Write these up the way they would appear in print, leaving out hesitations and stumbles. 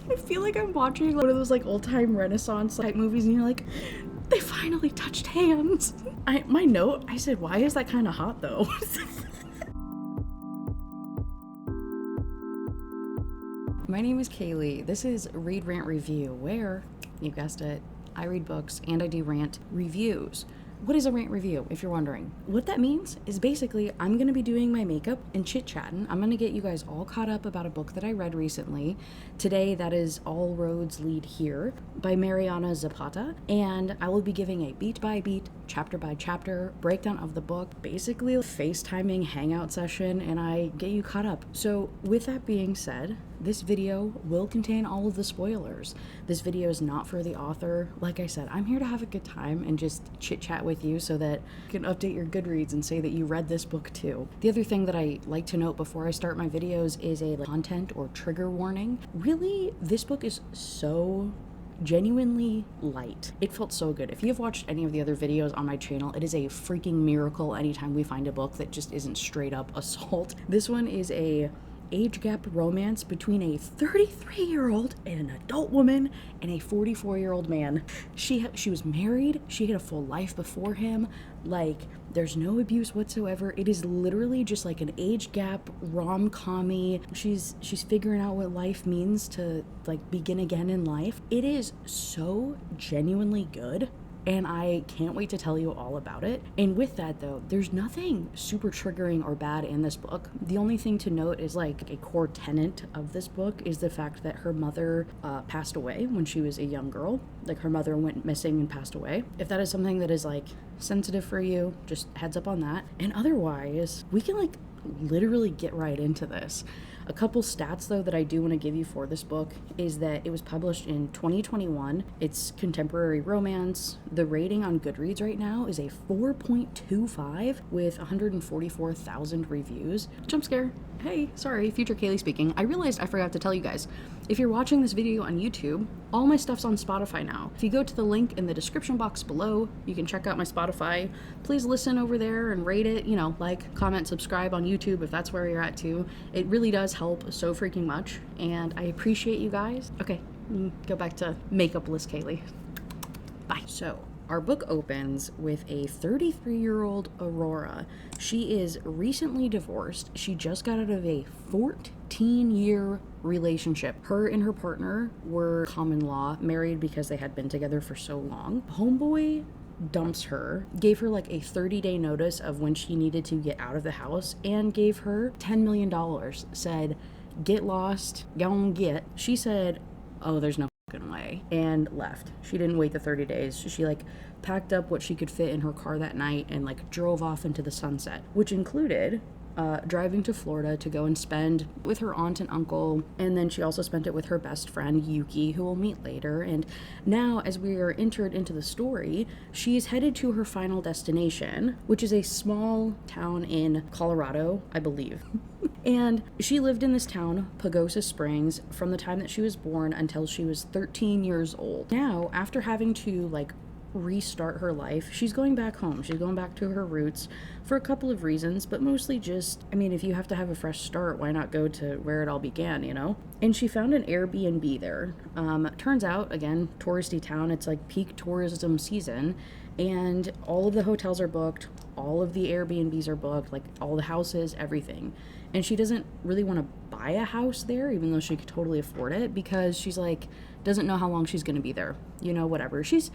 I feel like I'm watching one of those like old-time Renaissance type movies and you're like, they finally touched hands. My note, I said, why is that kind of hot though? My name is Kaylee. This is Read, Rant, Review, where, you guessed it, I read books and I do rant reviews. What is a rant review, if you're wondering? What that means is basically I'm going to be doing my makeup and chit-chatting. I'm going to get you guys all caught up about a book that I read recently. Today, that is All Roads Lead Here by Mariana Zapata. And I will be giving a beat-by-beat, chapter-by-chapter breakdown of the book. Basically, a FaceTiming hangout session, and I get you caught up. So with that being said, this video will contain all of the spoilers. This video is not for the author. Like I said, I'm here to have a good time and just chit-chat with you so that you can update your Goodreads and say that you read this book too. The other thing that I like to note before I start my videos is a content or trigger warning. Really, this book is so genuinely light. It felt so good. If you've watched any of the other videos on my channel, it is a freaking miracle anytime we find a book that just isn't straight up assault. This one is a age gap romance between a 33-year-old and an adult woman and a 44-year-old man. She was married. She had a full life before him. Like, there's no abuse whatsoever. It is literally just like an age gap rom-com-y. She's figuring out what life means to like begin again in life. It is so genuinely good. And I can't wait to tell you all about it. And with that though, there's nothing super triggering or bad in this book. The only thing to note is like a core tenet of this book is the fact that her mother passed away when she was a young girl. Like her mother went missing and passed away. If that is something that is like sensitive for you, just heads up on that. And otherwise, we can like literally get right into this. A couple stats though that I do want to give you for this book is that it was published in 2021. It's contemporary romance. The rating on Goodreads right now is a 4.25 with 144,000 reviews. Jump scare. Hey, sorry, future Kaylee speaking. I realized I forgot to tell you guys. If you're watching this video on YouTube, all my stuff's on Spotify now. If you go to the link in the description box below, you can check out my Spotify. Please listen over there and rate it, like, comment, subscribe on YouTube if that's where you're at too. It really does help so freaking much, and I appreciate you guys. Okay, go back to makeup-less Kaylee. Bye. So, our book opens with a 33-year-old Aurora. She is recently divorced. She just got out of a 14-year relationship. Her and her partner were common law married because they had been together for so long. Homeboy dumps her, gave her like a 30-day notice of when she needed to get out of the house, and gave her $10 million. Said, get lost, go and get. She said, oh, there's no way, and left. She didn't wait the 30 days. She like packed up what she could fit in her car that night and like drove off into the sunset, which included driving to Florida to go and spend with her aunt and uncle, and then she also spent it with her best friend Yuki, who we'll meet later. And now, as we are entered into the story, she's headed to her final destination, which is a small town in Colorado, I believe. And she lived in this town, Pagosa Springs, from the time that she was born until she was 13 years old. Now, after having to like restart her life, she's going back home. She's going back to her roots for a couple of reasons, but mostly just, I mean, if you have to have a fresh start, why not go to where it all began, And she found an Airbnb there. Turns out, again, touristy town, it's like peak tourism season, and all of the hotels are booked, all of the Airbnbs are booked, like all the houses, everything. And she doesn't really want to buy a house there, even though she could totally afford it, because she's like, doesn't know how long she's going to be there, whatever. She's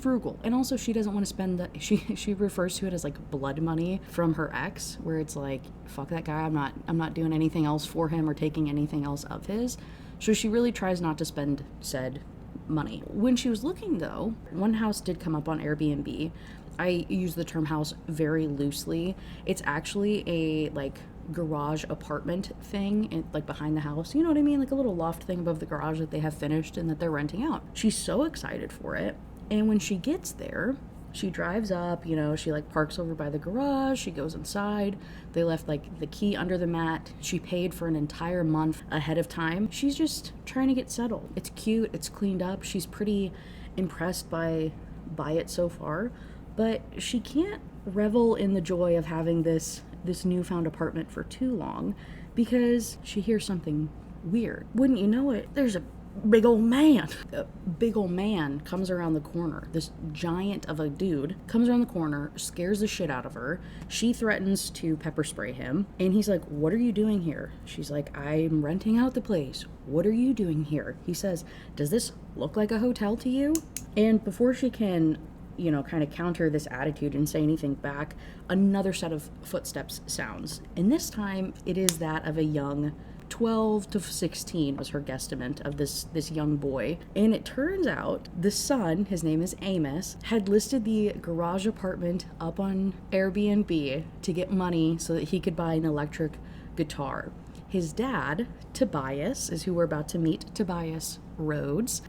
frugal, and also she doesn't want to spend she refers to it as like blood money from her ex, where it's like, fuck that guy, I'm not doing anything else for him or taking anything else of his. So she really tries not to spend said money. When she was looking though, one house did come up on Airbnb. I use the term house very loosely. It's actually a like garage apartment thing like behind the house, you know what I mean, like a little loft thing above the garage that they have finished and that they're renting out. She's so excited for it, and when she gets there, she drives up, she like parks over by the garage, she goes inside, they left like the key under the mat, she paid for an entire month ahead of time. She's just trying to get settled. It's cute, it's cleaned up, she's pretty impressed by it so far, but she can't revel in the joy of having this newfound apartment for too long, because she hears something weird. Wouldn't you know it, there's a big old man. A big old man comes around the corner. This giant of a dude comes around the corner, scares the shit out of her. She threatens to pepper spray him, and he's like, what are you doing here? She's like, I'm renting out the place. What are you doing here? He says, does this look like a hotel to you? And before she can, kind of counter this attitude and say anything back, another set of footsteps sounds. And this time it is that of a young 12 to 16 was her guesstimate of this young boy. And it turns out the son, his name is Amos, had listed the garage apartment up on Airbnb to get money so that he could buy an electric guitar. His dad, Tobias, is who we're about to meet. Tobias Rhodes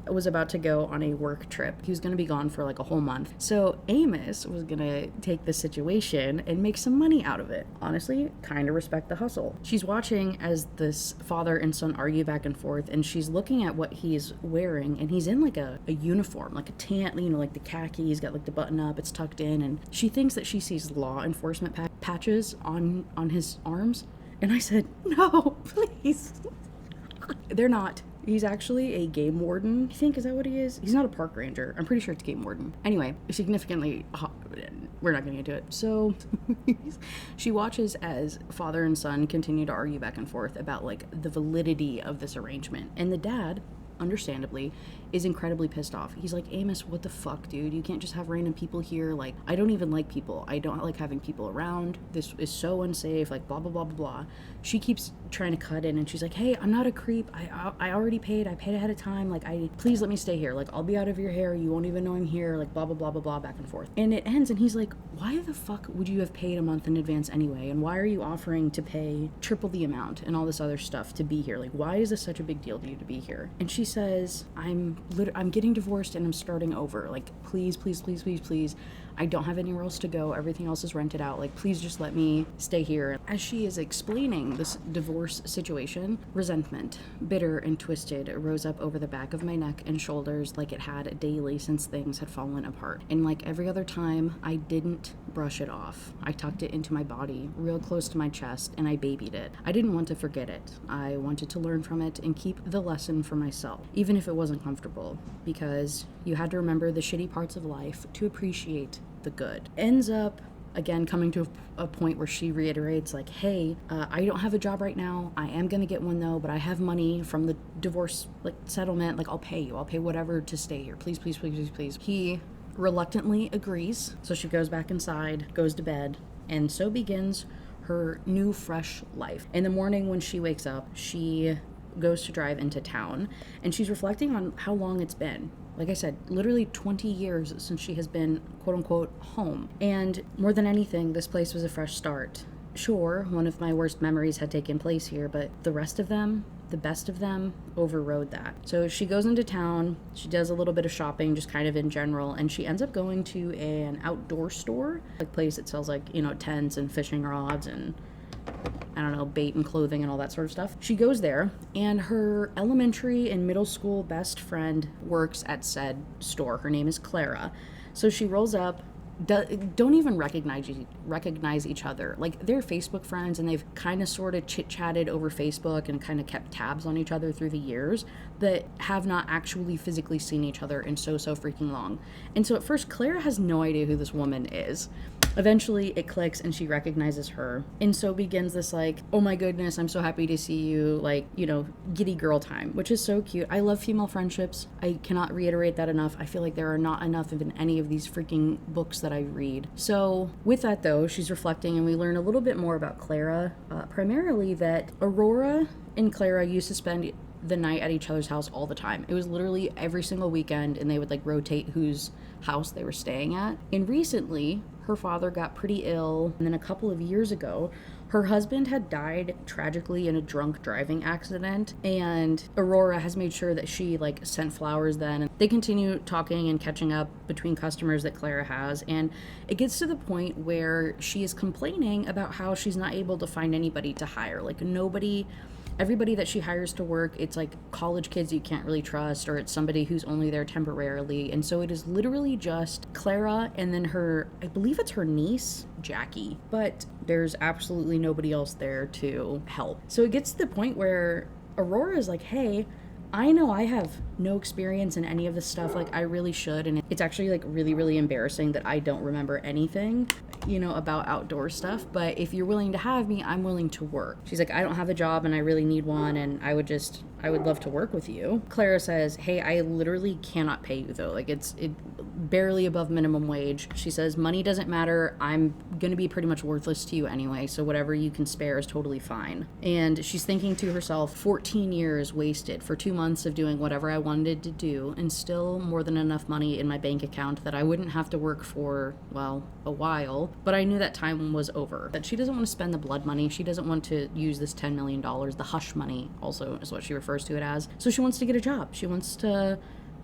was about to go on a work trip. He was going to be gone for like a whole month. So Amos was going to take the situation and make some money out of it. Honestly, kind of respect the hustle. She's watching as this father and son argue back and forth, and she's looking at what he's wearing, and he's in like a uniform, like a tan, like the khaki. He's got like the button up, it's tucked in, and she thinks that she sees law enforcement patches on his arms. And I said, no, please. They're not. He's actually a game warden, I think. Is that what he is? He's not a park ranger. I'm pretty sure it's game warden. Anyway, significantly, we're not going to get into it. So she watches as father and son continue to argue back and forth about like the validity of this arrangement. And the dad, understandably, is incredibly pissed off. He's like, Amos, what the fuck, dude? You can't just have random people here. Like, I don't even like people. I don't like having people around. This is so unsafe. Like, blah, blah, blah, blah, blah. She keeps trying to cut in, and she's like, hey, I'm not a creep. I already paid. I paid ahead of time. Like, please let me stay here. Like, I'll be out of your hair. You won't even know I'm here. Like, blah, blah, blah, blah, blah, back and forth. And it ends, and he's like, why the fuck would you have paid a month in advance anyway? And why are you offering to pay triple the amount and all this other stuff to be here? Like, why is this such a big deal to you to be here? And she says, I'm getting divorced and I'm starting over. Like, please, please, please, please, please. I don't have anywhere else to go. Everything else is rented out. Like, please just let me stay here. As she is explaining this divorce situation, resentment, bitter and twisted, rose up over the back of my neck and shoulders like it had daily since things had fallen apart. And like every other time, I didn't brush it off. I tucked it into my body, real close to my chest, and I babied it. I didn't want to forget it. I wanted to learn from it and keep the lesson for myself, even if it wasn't comfortable, because you had to remember the shitty parts of life to appreciate the good. Ends up again coming to a point where she reiterates like, hey, I don't have a job right now. I am gonna get one though, but I have money from the divorce like settlement. Like, I'll pay you. I'll pay whatever to stay here. Please, please, please, please, please. He reluctantly agrees. So she goes back inside, goes to bed, and so begins her new fresh life. In the morning when she wakes up, she goes to drive into town, and she's reflecting on how long it's been. Like I said, literally 20 years since she has been, quote unquote, home. And more than anything, this place was a fresh start. Sure, one of my worst memories had taken place here, but the rest of them, the best of them, overrode that. So she goes into town, she does a little bit of shopping, just kind of in general, and she ends up going to an outdoor store, a place that sells like, tents and fishing rods and I don't know, bait and clothing and all that sort of stuff. She goes there, and her elementary and middle school best friend works at said store. Her name is Clara. So she rolls up, don't even recognize each other. Like, they're Facebook friends, and they've kind of sort of chit-chatted over Facebook and kind of kept tabs on each other through the years, but have not actually physically seen each other in so freaking long. And so at first, Clara has no idea who this woman is. Eventually it clicks and she recognizes her, and so begins this like, oh my goodness, I'm so happy to see you, like, giddy girl time, which is so cute. I love female friendships. I cannot reiterate that enough. I feel like there are not enough of in any of these freaking books that I read. So with that though, she's reflecting, and we learn a little bit more about Clara, primarily that Aurora and Clara used to spend the night at each other's house all the time. It was literally every single weekend, and they would like rotate whose house they were staying at. And recently her father got pretty ill, and then a couple of years ago her husband had died tragically in a drunk driving accident, and Aurora has made sure that she like sent flowers then, and they continue talking and catching up between customers that Clara has, and it gets to the point where she is complaining about how she's not able to find anybody to hire. Like, everybody that she hires to work, it's like college kids you can't really trust, or it's somebody who's only there temporarily. And so it is literally just Clara and then I believe it's her niece, Jackie. But there's absolutely nobody else there to help. So it gets to the point where Aurora is like, hey, I know I have no experience in any of this stuff. Like, I really should. And it's actually like really, really embarrassing that I don't remember anything, you know, about outdoor stuff. But if you're willing to have me, I'm willing to work. She's like, I don't have a job and I really need one. And I would love to work with you. Clara says, hey, I literally cannot pay you though. Like, it's barely above minimum wage. She says, money doesn't matter. I'm going to be pretty much worthless to you anyway. So whatever you can spare is totally fine. And she's thinking to herself, 14 years wasted for 2 months of doing whatever I wanted to do, and still more than enough money in my bank account that I wouldn't have to work for, well, a while. But I knew that time was over. That she doesn't want to spend the blood money. She doesn't want to use this $10 million. The hush money also is what she refers to it as. So she wants to get a job. She wants to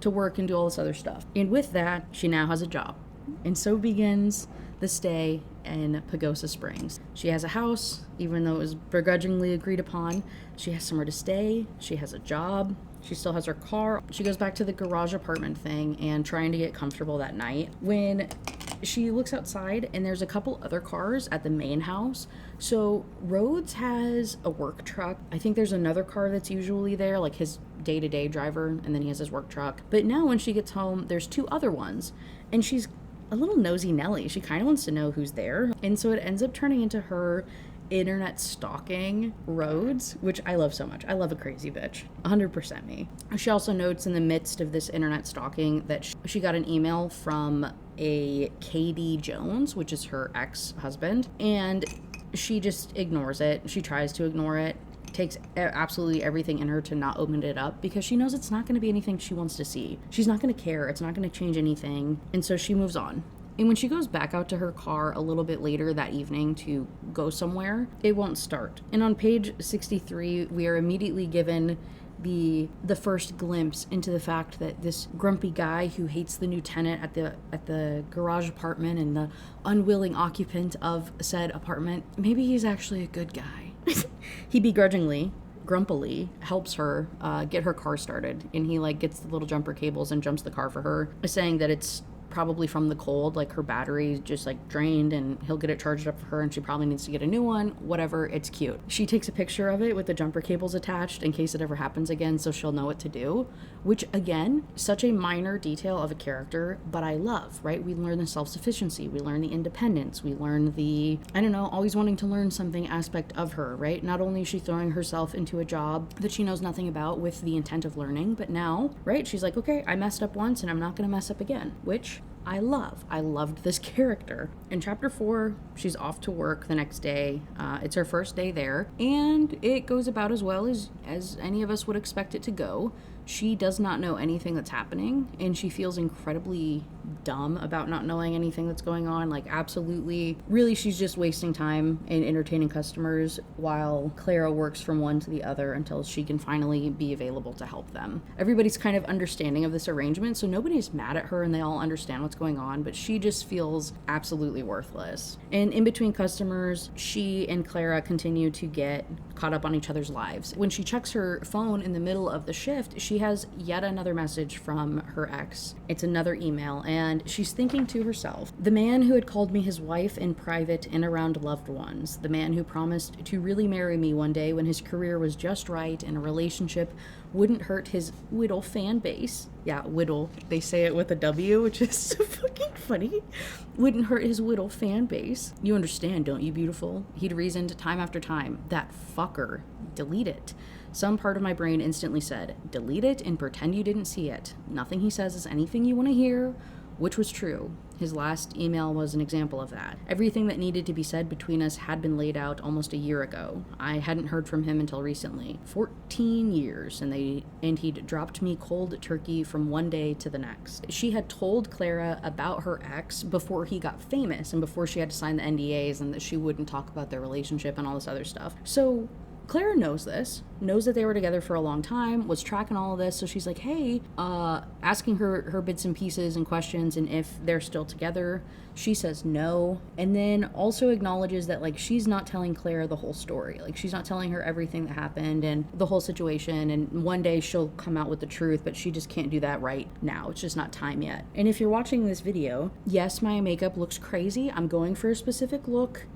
work and do all this other stuff. And with that, she now has a job. And so begins the stay in Pagosa Springs. She has a house, even though it was begrudgingly agreed upon. She has somewhere to stay. She has a job. She still has her car. She goes back to the garage apartment thing and trying to get comfortable that night when she looks outside and there's a couple other cars at the main house. So Rhodes has a work truck. I think there's another car that's usually there, like his day-to-day driver, and then he has his work truck. But now when she gets home, there's 2 other ones, and she's a little nosy Nelly. She kind of wants to know who's there. And so it ends up turning into her internet stalking Rhodes, which I love so much. I love a crazy bitch. 100% me. She also notes in the midst of this internet stalking that she got an email from a KD Jones, which is her ex-husband, and she just ignores it. She tries to ignore it. Takes absolutely everything in her to not open it up because she knows it's not going to be anything she wants to see. She's not going to care. It's not going to change anything. And so she moves on. And when she goes back out to her car a little bit later that evening to go somewhere, it won't start. And on page 63, we are immediately given the first glimpse into the fact that this grumpy guy who hates the new tenant at the garage apartment and the unwilling occupant of said apartment, maybe he's actually a good guy. He begrudgingly, grumpily helps her get her car started, and he like gets the little jumper cables and jumps the car for her, saying that it's probably from the cold, like her battery just like drained, and he'll get it charged up for her and she probably needs to get a new one. Whatever, it's cute. She takes a picture of it with the jumper cables attached in case it ever happens again, so she'll know what to do, which again, such a minor detail of a character, but I love, right? We learn the self-sufficiency, we learn the independence, we learn the, I don't know, always wanting to learn something aspect of her, right? Not only is she throwing herself into a job that she knows nothing about with the intent of learning, but now, right, she's like, okay, I messed up once and I'm not gonna mess up again, which I love. I loved this character. In chapter 4, she's off to work the next day. It's her first day there, and it goes about as well as any of us would expect it to go. She does not know anything that's happening, and she feels incredibly dumb about not knowing anything that's going on. Like, absolutely, really, she's just wasting time in entertaining customers while Clara works from one to the other until she can finally be available to help them. Everybody's kind of understanding of this arrangement, so nobody's mad at her and they all understand what's going on, but she just feels absolutely worthless. And in between customers, she and Clara continue to get caught up on each other's lives. When she checks her phone in the middle of the shift, she has yet another message from her ex. It's another email, and she's thinking to herself, the man who had called me his wife in private and around loved ones, the man who promised to really marry me one day when his career was just right and a relationship wouldn't hurt his Whittle fan base. Yeah, Whittle. They say it with a W, which is so fucking funny. Wouldn't hurt his Whittle fan base. You understand, don't you, beautiful? He'd reasoned time after time, that fucker, delete it. Some part of my brain instantly said, delete it and pretend you didn't see it. Nothing he says is anything you want to hear, which was true. His last email was an example of that. Everything that needed to be said between us had been laid out almost a year ago. I hadn't heard from him until recently. 14 years, and he'd dropped me cold turkey from one day to the next. She had told Clara about her ex before he got famous and before she had to sign the NDAs and that she wouldn't talk about their relationship and all this other stuff. So Clara knows this, knows that they were together for a long time, was tracking all of this, so she's like, hey, asking her bits and pieces and questions and if they're still together. She says no, and then also acknowledges that, like, she's not telling Clara the whole story. Like, she's not telling her everything that happened and the whole situation, and one day she'll come out with the truth, but she just can't do that right now. It's just not time yet. And if you're watching this video, yes, my makeup looks crazy. I'm going for a specific look.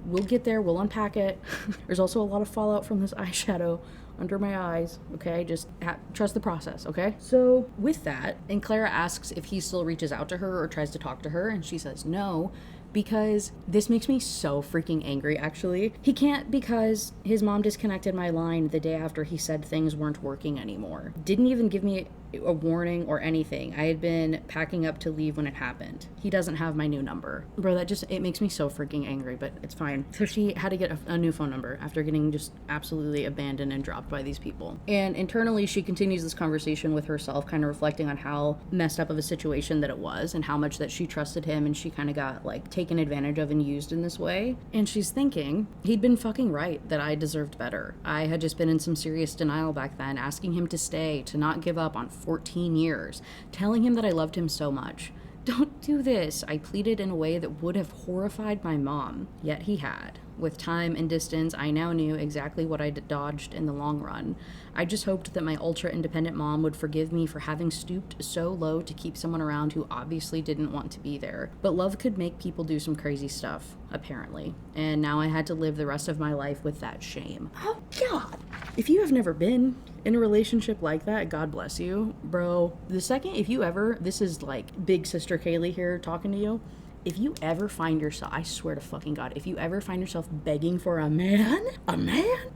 We'll get there. We'll unpack it. There's also a lot of fallout from this eyeshadow under my eyes, okay? Just trust the process, okay? So with that, and Clara asks if he still reaches out to her or tries to talk to her, and she says no, because this makes me so freaking angry, actually. He can't, because his mom disconnected my line the day after he said things weren't working anymore. Didn't even give me a warning or anything. I had been packing up to leave when it happened. He doesn't have my new number. Bro, it makes me so freaking angry, but it's fine. So she had to get a new phone number after getting just absolutely abandoned and dropped by these people. And internally, she continues this conversation with herself, kind of reflecting on how messed up of a situation that it was and how much that she trusted him, and she kind of got like taken advantage of and used in this way. And she's thinking, he'd been fucking right, that I deserved better. I had just been in some serious denial back then, asking him to stay, to not give up on 14 years, telling him that I loved him so much. Don't do this, I pleaded in a way that would have horrified my mom. Yet he had. With time and distance, I now knew exactly what I'd dodged in the long run. I just hoped that my ultra-independent mom would forgive me for having stooped so low to keep someone around who obviously didn't want to be there. But love could make people do some crazy stuff, apparently. And now I had to live the rest of my life with that shame. Oh, God. If you have never been in a relationship like that, God bless you. Bro, this is like big sister Kaylee here talking to you. If you ever find yourself, I swear to fucking God, if you ever find yourself begging for a man?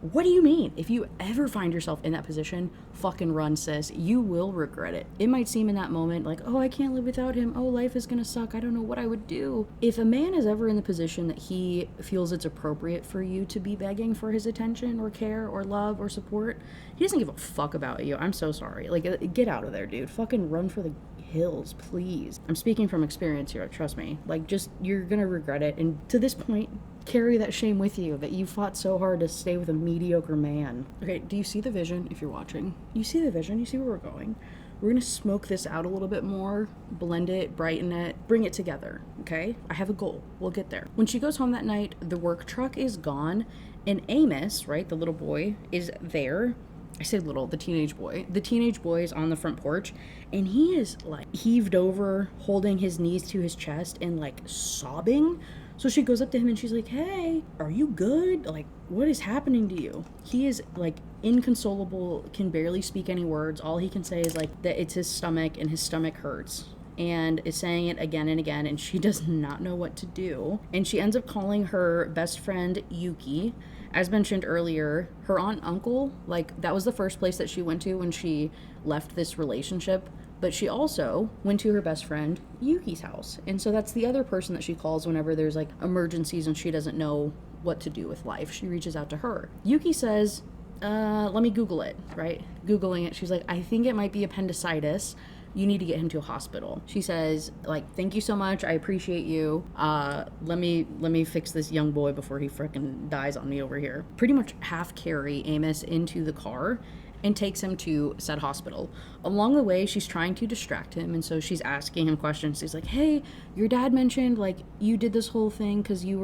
What do you mean? If you ever find yourself in that position, fucking run, sis. You will regret it. It might seem in that moment like, oh, I can't live without him. Oh, life is gonna suck. I don't know what I would do. If a man is ever in the position that he feels it's appropriate for you to be begging for his attention or care or love or support, he doesn't give a fuck about you. I'm so sorry. Like, get out of there, dude. Fucking run for the hills, please. I'm speaking from experience here, trust me. Like, just, you're gonna regret it, and to this point, carry that shame with you that you fought so hard to stay with a mediocre man. Okay, do you see the vision? If you're watching, you see the vision, you see where we're going. We're gonna smoke this out a little bit more, blend it, brighten it, bring it together, okay? I have a goal. We'll get there. When she goes home that night, the work truck is gone, and Amos, right, the little boy, is there. I say little, the teenage boy. The teenage boy is on the front porch, and he is like heaved over, holding his knees to his chest and like sobbing. So she goes up to him and she's like, hey, are you good? Like, what is happening to you? He is like inconsolable, can barely speak any words. All he can say is like that it's his stomach and his stomach hurts, and is saying it again and again, and she does not know what to do. And she ends up calling her best friend Yuki. As mentioned earlier, her aunt and uncle, like, that was the first place that she went to when she left this relationship. But she also went to her best friend Yuki's house. And so that's the other person that she calls whenever there's like emergencies and she doesn't know what to do with life. She reaches out to her. Yuki says, let me Google it, right? Googling it, she's like, I think it might be appendicitis. You need to get him to a hospital. She says, like, thank you so much. I appreciate you. Let me fix this young boy before he frickin' dies on me over here. Pretty much half carry Amos into the car and takes him to said hospital. Along the way, she's trying to distract him, and so she's asking him questions. She's like, hey, your dad mentioned, like, you did this whole thing because you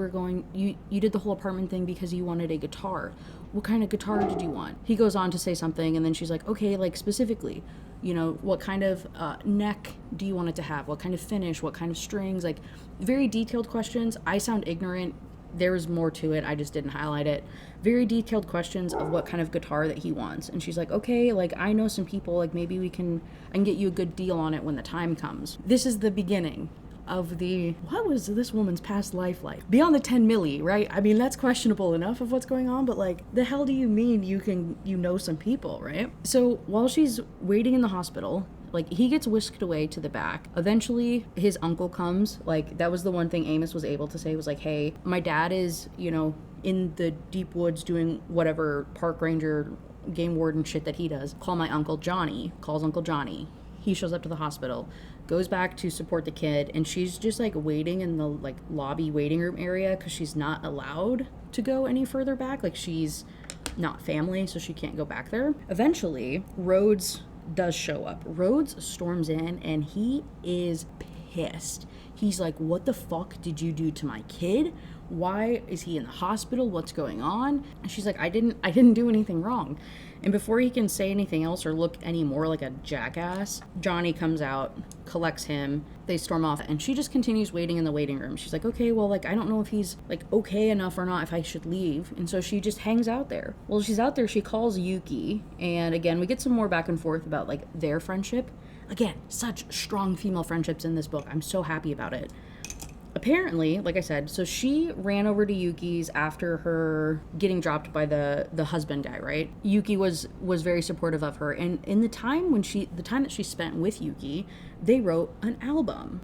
did the whole apartment thing because you wanted a guitar. What kind of guitar did you want? He goes on to say something, and then she's like, okay, like, specifically, you know, what kind of neck do you want it to have? What kind of finish? What kind of strings? Like, very detailed questions. I sound ignorant. There's more to it. I just didn't highlight it. Very detailed questions of what kind of guitar that he wants. And she's like, okay, like, I know some people, like, maybe I can get you a good deal on it when the time comes. This is the beginning of what was this woman's past life like? Beyond the 10 milli, right? I mean, that's questionable enough of what's going on, but like, the hell do you mean you know some people, right? So while she's waiting in the hospital, like, he gets whisked away to the back. Eventually, his uncle comes. Like, that was the one thing Amos was able to say, was like, hey, my dad is, you know, in the deep woods doing whatever park ranger, game warden shit that he does. Call my Uncle Johnny. Calls Uncle Johnny. He shows up to the hospital, goes back to support the kid, and she's just like waiting in the like lobby waiting room area because she's not allowed to go any further back. Like, she's not family, so she can't go back there. Eventually, Rhodes does show up. Rhodes storms in, and he is pissed. He's like, what the fuck did you do to my kid? Why is he in the hospital? What's going on? And she's like, I didn't do anything wrong. And before he can say anything else or look any more like a jackass, Johnny comes out, collects him, they storm off, and she just continues waiting in the waiting room. She's like, okay, well, like, I don't know if he's, like, okay enough or not, if I should leave. And so she just hangs out there. Well, she's out there, she calls Yuki, and again, we get some more back and forth about, like, their friendship. Again, such strong female friendships in this book. I'm so happy about it. Apparently, like I said, so she ran over to Yuki's after her getting dropped by the husband guy, right? Yuki was very supportive of her, and in the time that she spent with Yuki, they wrote an album,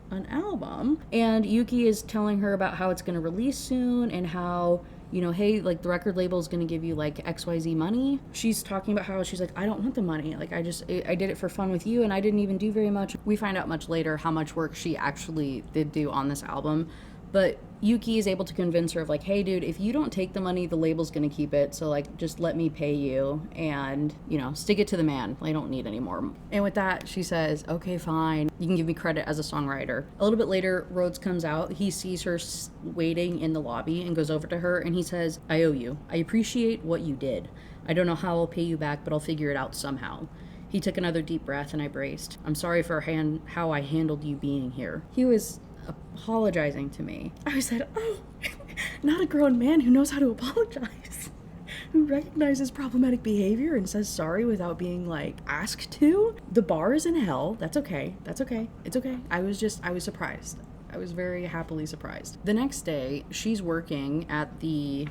and Yuki is telling her about how it's going to release soon and how, you know, hey, like, the record label is going to give you, like, XYZ money. She's talking about how she's like, I don't want the money. Like, I did it for fun with you, and I didn't even do very much. We find out much later how much work she actually did do on this album. But Yuki is able to convince her of, like, hey, dude, if you don't take the money, the label's going to keep it. So, like, just let me pay you and, you know, stick it to the man. I don't need any more. And with that, she says, okay, fine. You can give me credit as a songwriter. A little bit later, Rhodes comes out. He sees her waiting in the lobby and goes over to her. And he says, I owe you. I appreciate what you did. I don't know how I'll pay you back, but I'll figure it out somehow. He took another deep breath and I braced. I'm sorry for how I handled you being here. He was apologizing to me. I said, oh, not a grown man who knows how to apologize, who recognizes problematic behavior and says sorry without being, like, asked to. The bar is in hell. That's okay. It's okay. I was surprised. I was very happily surprised. The next day, she's working at the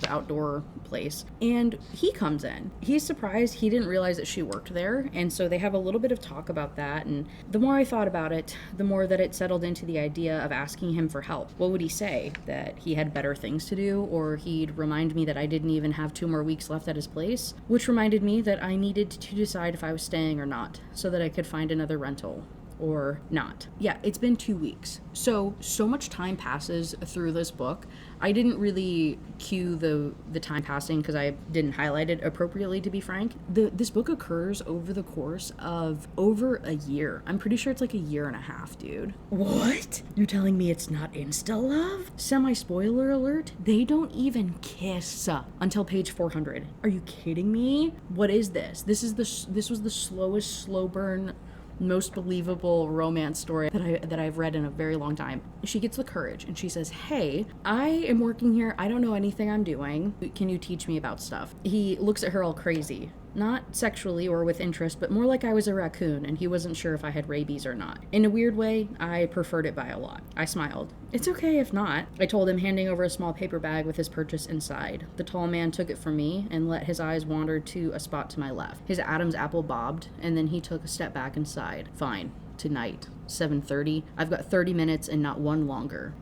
outdoor place, and he comes in. He's surprised. He didn't realize that she worked there, and so they have a little bit of talk about that, and the more I thought about it, the more that it settled into the idea of asking him for help. What would he say? That he had better things to do, or he'd remind me that I didn't even have 2 more weeks left at his place, which reminded me that I needed to decide if I was staying or not, so that I could find another rental. Or not. Yeah, it's been 2 weeks. So much time passes through this book. I didn't really cue the time passing because I didn't highlight it appropriately, to be frank. This book occurs over the course of over a year. I'm pretty sure it's like a year and a half, dude. What? You're telling me it's not insta love? Semi-spoiler alert, they don't even kiss until page 400. Are you kidding me? What is this? This was the slowest slow burn, most believable romance story that I've read in a very long time. She gets the courage and she says, hey, I am working here. I don't know anything I'm doing. Can you teach me about stuff? He looks at her all crazy. Not sexually or with interest, but more like I was a raccoon and he wasn't sure if I had rabies or not. In a weird way, I preferred it by a lot. I smiled. It's okay if not, I told him, handing over a small paper bag with his purchase inside. The tall man took it from me and let his eyes wander to a spot to my left. His Adam's apple bobbed, and then he took a step back and sighed. Fine. Tonight, 7:30. I've got 30 minutes and not one longer.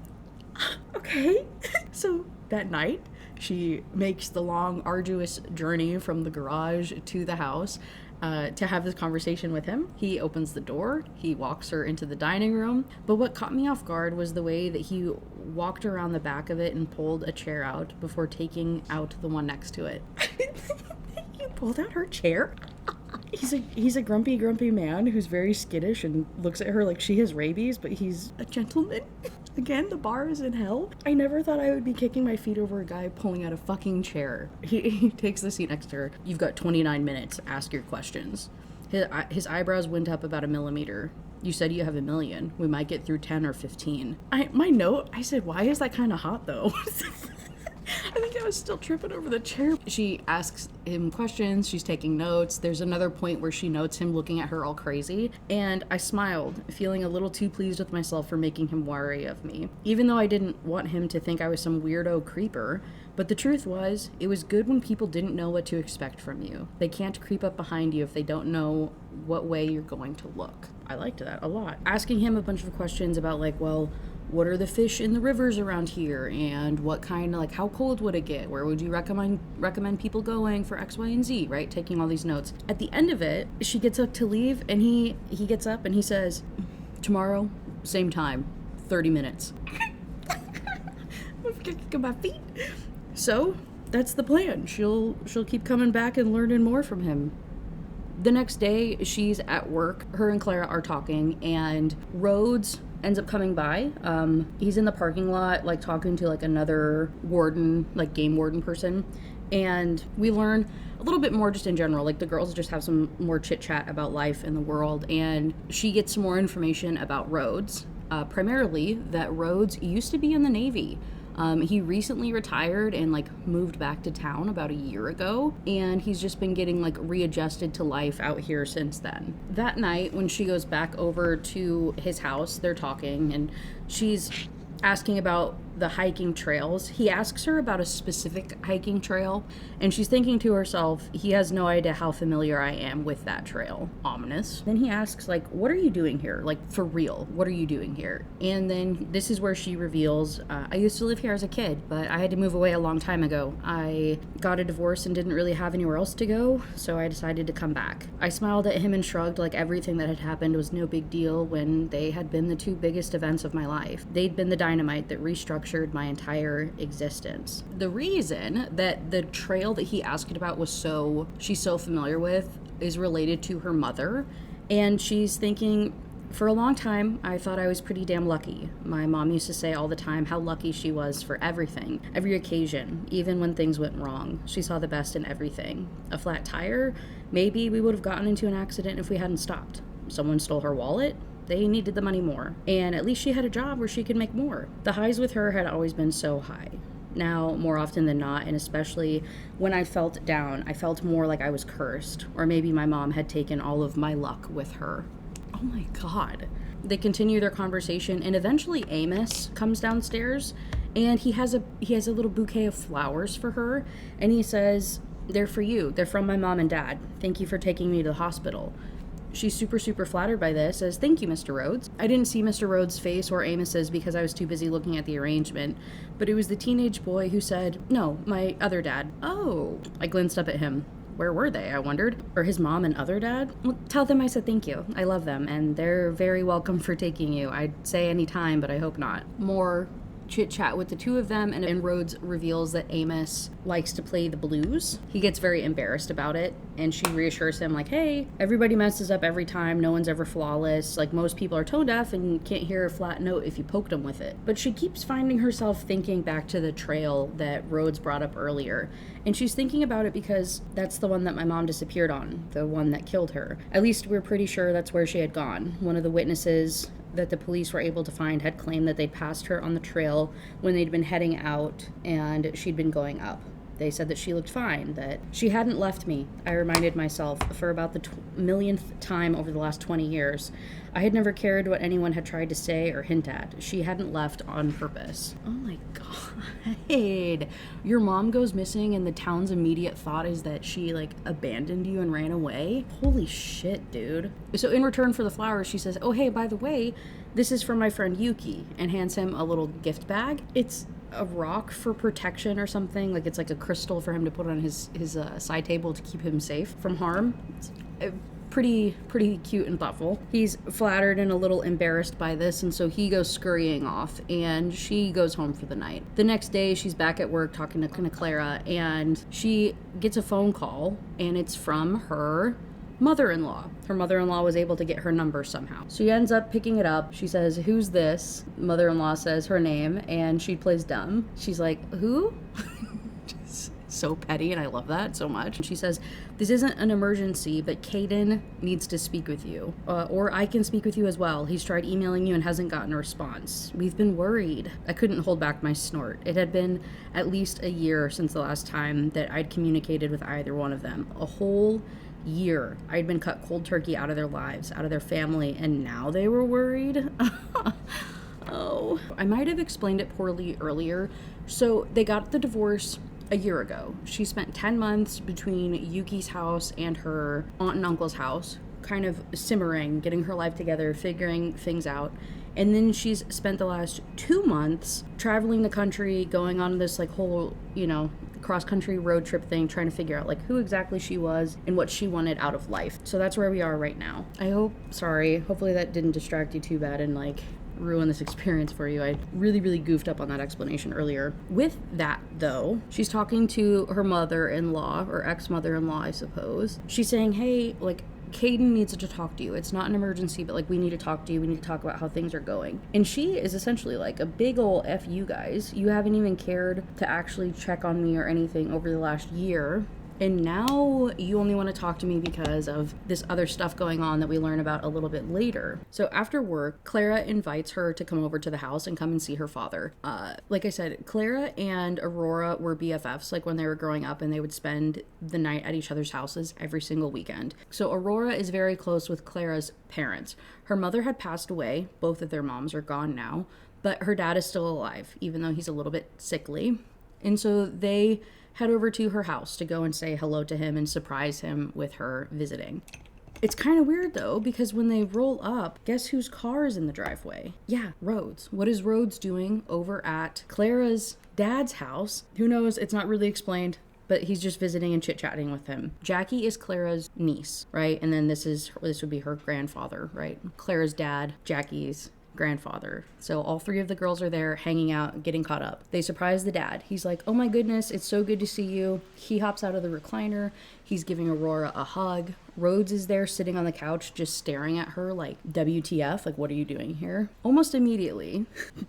Okay. So that night, she makes the long, arduous journey from the garage to the house to have this conversation with him. He opens the door. He walks her into the dining room. But what caught me off guard was the way that he walked around the back of it and pulled a chair out before taking out the one next to it. He pulled out her chair? He's a grumpy man who's very skittish and looks at her like she has rabies, but he's a gentleman. Again, the bar is in hell. I never thought I would be kicking my feet over a guy pulling out a fucking chair. He takes the seat next to her. You've got 29 minutes. Ask your questions. His eyebrows went up about 1 millimeter. You said you have 1 million. We might get through 10 or 15. My note, I said, why is that kind of hot though? I think I was still tripping over the chair. She asks him questions. She's taking notes. There's another point where she notes him looking at her all crazy. And I smiled, feeling a little too pleased with myself for making him wary of me. Even though I didn't want him to think I was some weirdo creeper. But the truth was, it was good when people didn't know what to expect from you. They can't creep up behind you if they don't know what way you're going to look. I liked that a lot. Asking him a bunch of questions about, like, well, what are the fish in the rivers around here, and what kind of, like, how cold would it get, where would you recommend people going for X, Y, and Z, right? Taking all these notes. At the end of it, she gets up to leave, and he gets up and he says, tomorrow, same time, 30 minutes. I'm kicking my feet. So that's the plan. She'll keep coming back and learning more from him. The next day, she's at work. Her and Clara are talking, and Rhodes ends up coming by. He's in the parking lot, like talking to like another warden, like game warden person. And we learn a little bit more just in general. Like the girls just have some more chit chat about life in the world. And she gets some more information about Rhodes, primarily that Rhodes used to be in the Navy. He recently retired and like moved back to town about a year ago, and he's just been getting like readjusted to life out here since then. That night when she goes back over to his house, they're talking and she's asking about the hiking trails. He asks her about a specific hiking trail, and she's thinking to herself, he has no idea how familiar I am with that trail. Ominous. Then he asks, like, what are you doing here? Like, for real, what are you doing here? And then this is where she reveals, I used to live here as a kid, but I had to move away a long time ago. I got a divorce and didn't really have anywhere else to go, so I decided to come back. I smiled at him and shrugged like everything that had happened was no big deal when they had been the two biggest events of my life. They'd been the dynamite that restructured my entire existence. The reason that the trail that he asked about she's so familiar with is related to her mother, and she's thinking, for a long time, I thought I was pretty damn lucky. My mom used to say all the time how lucky she was for everything, every occasion, even when things went wrong. She saw the best in everything. A flat tire? Maybe we would have gotten into an accident if we hadn't stopped. Someone stole her wallet? They needed the money more. And at least she had a job where she could make more. The highs with her had always been so high. Now, more often than not, and especially when I felt down, I felt more like I was cursed. Or maybe my mom had taken all of my luck with her. Oh my God. They continue their conversation, and eventually Amos comes downstairs, and he has a little bouquet of flowers for her, and he says, "They're for you. They're from my mom and dad. Thank you for taking me to the hospital." She's super, super flattered by this, says, "Thank you, Mr. Rhodes." I didn't see Mr. Rhodes' face or Amos's because I was too busy looking at the arrangement, but it was the teenage boy who said, "No, my other dad." Oh. I glanced up at him. Where were they, I wondered? Or his mom and other dad? Well, tell them I said thank you. I love them, and they're very welcome for taking you. I'd say any time, but I hope not. More chit-chat with the two of them, and Rhodes reveals that Amos likes to play the blues. He gets very embarrassed about it, and she reassures him like, hey, everybody messes up every time, no one's ever flawless, like most people are tone deaf and can't hear a flat note if you poked them with it. But she keeps finding herself thinking back to the trail that Rhodes brought up earlier, and she's thinking about it because that's the one that my mom disappeared on, the one that killed her. At least we're pretty sure that's where she had gone. One of the witnesses that the police were able to find had claimed that they'd passed her on the trail when they'd been heading out and she'd been going up. They said that she looked fine, that she hadn't left me. I reminded myself for about the millionth time over the last 20 years. I had never cared what anyone had tried to say or hint at. She hadn't left on purpose. Oh my God. Your mom goes missing and the town's immediate thought is that she like abandoned you and ran away? Holy shit, dude. So in return for the flowers, she says, oh hey, by the way, this is from my friend Yuki, and hands him a little gift bag. It's a rock for protection or something, like it's like a crystal for him to put on his side table to keep him safe from harm. It's pretty cute and thoughtful. He's flattered and a little embarrassed by this, and so he goes scurrying off, and she goes home for the night. The next day, she's back at work talking to Clara, and she gets a phone call, and it's from her mother-in-law. Her mother-in-law was able to get her number somehow. She ends up picking it up. She says, who's this? Mother-in-law says her name, and she plays dumb. She's like, who? So petty, and I love that so much. She says, this isn't an emergency, but Caden needs to speak with you. Or I can speak with you as well. He's tried emailing you and hasn't gotten a response. We've been worried. I couldn't hold back my snort. It had been at least a year since the last time that I'd communicated with either one of them. A whole year. I'd been cut cold turkey out of their lives, out of their family, and now they were worried? Oh. I might have explained it poorly earlier. So they got the divorce a year ago. She spent 10 months between Yuki's house and her aunt and uncle's house, kind of simmering, getting her life together, figuring things out. And then she's spent the last 2 months traveling the country, going on this like whole, cross-country road trip thing, trying to figure out like who exactly she was and what she wanted out of life. So that's where we are right now. Hopefully that didn't distract you too bad and like ruin this experience for you. I really goofed up on that explanation earlier. With that though, she's talking to her mother-in-law or ex-mother-in-law, I suppose. She's saying, hey, like, Caden needs to talk to you. It's not an emergency, but like, we need to talk to you. We need to talk about how things are going. And she is essentially like, a big ol' F you guys. You haven't even cared to actually check on me or anything over the last year. And now you only want to talk to me because of this other stuff going on that we learn about a little bit later. So after work, Clara invites her to come over to the house and come and see her father. Like I said, Clara and Aurora were BFFs, like when they were growing up, and they would spend the night at each other's houses every single weekend. So Aurora is very close with Clara's parents. Her mother had passed away. Both of their moms are gone now, but her dad is still alive, even though he's a little bit sickly. And so they head over to her house to go and say hello to him and surprise him with her visiting. It's kind of weird though, because when they roll up, guess whose car is in the driveway? Yeah, Rhodes. What is Rhodes doing over at Clara's dad's house? Who knows? It's not really explained, but he's just visiting and chit-chatting with him. Jackie is Clara's niece, right? And then this would be her grandfather, right? Clara's dad, Jackie's grandfather. So all three of the girls are there hanging out, getting caught up. They surprise the dad. He's like, oh my goodness, it's so good to see you. He hops out of the recliner. He's giving Aurora a hug. Rhodes is there sitting on the couch just staring at her like, WTF, like, what are you doing here? Almost immediately,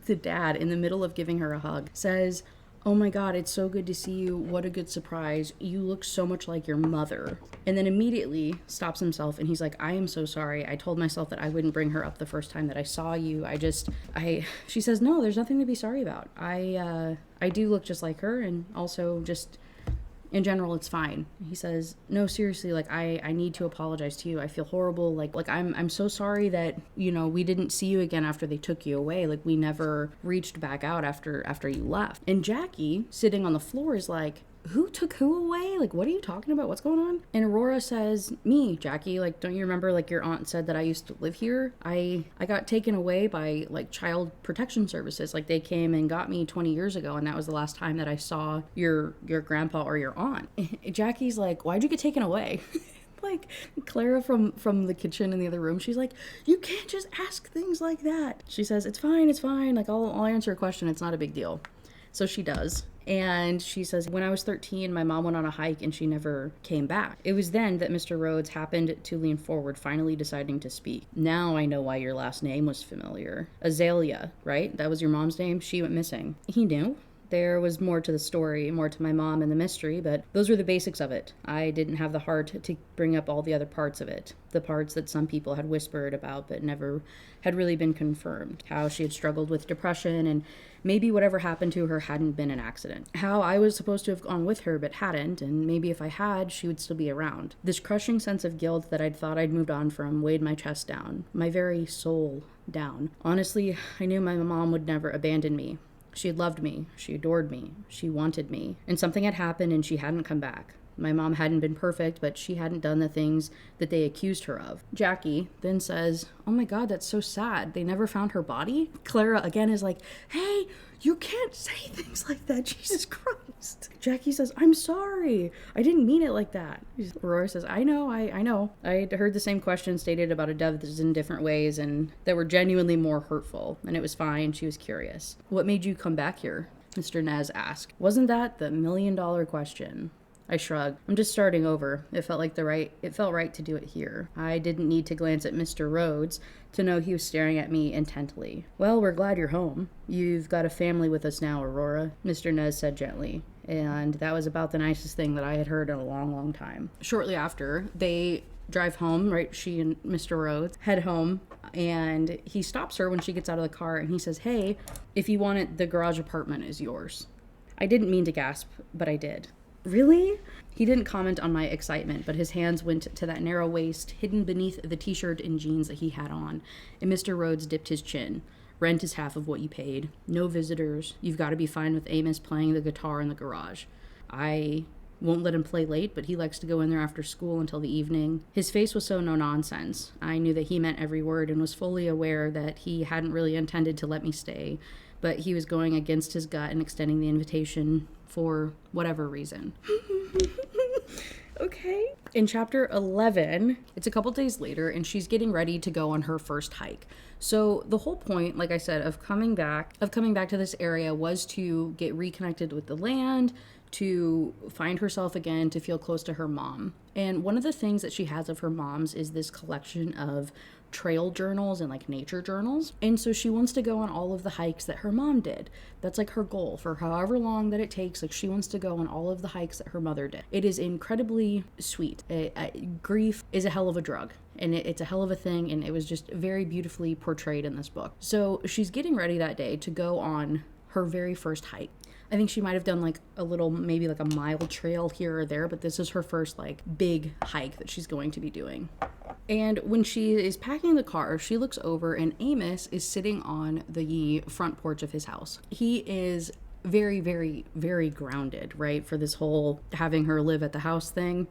the dad, in the middle of giving her a hug, says, oh my God, it's so good to see you. What a good surprise. You look so much like your mother. And then immediately stops himself and he's like, I am so sorry. I told myself that I wouldn't bring her up the first time that I saw you. She says, no, there's nothing to be sorry about. I do look just like her, and also just in general, it's fine. He says, no, seriously, like, I need to apologize to you. I feel horrible. Like I'm so sorry that, we didn't see you again after they took you away. Like, we never reached back out after you left. And Jackie, sitting on the floor, is like, who took who away? Like, what are you talking about? What's going on? And Aurora says, me, Jackie, like, don't you remember, like, your aunt said that I used to live here? I got taken away by, like, child protection services. Like, they came and got me 20 years ago, and that was the last time that I saw your grandpa or your aunt. Jackie's like, why'd you get taken away? Like, Clara from the kitchen in the other room, she's like, you can't just ask things like that. She says, it's fine. Like, I'll answer a question. It's not a big deal. So she does. And she says, when I was 13, my mom went on a hike and she never came back. It was then that Mr. Rhodes happened to lean forward, finally deciding to speak. Now I know why your last name was familiar. Azalea, right? That was your mom's name? She went missing. He knew. There was more to the story, more to my mom and the mystery, but those were the basics of it. I didn't have the heart to bring up all the other parts of it. The parts that some people had whispered about but never had really been confirmed. How she had struggled with depression, and maybe whatever happened to her hadn't been an accident. How I was supposed to have gone with her but hadn't, and maybe if I had, she would still be around. This crushing sense of guilt that I'd thought I'd moved on from weighed my chest down, my very soul down. Honestly, I knew my mom would never abandon me. She had loved me, she adored me, she wanted me, and something had happened and she hadn't come back. My mom hadn't been perfect, but she hadn't done the things that they accused her of. Jackie then says, oh my God, that's so sad. They never found her body? Clara again is like, hey, you can't say things like that, Jesus Christ. Jackie says, I'm sorry. I didn't mean it like that. Aurora says, I know. I heard the same question stated about a dozen different ways, and that were genuinely more hurtful, and it was fine. She was curious. What made you come back here? Mr. Nez asked. Wasn't that the $1 million question? I shrugged. I'm just starting over. It felt right to do it here. I didn't need to glance at Mr. Rhodes to know he was staring at me intently. Well, we're glad you're home. You've got a family with us now, Aurora, Mr. Nez said gently. And that was about the nicest thing that I had heard in a long, long time. Shortly after, they drive home, right? She and Mr. Rhodes head home, and he stops her when she gets out of the car, and he says, hey, if you want it, the garage apartment is yours. I didn't mean to gasp, but I did. Really? He didn't comment on my excitement, but his hands went to that narrow waist hidden beneath the t-shirt and jeans that he had on, and Mr. Rhodes dipped his chin. Rent is half of what you paid. No visitors. You've got to be fine with Amos playing the guitar in the garage. I won't let him play late, but he likes to go in there after school until the evening. His face was so no nonsense. I knew that he meant every word and was fully aware that he hadn't really intended to let me stay, but he was going against his gut and extending the invitation for whatever reason. Okay. In chapter 11, it's a couple days later, and she's getting ready to go on her first hike. So the whole point, like I said, of coming back to this area was to get reconnected with the land, to find herself again, to feel close to her mom. And one of the things that she has of her mom's is this collection of trail journals and like nature journals. And so she wants to go on all of the hikes that her mom did. That's like her goal for however long that it takes. Like she wants to go on all of the hikes that her mother did. It is incredibly sweet. Grief is a hell of a drug. And it's a hell of a thing. And it was just very beautifully portrayed in this book. So she's getting ready that day to go on her very first hike. I think she might have done like a little, maybe like a mile trail here or there, but this is her first like big hike that she's going to be doing. And when she is packing the car, she looks over and Amos is sitting on the front porch of his house. He is very, very, very grounded, right? For this whole having her live at the house thing.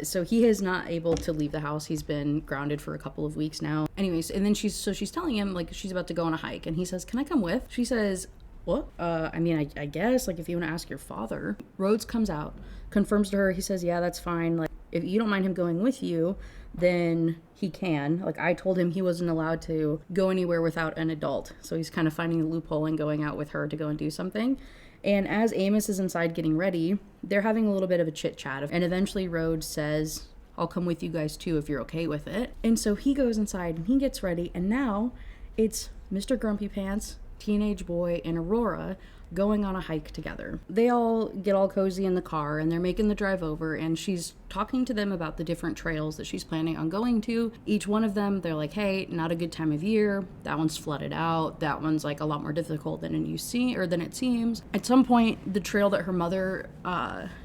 So he is not able to leave the house. He's been grounded for a couple of weeks now. Anyways, and then she's telling him like she's about to go on a hike and he says, "Can I come with?" She says, "What? I guess, like, if you want to ask your father." Rhodes comes out, confirms to her. He says, "Yeah, that's fine. Like, if you don't mind him going with you, then he can. Like, I told him he wasn't allowed to go anywhere without an adult." So he's kind of finding a loophole and going out with her to go and do something. And as Amos is inside getting ready, they're having a little bit of a chit chat. And eventually Rhodes says, "I'll come with you guys too if you're okay with it." And so he goes inside and he gets ready. And now it's Mr. Grumpy Pants, teenage boy, and Aurora going on a hike together. They all get all cozy in the car and they're making the drive over, and she's talking to them about the different trails that she's planning on going to. Each one of them, they're like, "Hey, not a good time of year. That one's flooded out. That one's like a lot more difficult than it seems." At some point, the trail that her mother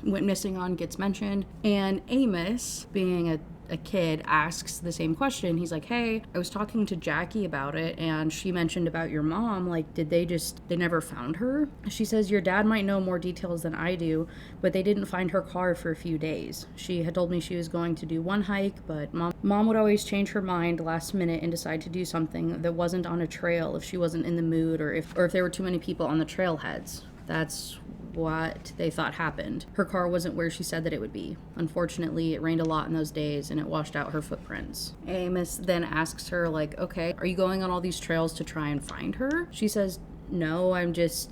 went missing on gets mentioned, and Amos, being a kid, asks the same question. He's like, "Hey, I was talking to Jackie about it and she mentioned about your mom. Like, they never found her?" She says, "Your dad might know more details than I do, but they didn't find her car for a few days. She had told me she was going to do one hike, but mom would always change her mind last minute and decide to do something that wasn't on a trail if she wasn't in the mood or if there were too many people on the trailheads. That's what they thought happened. Her car wasn't where she said that it would be. Unfortunately, it rained a lot in those days and it washed out her footprints." Amos then asks her, like, "Okay, are you going on all these trails to try and find her?" She says, "No,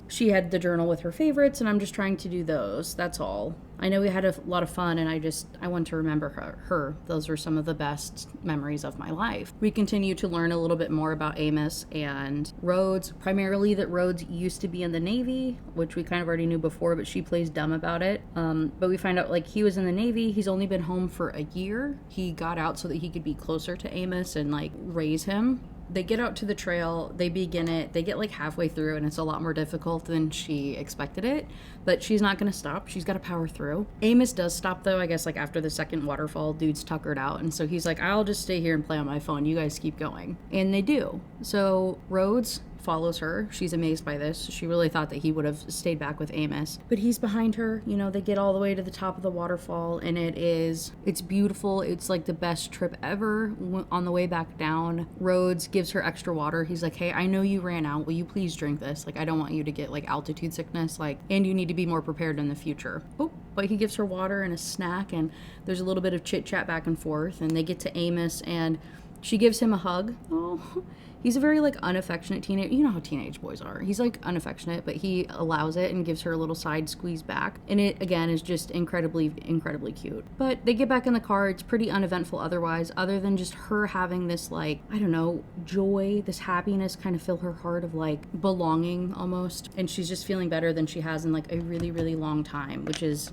she had the journal with her favorites and I'm just trying to do those. That's all. I know we had a lot of fun and I want to remember her. Those were some of the best memories of my life." We continue to learn a little bit more about Amos and Rhodes, primarily that Rhodes used to be in the Navy, which we kind of already knew before, but she plays dumb about it. But we find out like he was in the Navy. He's only been home for a year. He got out so that he could be closer to Amos and like raise him. They get out to the trail, they begin it, they get like halfway through and it's a lot more difficult than she expected it, but she's not gonna stop, she's gotta power through. Amos does stop though, I guess like after the second waterfall, dude's tuckered out, and so he's like, "I'll just stay here and play on my phone, you guys keep going." And they do. So Rhodes follows her. She's amazed by this. She really thought that he would have stayed back with Amos, but he's behind her. You know, they get all the way to the top of the waterfall and it's beautiful. It's like the best trip ever. On the way back down, Rhodes gives her extra water. He's like, "Hey, I know you ran out. Will you please drink this? Like, I don't want you to get like altitude sickness, like, and you need to be more prepared in the future." Oh, but he gives her water and a snack, and there's a little bit of chit chat back and forth, and they get to Amos and she gives him a hug. Oh, he's a very like unaffectionate teenage. You know how teenage boys are. He's like unaffectionate, but he allows it and gives her a little side squeeze back. And it again is just incredibly, incredibly cute. But they get back in the car. It's pretty uneventful otherwise, other than just her having this like, I don't know, joy, this happiness kind of fill her heart of like belonging almost. And she's just feeling better than she has in like a really, really long time, which is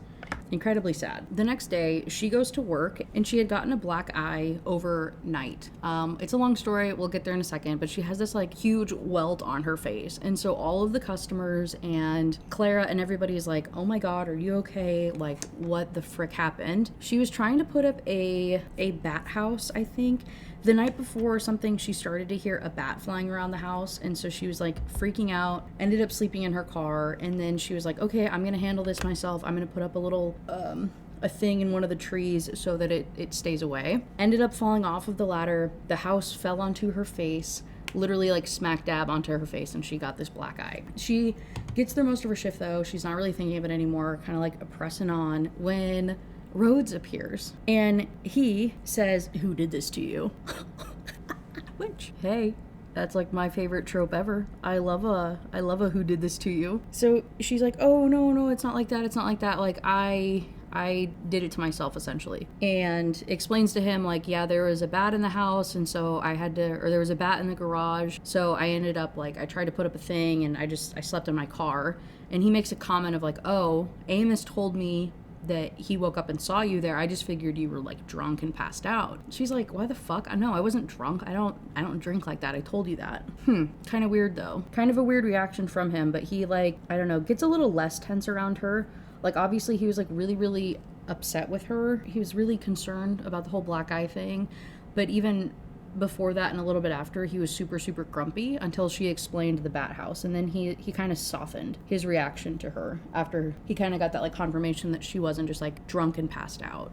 incredibly sad. The next day, she goes to work and she had gotten a black eye overnight. It's a long story. We'll get there in a second, but she has this like huge welt on her face. And so all of the customers and Clara and everybody is like, "Oh my God, are you okay? Like, what the frick happened?" She was trying to put up a bat house, I think. The night before or something, she started to hear a bat flying around the house, and so she was like freaking out, ended up sleeping in her car, and then she was like, "Okay, I'm gonna handle this myself. I'm gonna put up a little a thing in one of the trees so that it stays away." Ended up falling off of the ladder. The house fell onto her face, literally like smack dab onto her face, and she got this black eye. She gets through most of her shift though. She's not really thinking of it anymore, kind of like pressing on, when Rhodes appears and he says, "Who did this to you?" Which, hey, That's like my favorite trope ever. I love a who did this to you. So she's like, oh no, it's not like that. It's not like that. Like I did it to myself, essentially. And explains to him, like, yeah, there was a bat in the house, and so there was a bat in the garage, so I ended up, like, I tried to put up a thing, and I slept in my car. And he makes a comment of, like, oh, Amos told me that he woke up and saw you there. I just figured you were, like, drunk and passed out. She's like, why the fuck? No, I wasn't drunk. I don't drink like that. I told you that. Kind of weird, though. Kind of a weird reaction from him, but he, like, I don't know, gets a little less tense around her. Like, obviously, he was, like, really, really upset with her. He was really concerned about the whole black eye thing. But even before that and a little bit after, he was super, super grumpy until she explained the bat house. And then he kind of softened his reaction to her after he kind of got that, like, confirmation that she wasn't just, like, drunk and passed out.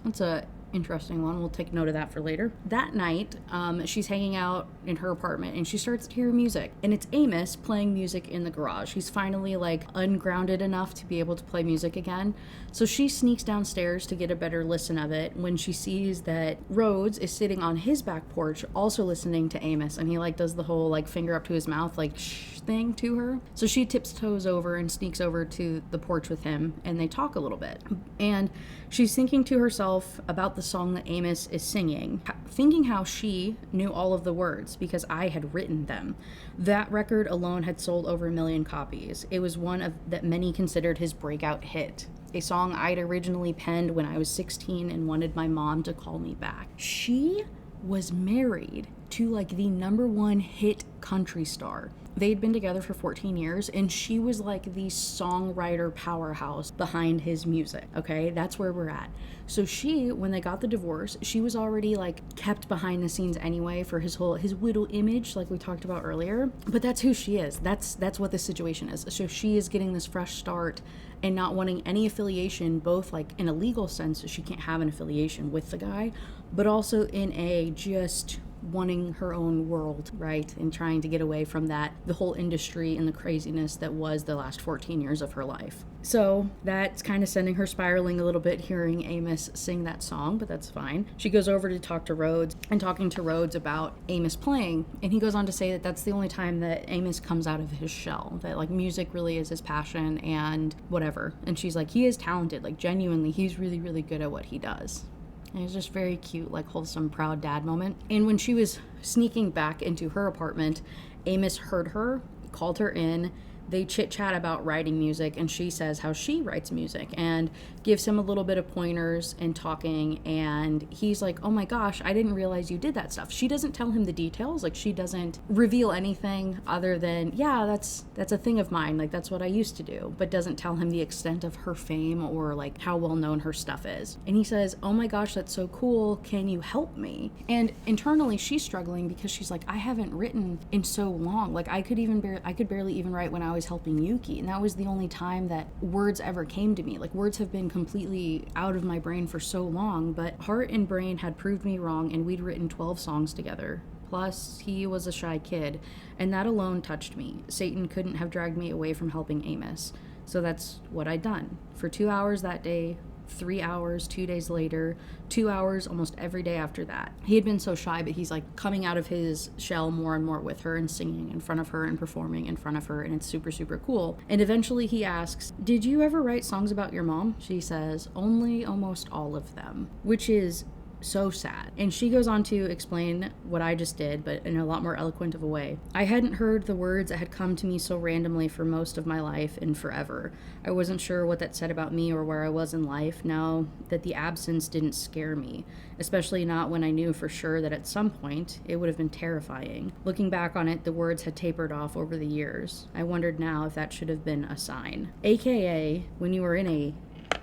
That's a interesting one. We'll take note of that for later. That night, she's hanging out in her apartment and she starts to hear music, and it's Amos playing music in the garage. He's finally, like, ungrounded enough to be able to play music again. So she sneaks downstairs to get a better listen of it when she sees that Rhodes is sitting on his back porch also listening to Amos, and he, like, does the whole, like, finger up to his mouth, like, shh thing to her. So she tiptoes over and sneaks over to the porch with him, and they talk a little bit. And she's thinking to herself about the song that Amos is singing, thinking how she knew all of the words because I had written them. That record alone had sold over 1 million copies. It was one that many considered his breakout hit, a song I'd originally penned when I was 16 and wanted my mom to call me back. She was married to, like, the #1 hit country star. They'd been together for 14 years, and she was, like, the songwriter powerhouse behind his music, okay? That's where we're at. So she, when they got the divorce, she was already, like, kept behind the scenes anyway for his widow image, like we talked about earlier. But that's who she is. That's what this situation is. So she is getting this fresh start and not wanting any affiliation, both, like, in a legal sense, she can't have an affiliation with the guy, but also in a just wanting her own world, right? And trying to get away from that, the whole industry and the craziness that was the last 14 years of her life. So that's kind of sending her spiraling a little bit hearing Amos sing that song, but that's fine. She goes over to talk to Rhodes, and talking to Rhodes about Amos playing, and he goes on to say that that's the only time that Amos comes out of his shell, that, like, music really is his passion and whatever. And she's like, he is talented, like, genuinely, he's really, really good at what he does. And it was just very cute, like, wholesome, proud dad moment. And when she was sneaking back into her apartment, Amos heard her, called her in. They chit-chat about writing music, and she says how she writes music and gives him a little bit of pointers and talking, and he's like, oh my gosh, I didn't realize you did that stuff. She doesn't tell him the details, like, she doesn't reveal anything other than, yeah, that's a thing of mine, like, that's what I used to do, but doesn't tell him the extent of her fame or, like, how well known her stuff is. And he says, oh my gosh, that's so cool, can you help me? And internally she's struggling because she's like, I haven't written in so long, like, I could barely even write when I was helping Yuki, and that was the only time that words ever came to me. Like, words have been completely out of my brain for so long, but heart and brain had proved me wrong, and we'd written 12 songs together. Plus, he was a shy kid, and that alone touched me. Satan couldn't have dragged me away from helping Amos. So that's what I'd done. For 2 hours that day, 3 hours 2 days later, 2 hours almost every day after that. He had been so shy, but he's, like, coming out of his shell more and more with her and singing in front of her and performing in front of her, and it's super, super cool. And eventually he asks, did you ever write songs about your mom? She says, only almost all of them, which is so sad. And she goes on to explain what I just did, but in a lot more eloquent of a way. I hadn't heard the words that had come to me so randomly for most of my life and forever. I wasn't sure what that said about me or where I was in life, now that the absence didn't scare me, especially not when I knew for sure that at some point it would have been terrifying. Looking back on it, the words had tapered off over the years. I wondered now if that should have been a sign. AKA, when you were in a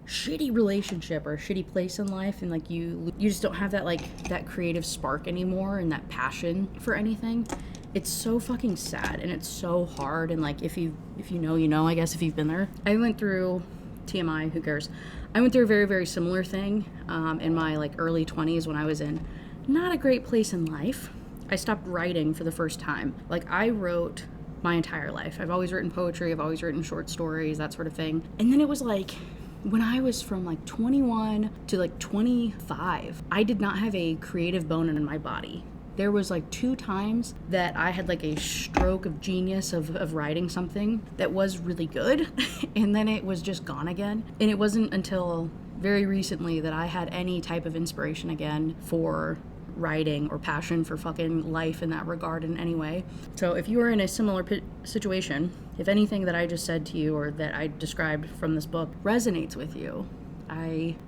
shitty relationship or a shitty place in life, and, like, you just don't have that, like, that creative spark anymore and that passion for anything, it's so fucking sad and it's so hard. And, like, if you know, you know, I guess, if you've been there. I went through TMI, who cares? I went through a very, very similar thing in my, like, early 20s when I was in not a great place in life. I stopped writing for the first time. Like, I wrote my entire life. I've always written poetry, I've always written short stories, that sort of thing. And then it was like, when I was from, like, 21 to, like, 25, I did not have a creative bone in my body There was like 2 times that I had like a stroke of genius of writing something that was really good and then it was just gone again. And it wasn't until very recently that I had any type of inspiration again for writing or passion for fucking life in that regard in any way. So if you are in a similar situation, if anything that I just said to you or that I described from this book resonates with you,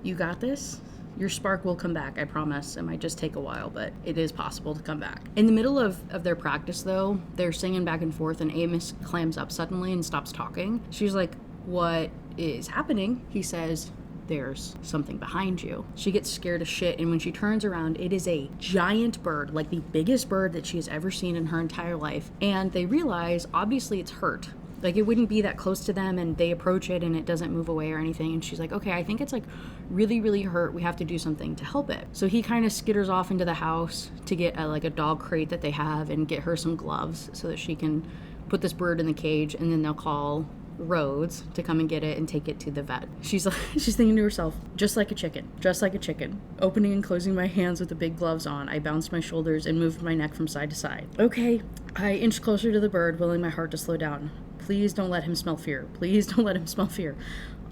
you got this. Your spark will come back, I promise. It might just take a while, but it is possible to come back. In the middle of their practice, though, they're singing back and forth, and Amos clams up suddenly and stops talking. She's like, "What is happening?" He says, "There's something behind you." She gets scared as shit, and when she turns around, it is a giant bird, like the biggest bird that she has ever seen in her entire life. And they realize, obviously, it's hurt. Like, it wouldn't be that close to them, and they approach it and it doesn't move away or anything. And she's like, "Okay, I think it's like really, really hurt. We have to do something to help it." So he kind of skitters off into the house to get a dog crate that they have and get her some gloves so that she can put this bird in the cage, and then they'll call Rhodes to come and get it and take it to the vet. She's thinking to herself, just like a chicken, opening and closing my hands with the big gloves on. I bounced my shoulders and moved my neck from side to side. Okay, I inched closer to the bird, willing my heart to slow down. Please don't let him smell fear. Please don't let him smell fear.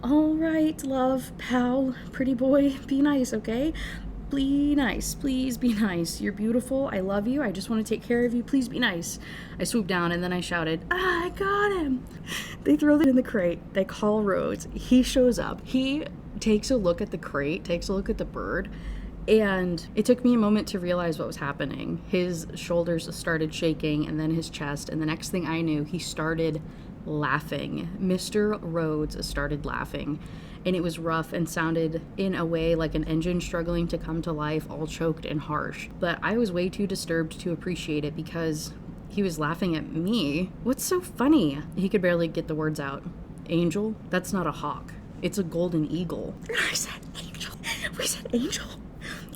All right, love, pal, pretty boy, be nice, okay? Be nice. Please be nice. You're beautiful. I love you. I just want to take care of you. Please be nice. I swooped down and then I shouted, "I got him." They throw it in the crate. They call Rhodes. He shows up. He takes a look at the crate, takes a look at the bird, and it took me a moment to realize what was happening. His shoulders started shaking and then his chest, and the next thing I knew, he started laughing. Mr. Rhodes started laughing. And it was rough and sounded in a way like an engine struggling to come to life, all choked and harsh. But I was way too disturbed to appreciate it because he was laughing at me. What's so funny? He could barely get the words out. Angel? That's not a hawk. It's a golden eagle. I said angel. We said angel.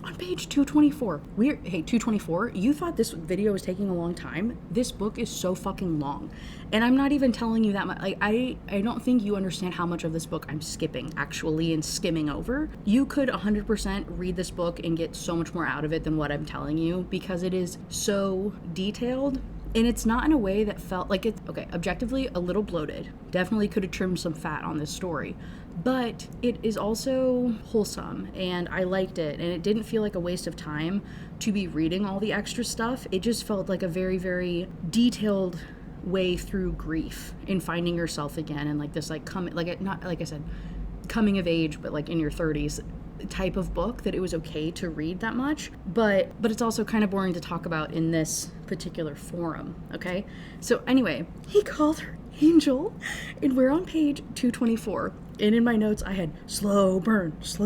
On page 224. Hey, 224, you thought this video was taking a long time? This book is so fucking long. And I'm not even telling you that much. Like, I don't think you understand how much of this book I'm skipping, actually, and skimming over. You could 100% read this book and get so much more out of it than what I'm telling you because it is so detailed. And it's not in a way that felt like it's, okay, objectively a little bloated. Definitely could have trimmed some fat on this story. But it is also wholesome, and I liked it, and it didn't feel like a waste of time to be reading all the extra stuff. It just felt like a very, very detailed way through grief and finding yourself again, and like this, not like I said, coming of age, but like in your 30s type of book that it was okay to read that much, but it's also kind of boring to talk about in this particular forum. Okay, so anyway, he called her Angel, and we're on page 224, and in my notes I had slow burns.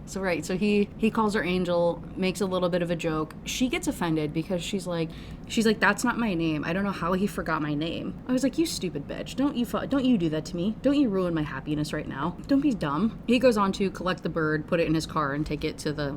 So he calls her Angel, makes a little bit of a joke. She gets offended because she's like, "That's not my name. I don't know how he forgot my name." I was like, "You stupid bitch. Don't you do that to me. Don't you ruin my happiness right now. Don't be dumb." He goes on to collect the bird, put it in his car, and take it to the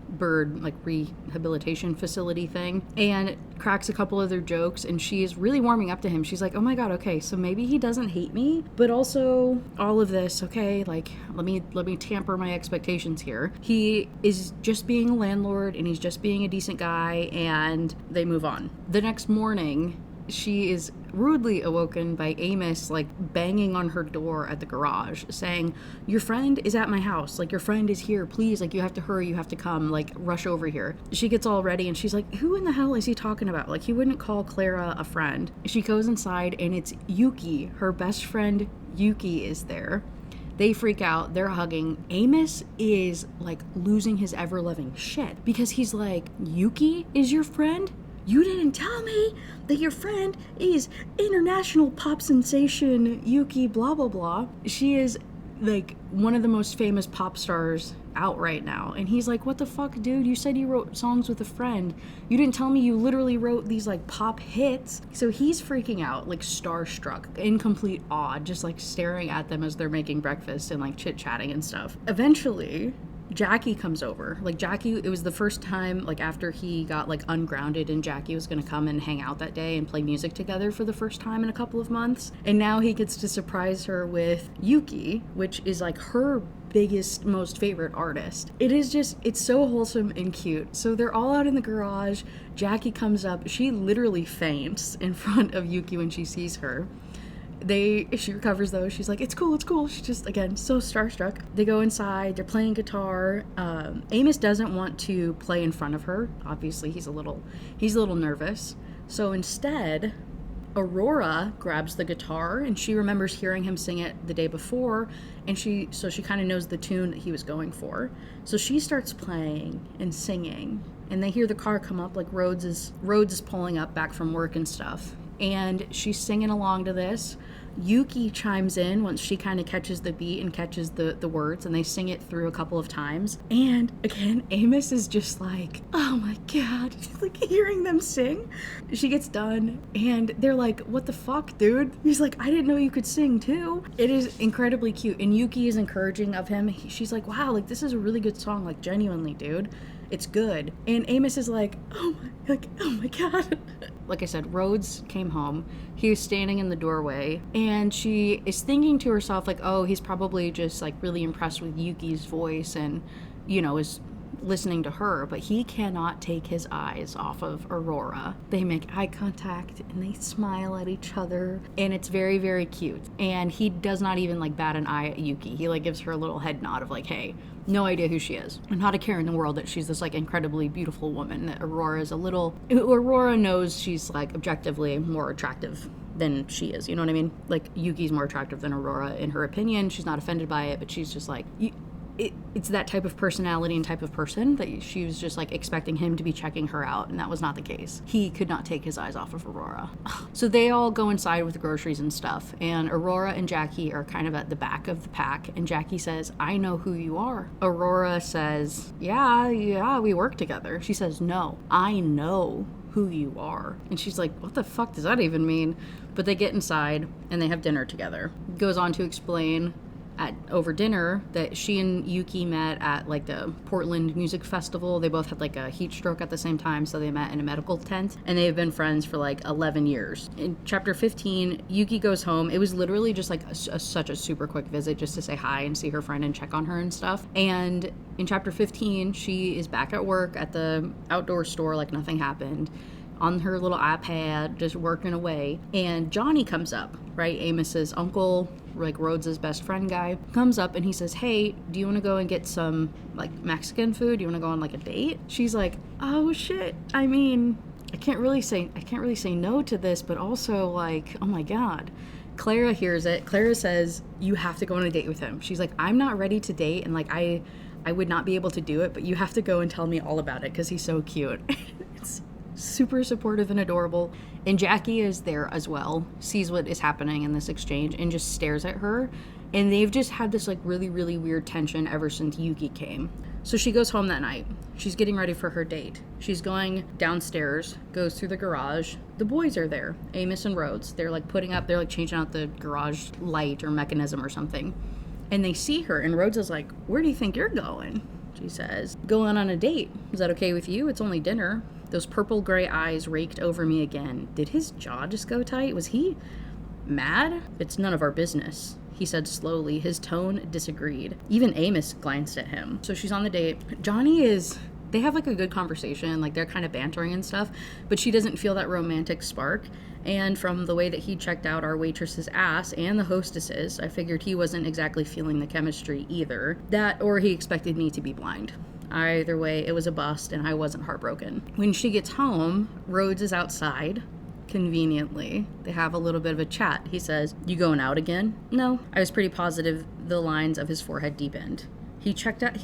bird rehabilitation facility thing, and cracks a couple other jokes, and she is really warming up to him. She's like, "Oh my god, okay, so maybe he doesn't hate me, but also all of this, okay, like let me tamper my expectations here. He is just being a landlord and he's just being a decent guy," and they move on. The next morning, she is rudely awoken by Amos banging on her door at the garage saying, "Your friend is at my house, your friend is here, please, you have to hurry, you have to come, rush over here." She gets all ready and she's like, "Who in the hell is he talking about? He wouldn't call Clara a friend." She goes inside and it's Yuki, her best friend Yuki, is there. They freak out, they're hugging. Amos is losing his ever-loving shit because he's like, "Yuki is your friend? You didn't tell me that your friend is international pop sensation Yuki blah blah blah." She is one of the most famous pop stars out right now. And he's like, "What the fuck, dude? You said you wrote songs with a friend. You didn't tell me you literally wrote these pop hits." So he's freaking out, starstruck, in complete awe, just staring at them as they're making breakfast and chit-chatting and stuff. Eventually, Jackie comes over. Jackie, it was the first time, after he got, ungrounded, and Jackie was gonna come and hang out that day and play music together for the first time in a couple of months. And now he gets to surprise her with Yuki, which is, her biggest, most favorite artist. It is just, it's so wholesome and cute. So they're all out in the garage. Jackie comes up. She literally faints in front of Yuki when she sees her. She recovers though. She's like, it's cool. She's just, again, so starstruck. They go inside. They're playing guitar. Amos doesn't want to play in front of her. Obviously, he's a little nervous. So instead, Aurora grabs the guitar, and she remembers hearing him sing it the day before, and she kind of knows the tune that he was going for. So she starts playing and singing, and they hear the car come up, like Rhodes is pulling up back from work and stuff, and she's singing along to this. Yuki chimes in once she kind of catches the beat and catches the words, and they sing it through a couple of times. And again, Amos is just like, oh my god, like hearing them sing. She gets done, and they're like, what the fuck, dude? He's like, I didn't know you could sing too. It is incredibly cute, and Yuki is encouraging of him. She's like, wow, like this is a really good song, like genuinely, dude. It's good. And Amos is like, oh my god. Like I said, Rhodes came home. He was standing in the doorway, and she is thinking to herself, like, oh, he's probably just like really impressed with Yuki's voice and, you know, is listening to her, but he cannot take his eyes off of Aurora. They make eye contact and they smile at each other, and it's very, very cute. And he does not even like bat an eye at Yuki. He like gives her a little head nod of like, hey, no idea who she is, and not a care in the world that she's this like incredibly beautiful woman, that Aurora knows she's like objectively more attractive than she is, you know what I mean? Like Yuki's more attractive than Aurora in her opinion. She's not offended by it, but she's just like, it's that type of personality and type of person that she was just like expecting him to be checking her out, and that was not the case. He could not take his eyes off of Aurora. So they all go inside with the groceries and stuff, and Aurora and Jackie are kind of at the back of the pack, and Jackie says, I know who you are. Aurora says, yeah, we work together. She says, no, I know who you are. And she's like, what the fuck does that even mean? But they get inside and they have dinner together. Goes on to explain over dinner that she and Yuki met at like the Portland Music Festival. They both had like a heat stroke at the same time, so they met in a medical tent, and they've been friends for like 11 years. In chapter 15, Yuki goes home. It was literally just like such a super quick visit just to say hi and see her friend and check on her and stuff. And in chapter 15, she is back at work at the outdoor store like nothing happened, on her little iPad, just working away. And Johnny comes up, right? Amos's uncle, like Rhodes' best friend guy, comes up and he says, hey, do you want to go and get some like Mexican food? Do you want to go on like a date? She's like, oh shit. I mean, I can't really say no to this, but also like, oh my God. Clara hears it. Clara says, you have to go on a date with him. She's like, I'm not ready to date, and like I would not be able to do it, but you have to go and tell me all about it because he's so cute. It's super supportive and adorable. And Jackie is there as well, sees what is happening in this exchange and just stares at her. And they've just had this like really, really weird tension ever since Yuki came. So she goes home that night. She's getting ready for her date. She's going downstairs, goes through the garage. The boys are there, Amos and Rhodes. They're like they're like changing out the garage light or mechanism or something. And they see her, and Rhodes is like, where do you think you're going? She says, going on a date. Is that okay with you? It's only dinner. Those purple gray eyes raked over me again. Did his jaw just go tight? Was he mad? It's none of our business, he said slowly. His tone disagreed. Even Amos glanced at him. So she's on the date. They have like a good conversation, like they're kind of bantering and stuff, but she doesn't feel that romantic spark. And from the way that he checked out our waitress's ass and the hostess's, I figured he wasn't exactly feeling the chemistry either. That, or he expected me to be blind. Either way, it was a bust, and I wasn't heartbroken. When she gets home, Rhodes is outside. Conveniently, they have a little bit of a chat. He says, you going out again? No. I was pretty positive the lines of his forehead deepened. He checked out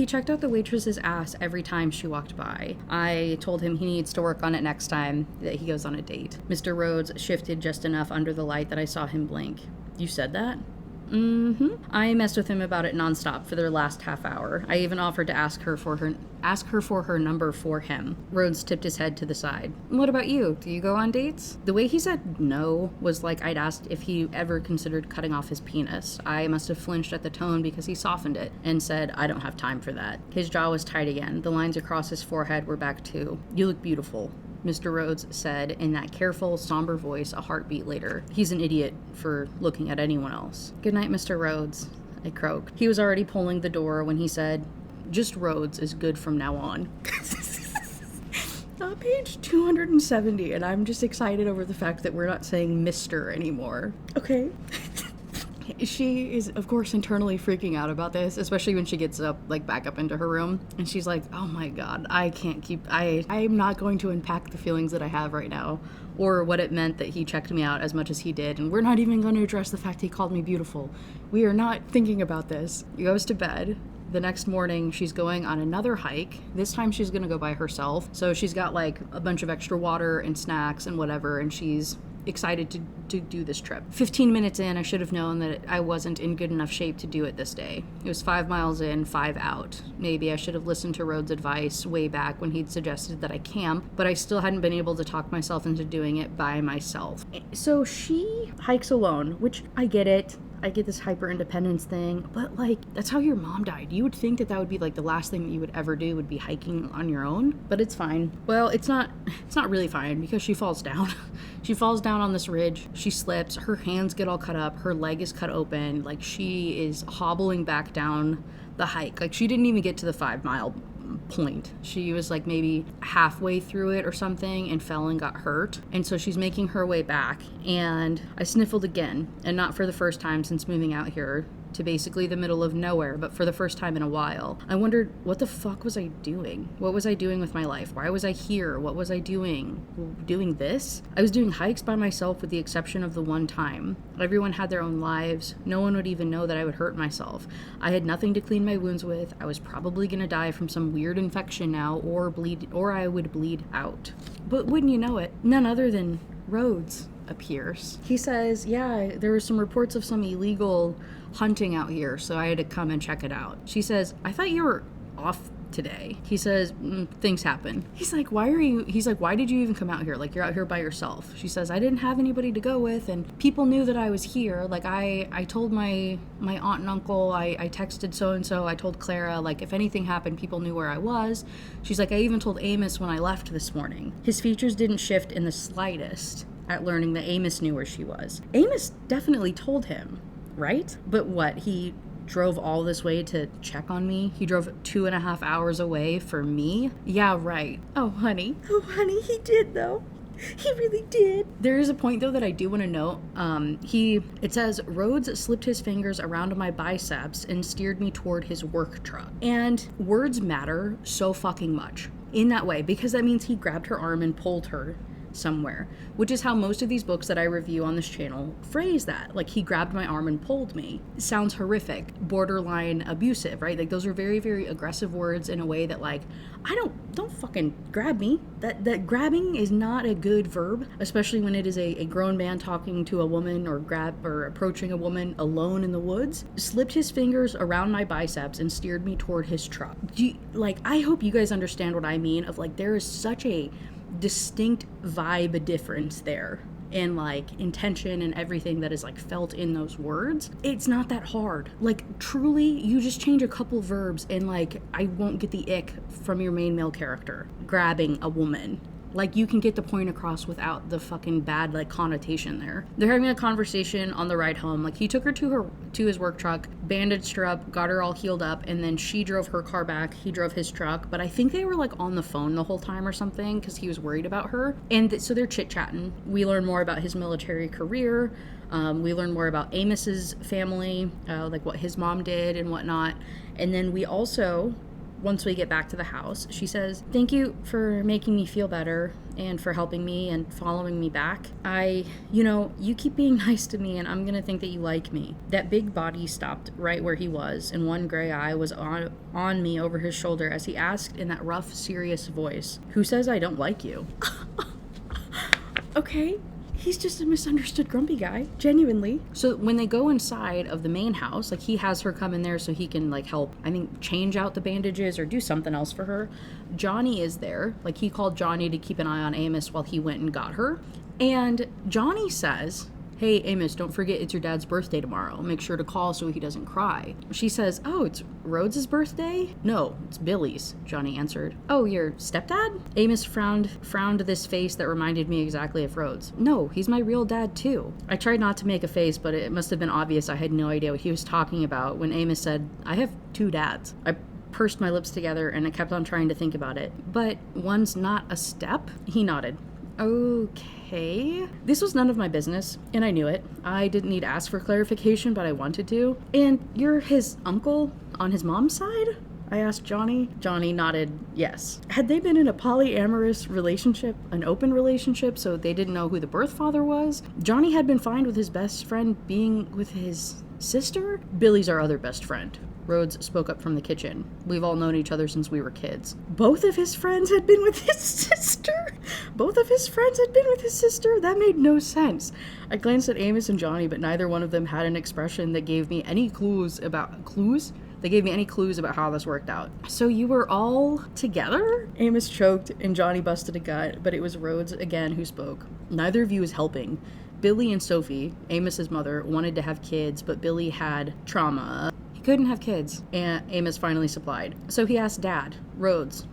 the waitress's ass every time she walked by. I told him he needs to work on it next time that he goes on a date. Mr. Rhodes shifted just enough under the light that I saw him blink. You said that? Mm-hmm. I messed with him about it nonstop for their last half hour. I even offered to ask her for her number for him. Rhodes tipped his head to the side. What about you? Do you go on dates? The way he said no was like I'd asked if he ever considered cutting off his penis. I must have flinched at the tone because he softened it and said, I don't have time for that. His jaw was tight again. The lines across his forehead were back too. You look beautiful, Mr. Rhodes said in that careful, somber voice a heartbeat later. He's an idiot for looking at anyone else. Good night, Mr. Rhodes. I croaked. He was already pulling the door when he said, "Just Rhodes is good from now on." Page 270, and I'm just excited over the fact that we're not saying Mr. anymore. Okay. She is, of course, internally freaking out about this, especially when she gets up, like, back up into her room, and she's like, oh my god, I'm not going to unpack the feelings that I have right now, or what it meant that he checked me out as much as he did, and we're not even going to address the fact he called me beautiful. We are not thinking about this. He goes to bed. The next morning, she's going on another hike. This time she's gonna go by herself. So she's got like a bunch of extra water and snacks and whatever, and she's excited to do this trip. 15 minutes in, I should have known that I wasn't in good enough shape to do it this day. It was 5 miles in, 5 out. Maybe I should have listened to Rhodes' advice way back when he'd suggested that I camp, but I still hadn't been able to talk myself into doing it by myself. So she hikes alone, which I get it. I get this hyper independence thing, but like, that's how your mom died. You would think that that would be like the last thing that you would ever do would be hiking on your own, but it's fine. Well, it's not really fine because she falls down. She falls down on this ridge. She slips. Her hands get all cut up. Her leg is cut open. Like, she is hobbling back down the hike. Like, she didn't even get to the 5 mile point. She was like maybe halfway through it or something and fell and got hurt. And so she's making her way back, and I sniffled again, and not for the first time since moving out here to basically the middle of nowhere, but for the first time in a while. I wondered, what the fuck was I doing? What was I doing with my life? Why was I here? What was I doing? Doing this? I was doing hikes by myself with the exception of the one time. Everyone had their own lives. No one would even know that I would hurt myself. I had nothing to clean my wounds with. I was probably gonna die from some weird infection now, or I would bleed out. But wouldn't you know it, none other than Rhodes appears. He says, yeah, there were some reports of some illegal hunting out here, so I had to come and check it out. She says, I thought you were off today. He says, things happen. He's like, why did you even come out here? Like, you're out here by yourself. She says, I didn't have anybody to go with, and people knew that I was here. Like, I told my aunt and uncle, I texted so-and-so, I told Clara, like, if anything happened, people knew where I was. She's like, I even told Amos when I left this morning. His features didn't shift in the slightest at learning that Amos knew where she was. Amos definitely told him, right? But what, he drove all this way to check on me? He drove 2.5 hours away for me? Yeah, right. Oh, honey, he did, though. He really did. There is a point, though, that I do want to note. It says, Rhodes slipped his fingers around my biceps and steered me toward his work truck. And words matter so fucking much in that way, because that means he grabbed her arm and pulled her somewhere, which is how most of these books that I review on this channel phrase that. Like, he grabbed my arm and pulled me. It sounds horrific, borderline abusive, right? Like, those are very, very aggressive words in a way that, like, don't fucking grab me. That grabbing is not a good verb, especially when it is a grown man talking to a woman or approaching a woman alone in the woods. Slipped his fingers around my biceps and steered me toward his truck. I hope you guys understand what I mean of, like, there is such a distinct vibe difference there, and like intention and everything that is like felt in those words. It's not that hard. Like, truly, you just change a couple verbs and like I won't get the ick from your main male character grabbing a woman. Like, you can get the point across without the fucking bad, like, connotation there. They're having a conversation on the ride home. Like, he took her to his work truck, bandaged her up, got her all healed up, and then she drove her car back. He drove his truck. But I think they were, like, on the phone the whole time or something because he was worried about her. And so they're chit-chatting. We learn more about his military career. We learn more about Amos's family, like what his mom did and whatnot. And then we also... once we get back to the house, she says, thank you for making me feel better and for helping me and following me back. You keep being nice to me and I'm gonna think that you like me. That big body stopped right where he was, and one gray eye was on me over his shoulder as he asked in that rough, serious voice, who says I don't like you? Okay. He's just a misunderstood grumpy guy, genuinely. So when they go inside of the main house, like, he has her come in there so he can, like, help, I think, change out the bandages or do something else for her. Johnny is there. Like, he called Johnny to keep an eye on Amos while he went and got her. And Johnny says hey, Amos, don't forget it's your dad's birthday tomorrow. Make sure to call so he doesn't cry. She says, oh, it's Rhodes' birthday? No, it's Billy's, Johnny answered. Oh, your stepdad? Amos frowned this face that reminded me exactly of Rhodes. No, he's my real dad too. I tried not to make a face, but it must have been obvious I had no idea what he was talking about when Amos said, I have 2 dads. I pursed my lips together and I kept on trying to think about it. But one's not a step? He nodded. Okay. This was none of my business, and I knew it. I didn't need to ask for clarification, but I wanted to. And you're his uncle on his mom's side? I asked Johnny. Johnny nodded yes. Had they been in a polyamorous relationship, an open relationship, so they didn't know who the birth father was? Johnny had been fine with his best friend being with his sister? Billy's our other best friend. Rhodes spoke up from the kitchen. We've all known each other since we were kids. Both of his friends had been with his sister? Both of his friends had been with his sister? That made no sense. I glanced at Amos and Johnny, but neither one of them had an expression that gave me any clues about... Clues? They gave me any clues about how this worked out. So you were all together? Amos choked and Johnny busted a gut, but it was Rhodes again who spoke. Neither of you is helping. Billy and Sophie, Amos's mother, wanted to have kids, but Billy had trauma. Couldn't have kids, and Amos finally supplied. So he asked Dad Rhodes,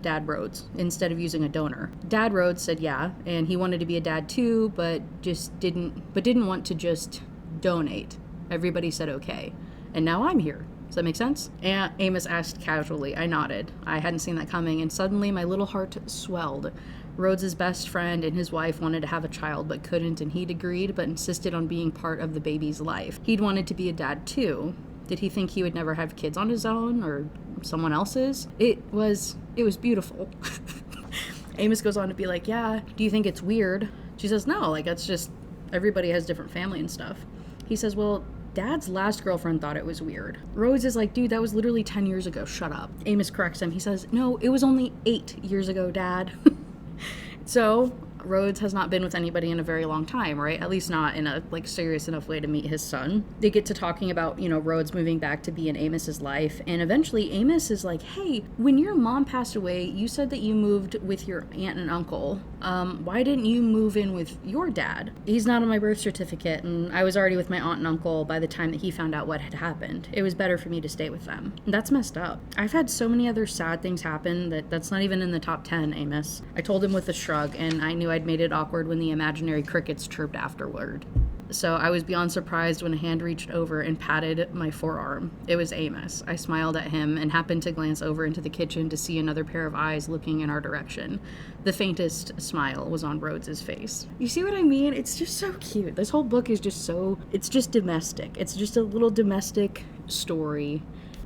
instead of using a donor. Dad Rhodes said yeah, and he wanted to be a dad too, but didn't want to just donate. Everybody said okay. And now I'm here. Does that make sense? And Amos asked casually. I nodded. I hadn't seen that coming, and suddenly my little heart swelled. Rhodes' best friend and his wife wanted to have a child but couldn't, and he'd agreed but insisted on being part of the baby's life. He'd wanted to be a dad too. Did he think he would never have kids on his own or someone else's? It was beautiful. Amos goes on to be like, yeah, do you think it's weird? She says, no, like that's just, everybody has different family and stuff. He says, well, Dad's last girlfriend thought it was weird. Rhodes is like, dude, that was literally 10 years ago. Shut up. Amos corrects him. He says, no, it was only 8 years ago, Dad. So Rhodes has not been with anybody in a very long time, right? At least not in a serious enough way to meet his son. They get to talking about, Rhodes moving back to be in Amos's life, and eventually Amos is like, hey, when your mom passed away, you said that you moved with your aunt and uncle. Why didn't you move in with your dad? He's not on my birth certificate, and I was already with my aunt and uncle by the time that he found out what had happened. It was better for me to stay with them. That's messed up. I've had so many other sad things happen that's not even in the top 10, Amos. I told him with a shrug, and I knew I'd made it awkward when the imaginary crickets chirped afterward. So I was beyond surprised when a hand reached over and patted my forearm. It was Amos. I smiled at him and happened to glance over into the kitchen to see another pair of eyes looking in our direction. The faintest smile was on Rhodes' face. You see what I mean? It's just so cute. This whole book is it's just domestic. It's just a little domestic story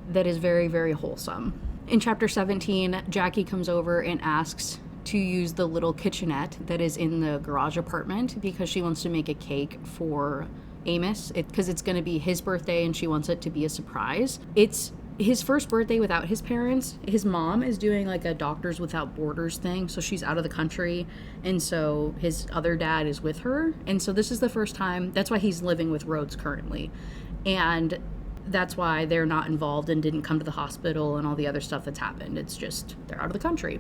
that is very, very wholesome. In chapter 17, Jackie comes over and asks to use the little kitchenette that is in the garage apartment because she wants to make a cake for Amos because it's going to be his birthday and she wants it to be a surprise. It's his first birthday without his parents. His mom is doing like a Doctors Without Borders thing, so she's out of the country, and so his other dad is with her, and so this is the first time. That's why he's living with Rhodes currently, and that's why they're not involved and didn't come to the hospital and all the other stuff that's happened. It's just they're out of the country.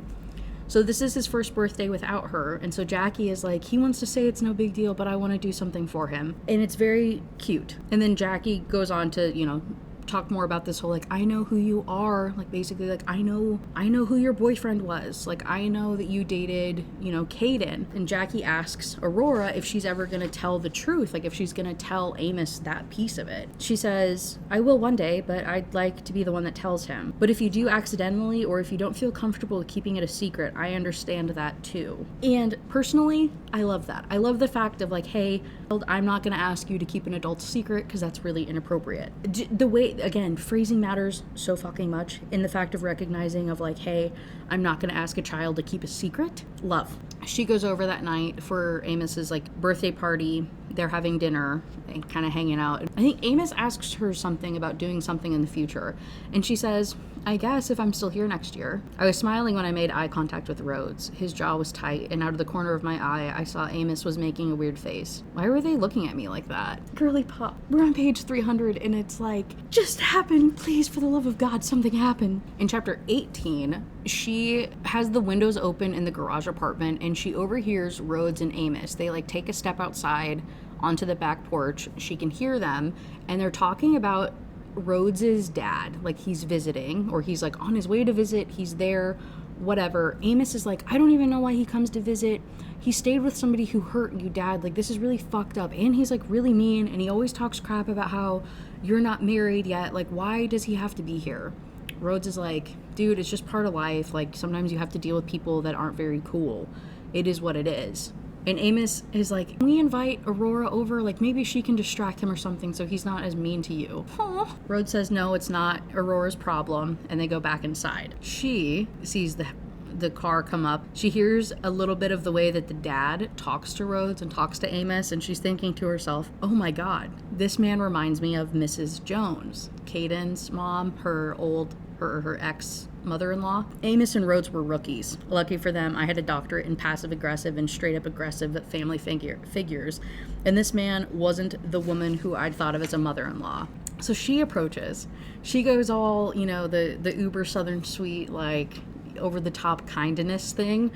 So this is his first birthday without her. And so Jackie is like, he wants to say it's no big deal, but I want to do something for him. And it's very cute. And then Jackie goes on to, talk more about this whole, like, I know who you are. Like, basically, like, I know who your boyfriend was. Like, I know that you dated, Caden. And Jackie asks Aurora if she's ever going to tell the truth. Like, if she's going to tell Amos that piece of it. She says, I will one day, but I'd like to be the one that tells him. But if you do accidentally, or if you don't feel comfortable keeping it a secret, I understand that too. And personally, I love that. I love the fact of like, hey, I'm not going to ask you to keep an adult secret because that's really inappropriate. The way, again, phrasing matters so fucking much in the fact of recognizing of like, hey, I'm not going to ask a child to keep a secret. Love. She goes over that night for Amos's like birthday party. They're having dinner and kind of hanging out. I think Amos asks her something about doing something in the future. And she says, I guess if I'm still here next year. I was smiling when I made eye contact with Rhodes. His jaw was tight, and out of the corner of my eye, I saw Amos was making a weird face. Why were they looking at me like that? Girly pop. We're on page 300, and it's like, just happen, please, for the love of God, something happened. In chapter 18, she has the windows open in the garage apartment, and she overhears Rhodes and Amos. They like take a step outside onto the back porch. She can hear them, and they're talking about Rhodes's dad. Like, he's visiting, or he's like on his way to visit. He's there, whatever. Amos is like, I don't even know why he comes to visit. He stayed with somebody who hurt you, Dad. Like, this is really fucked up. And he's like really mean, and he always talks crap about how you're not married yet. Like, why does he have to be here? Rhodes is like, dude, it's just part of life. Like, sometimes you have to deal with people that aren't very cool. It is what it is. And Amos is like, can we invite Aurora over? Like, maybe she can distract him or something so he's not as mean to you. Aww. Rhodes says, no, it's not Aurora's problem. And they go back inside. She sees the car come up. She hears a little bit of the way that the dad talks to Rhodes and talks to Amos, and she's thinking to herself, oh my God, this man reminds me of Mrs. Jones, Caden's mom, her ex mother-in-law. Amos and Rhodes were rookies. Lucky for them, I had a doctorate in passive-aggressive and straight-up aggressive family figures, and this man wasn't the woman who I'd thought of as a mother-in-law. So she approaches. She goes all, the uber southern sweet, like, over-the-top kindness thing.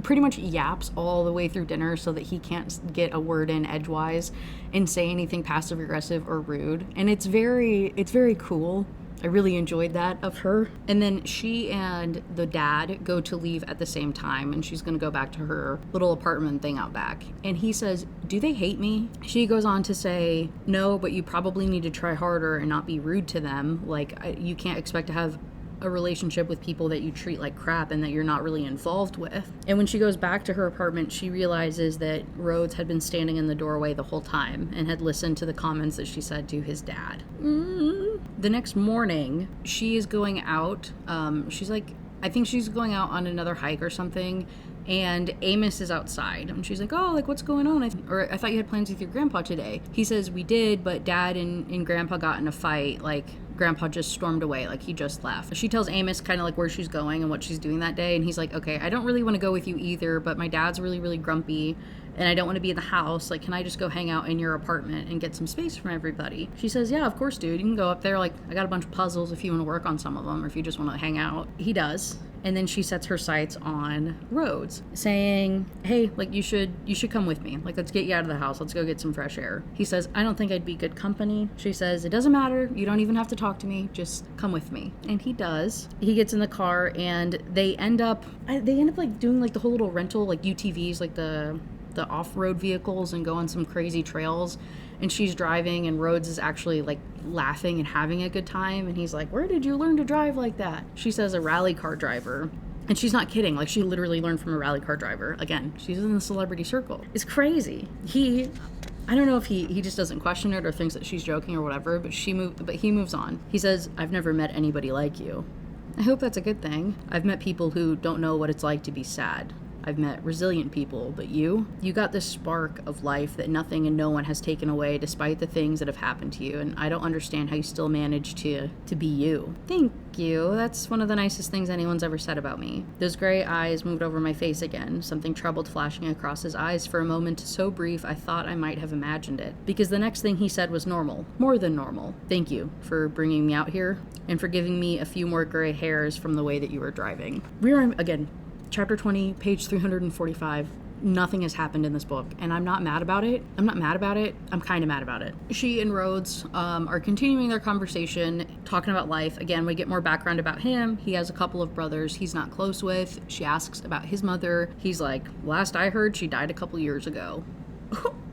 Pretty much yaps all the way through dinner so that he can't get a word in edgewise and say anything passive-aggressive or rude. And it's very cool. I really enjoyed that of her. And then she and the dad go to leave at the same time, and she's gonna go back to her little apartment thing out back. And he says, do they hate me? She goes on to say, no, but you probably need to try harder and not be rude to them. Like, you can't expect to have a relationship with people that you treat like crap and that you're not really involved with. And when she goes back to her apartment, she realizes that Rhodes had been standing in the doorway the whole time and had listened to the comments that she said to his dad. The next morning, she is going out. She's like, I think she's going out on another hike or something. And Amos is outside, and she's like, oh, like, what's going on? I thought you had plans with your grandpa today. He says, we did, but Dad and Grandpa got in a fight. Like, Grandpa just stormed away, like he just left. She tells Amos kind of like where she's going and what she's doing that day, and he's like, okay, I don't really want to go with you either, but my dad's really, really grumpy, and I don't want to be in the house. Like, can I just go hang out in your apartment and get some space from everybody? She says, yeah, of course, dude. You can go up there. Like, I got a bunch of puzzles if you want to work on some of them, or if you just want to hang out. He does. And then she sets her sights on Rhodes, saying, hey, like, you should come with me. Like, let's get you out of the house. Let's go get some fresh air. He says, I don't think I'd be good company. She says, it doesn't matter. You don't even have to talk to me. Just come with me. And he does. He gets in the car, and they end up like doing like the whole little rental, like UTVs, like the off-road vehicles, and go on some crazy trails. And she's driving, and Rhodes is actually like laughing and having a good time. And he's like, where did you learn to drive like that? She says, a rally car driver. And she's not kidding. Like, she literally learned from a rally car driver. Again, she's in the celebrity circle. It's crazy. I don't know if he just doesn't question it or thinks that she's joking or whatever, but he moves on. He says, I've never met anybody like you. I hope that's a good thing. I've met people who don't know what it's like to be sad. I've met resilient people, but you got this spark of life that nothing and no one has taken away despite the things that have happened to you, and I don't understand how you still manage to be you. Thank you. That's one of the nicest things anyone's ever said about me. Those gray eyes moved over my face again, something troubled flashing across his eyes for a moment so brief I thought I might have imagined it, because the next thing he said was normal, more than normal. Thank you for bringing me out here and for giving me a few more gray hairs from the way that you were driving. Again, Chapter 20, page 345. Nothing has happened in this book, and I'm not mad about it. I'm not mad about it. I'm kind of mad about it. She and Rhodes are continuing their conversation, talking about life. Again, we get more background about him. He has a couple of brothers he's not close with. She asks about his mother. He's like, last I heard, she died a couple years ago.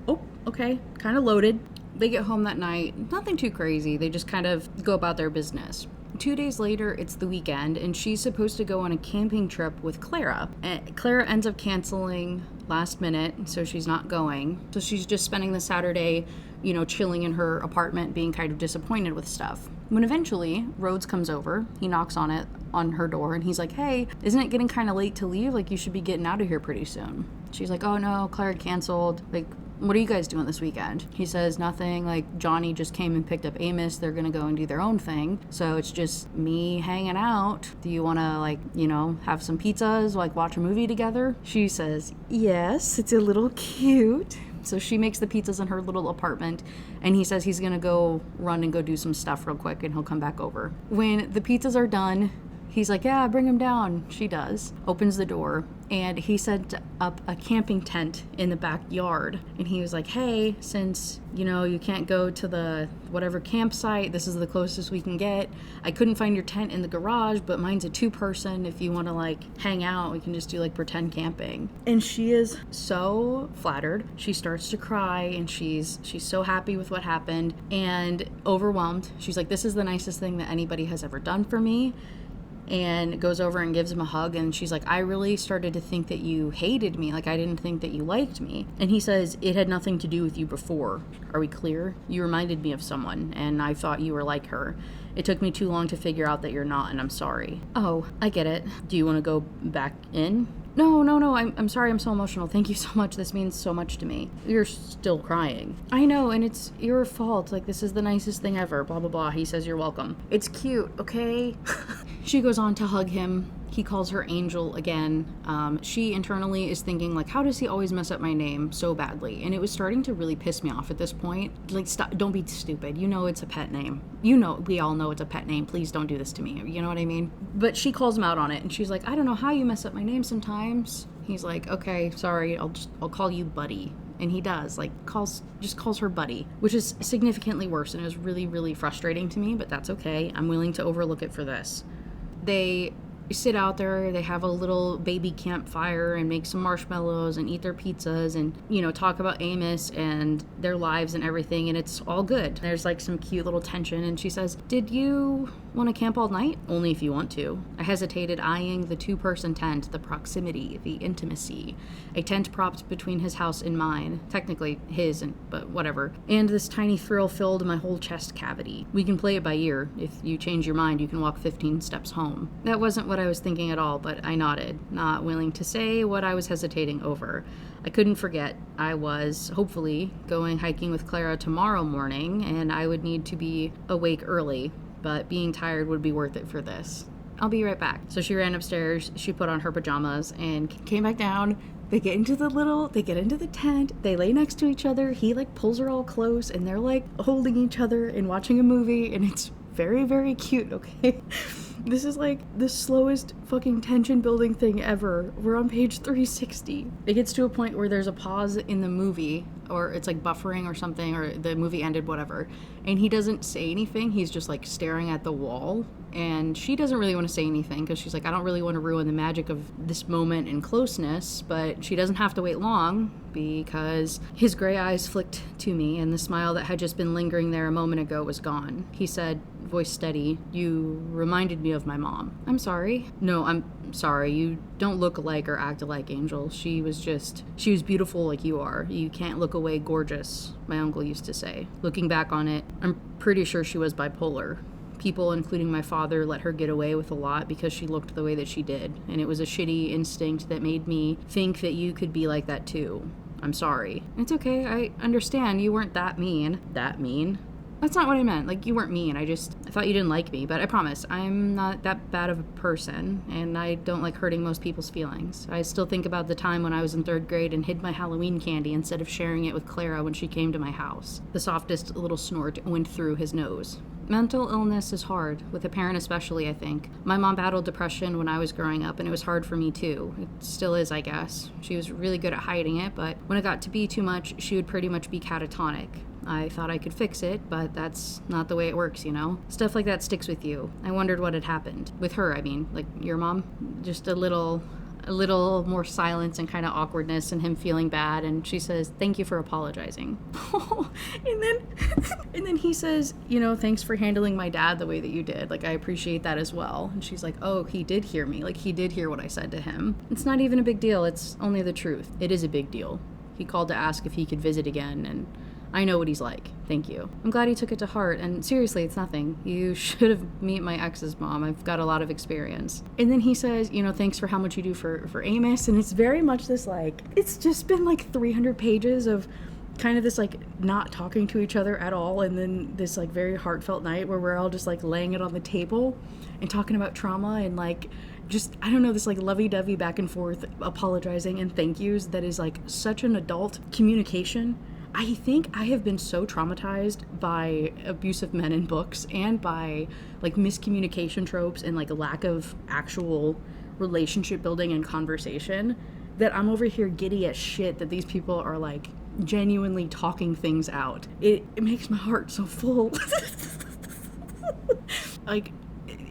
Oh, okay. Kind of loaded. They get home that night. Nothing too crazy. They just kind of go about their business. 2 days later, it's the weekend, and she's supposed to go on a camping trip with Clara. And Clara ends up canceling last minute, so she's not going. So she's just spending the Saturday, chilling in her apartment, being kind of disappointed with stuff. When eventually Rhodes comes over, he knocks on her door, and he's like, hey, isn't it getting kind of late to leave? Like, you should be getting out of here pretty soon. She's like, oh no, Clara canceled. Like, what are you guys doing this weekend? He says, nothing. Like, Johnny just came and picked up Amos. They're gonna go and do their own thing. So it's just me hanging out. Do you wanna, have some pizzas, watch a movie together? She says, yes, it's a little cute. So she makes the pizzas in her little apartment, and he says he's gonna go run and go do some stuff real quick, and he'll come back over. When the pizzas are done, He's like, yeah, bring him down. She does. Opens the door, and he set up a camping tent in the backyard. And he was like, hey, since, you can't go to the whatever campsite, this is the closest we can get. I couldn't find your tent in the garage, but mine's a 2-person. If you want to hang out, we can just do pretend camping. And she is so flattered. She starts to cry, and she's so happy with what happened and overwhelmed. She's like, this is the nicest thing that anybody has ever done for me. And goes over and gives him a hug, and she's like, I really started to think that you hated me. I didn't think that you liked me. And he says, it had nothing to do with you before. Are we clear? You reminded me of someone, and I thought you were like her. It took me too long to figure out that you're not, and I'm sorry. Oh, I get it. Do you want to go back in? No, I'm sorry, I'm so emotional. Thank you so much. This means so much to me. You're still crying. I know, and it's your fault. This is the nicest thing ever. Blah, blah, blah. He says, you're welcome. It's cute, okay? She goes on to hug him. He calls her Angel again. She internally is thinking, how does he always mess up my name so badly? And it was starting to really piss me off at this point. Stop, don't be stupid. It's a pet name. We all know it's a pet name. Please don't do this to me. You know what I mean? But she calls him out on it, and she's like, I don't know how you mess up my name sometimes. He's like, okay, sorry, I'll call you Buddy. And he does, just calls her Buddy, which is significantly worse, and it was really, really frustrating to me, but that's okay. I'm willing to overlook it for this. They sit out there, they have a little baby campfire and make some marshmallows and eat their pizzas and, talk about Amos and their lives and everything, and it's all good. There's some cute little tension, and she says, did you want to camp all night? Only if you want to. I hesitated, eyeing the 2-person tent, the proximity, the intimacy. A tent propped between his house and mine, technically his, but whatever. And this tiny thrill filled my whole chest cavity. We can play it by ear. If you change your mind, you can walk 15 steps home. That wasn't what I was thinking at all, but I nodded, not willing to say what I was hesitating over. I couldn't forget. I was, hopefully, going hiking with Clara tomorrow morning, and I would need to be awake early, but being tired would be worth it for this. I'll be right back. So she ran upstairs, she put on her pajamas, and came back down. They get into the tent, they lay next to each other, he pulls her all close, and they're holding each other and watching a movie, and it's very, very cute, okay? This is the slowest fucking tension building thing ever. We're on page 360. It gets to a point where there's a pause in the movie, or it's buffering or something, or the movie ended, whatever. And he doesn't say anything. He's just staring at the wall. And she doesn't really want to say anything because she's I don't really want to ruin the magic of this moment and closeness, but she doesn't have to wait long because his gray eyes flicked to me and the smile that had just been lingering there a moment ago was gone. He said, voice steady, you reminded me of my mom. I'm sorry. No, I'm sorry. You don't look alike or act alike, Angel. She was beautiful like you are. You can't look away gorgeous, my uncle used to say. Looking back on it, I'm pretty sure she was bipolar. People, including my father, let her get away with a lot because she looked the way that she did. And it was a shitty instinct that made me think that you could be like that too. I'm sorry. It's okay. I understand. You weren't that mean. That mean? That's not what I meant. You weren't mean. I thought you didn't like me, but I promise, I'm not that bad of a person, and I don't like hurting most people's feelings. I still think about the time when I was in 3rd grade and hid my Halloween candy instead of sharing it with Clara when she came to my house. The softest little snort went through his nose. Mental illness is hard, with a parent especially, I think. My mom battled depression when I was growing up, and it was hard for me too. It still is, I guess. She was really good at hiding it, but when it got to be too much, she would pretty much be catatonic. I thought I could fix it, but that's not the way it works, Stuff like that sticks with you. I wondered what had happened. With her, I mean. Your mom? Just a little more silence and kind of awkwardness and him feeling bad, and she says, thank you for apologizing. and then he says, thanks for handling my dad the way that you did. I appreciate that as well. And she's like, oh, he did hear me. He did hear what I said to him. It's not even a big deal. It's only the truth. It is a big deal. He called to ask if he could visit again, and I know what he's like. Thank you. I'm glad he took it to heart, and seriously, it's nothing. You should have met my ex's mom. I've got a lot of experience. And then he says, thanks for how much you do for Amos, and it's very much this, it's just been 300 pages of kind of this not talking to each other at all, and then this very heartfelt night where we're all just laying it on the table and talking about trauma and just, I don't know, this lovey-dovey back and forth apologizing and thank yous that is such an adult communication. I think I have been so traumatized by abusive men in books and by like miscommunication tropes and like a lack of actual relationship building and conversation that I'm over here giddy as shit that these people are like genuinely talking things out. It makes my heart so full. Like,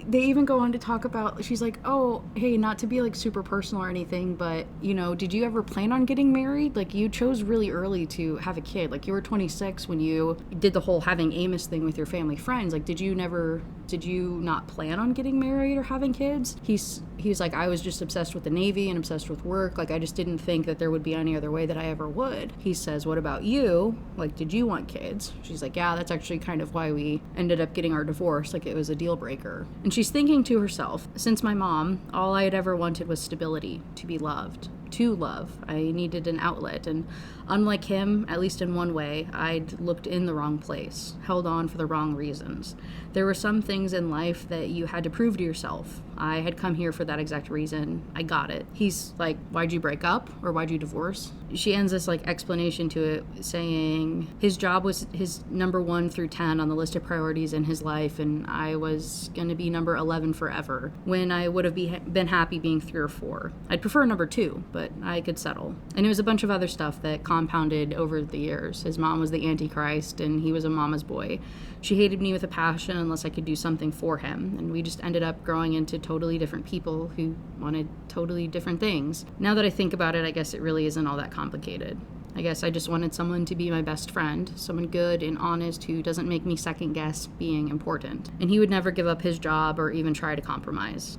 they even go on to talk about, she's like, oh, hey, not to be like super personal or anything, but you know, did you ever plan on getting married? Like, you chose really early to have a kid. Like, you were 26 when you did the whole having Amos thing with your family friends. Like, did you not plan on getting married or having kids? He's like, I was just obsessed with the Navy and obsessed with work. Like, I just didn't think that there would be any other way that I ever would. He says, what about you? Like, did you want kids? She's like, yeah, that's actually kind of why we ended up getting our divorce. Like, it was a deal breaker. And she's thinking to herself, since my mom, all I had ever wanted was stability, to be loved. To love. I needed an outlet, and unlike him, at least in one way, I'd looked in the wrong place, held on for the wrong reasons. There were some things in life that you had to prove to yourself. I had come here for that exact reason. I got it. He's like, why'd you break up? Or why'd you divorce? She ends this like explanation to it saying his job was his number 1 through 10 on the list of priorities in his life, and I was going to be number 11 forever, when I would have been happy being 3 or 4. I'd prefer number 2, but I could settle. And it was a bunch of other stuff that compounded over the years. His mom was the Antichrist, and he was a mama's boy. She hated me with a passion unless I could do something for him, and we just ended up growing into totally different people who wanted totally different things. Now that I think about it, I guess it really isn't all that complicated. I guess I just wanted someone to be my best friend, someone good and honest who doesn't make me second guess being important. And he would never give up his job or even try to compromise.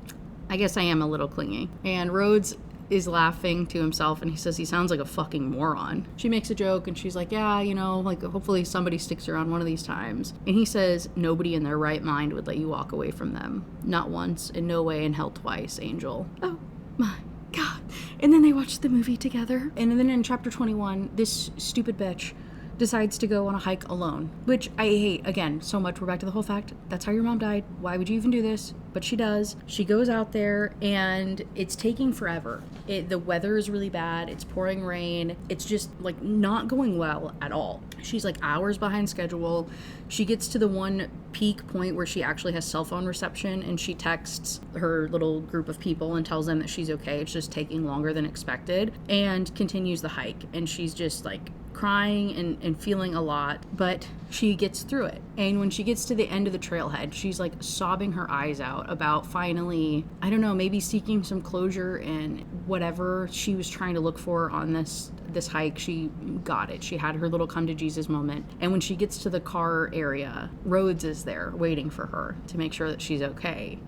I guess I am a little clingy. And Rhodes is laughing to himself, and he says he sounds like a fucking moron. She makes a joke, and she's like, yeah, you know, like, hopefully somebody sticks around one of these times. And he says, nobody in their right mind would let you walk away from them. Not once, in no way, and hell twice, Angel. Oh my God. And then they watch the movie together. And then in chapter 21, this stupid bitch decides to go on a hike alone, which I hate, again, so much. We're back to the whole fact, that's how your mom died. Why would you even do this? But she does. She goes out there, and it's taking forever. The weather is really bad. It's pouring rain. It's just, like, not going well at all. She's, like, hours behind schedule. She gets to the one peak point where she actually has cell phone reception, and she texts her little group of people and tells them that she's okay. It's just taking longer than expected, and continues the hike. And she's just, like, crying and feeling a lot, but she gets through it. And when she gets to the end of the trailhead, she's like sobbing her eyes out about finally, I don't know, maybe seeking some closure and whatever she was trying to look for on this hike. She got it. She had her little come to Jesus moment. And when she gets to the car area, Rhodes is there waiting for her to make sure that she's okay.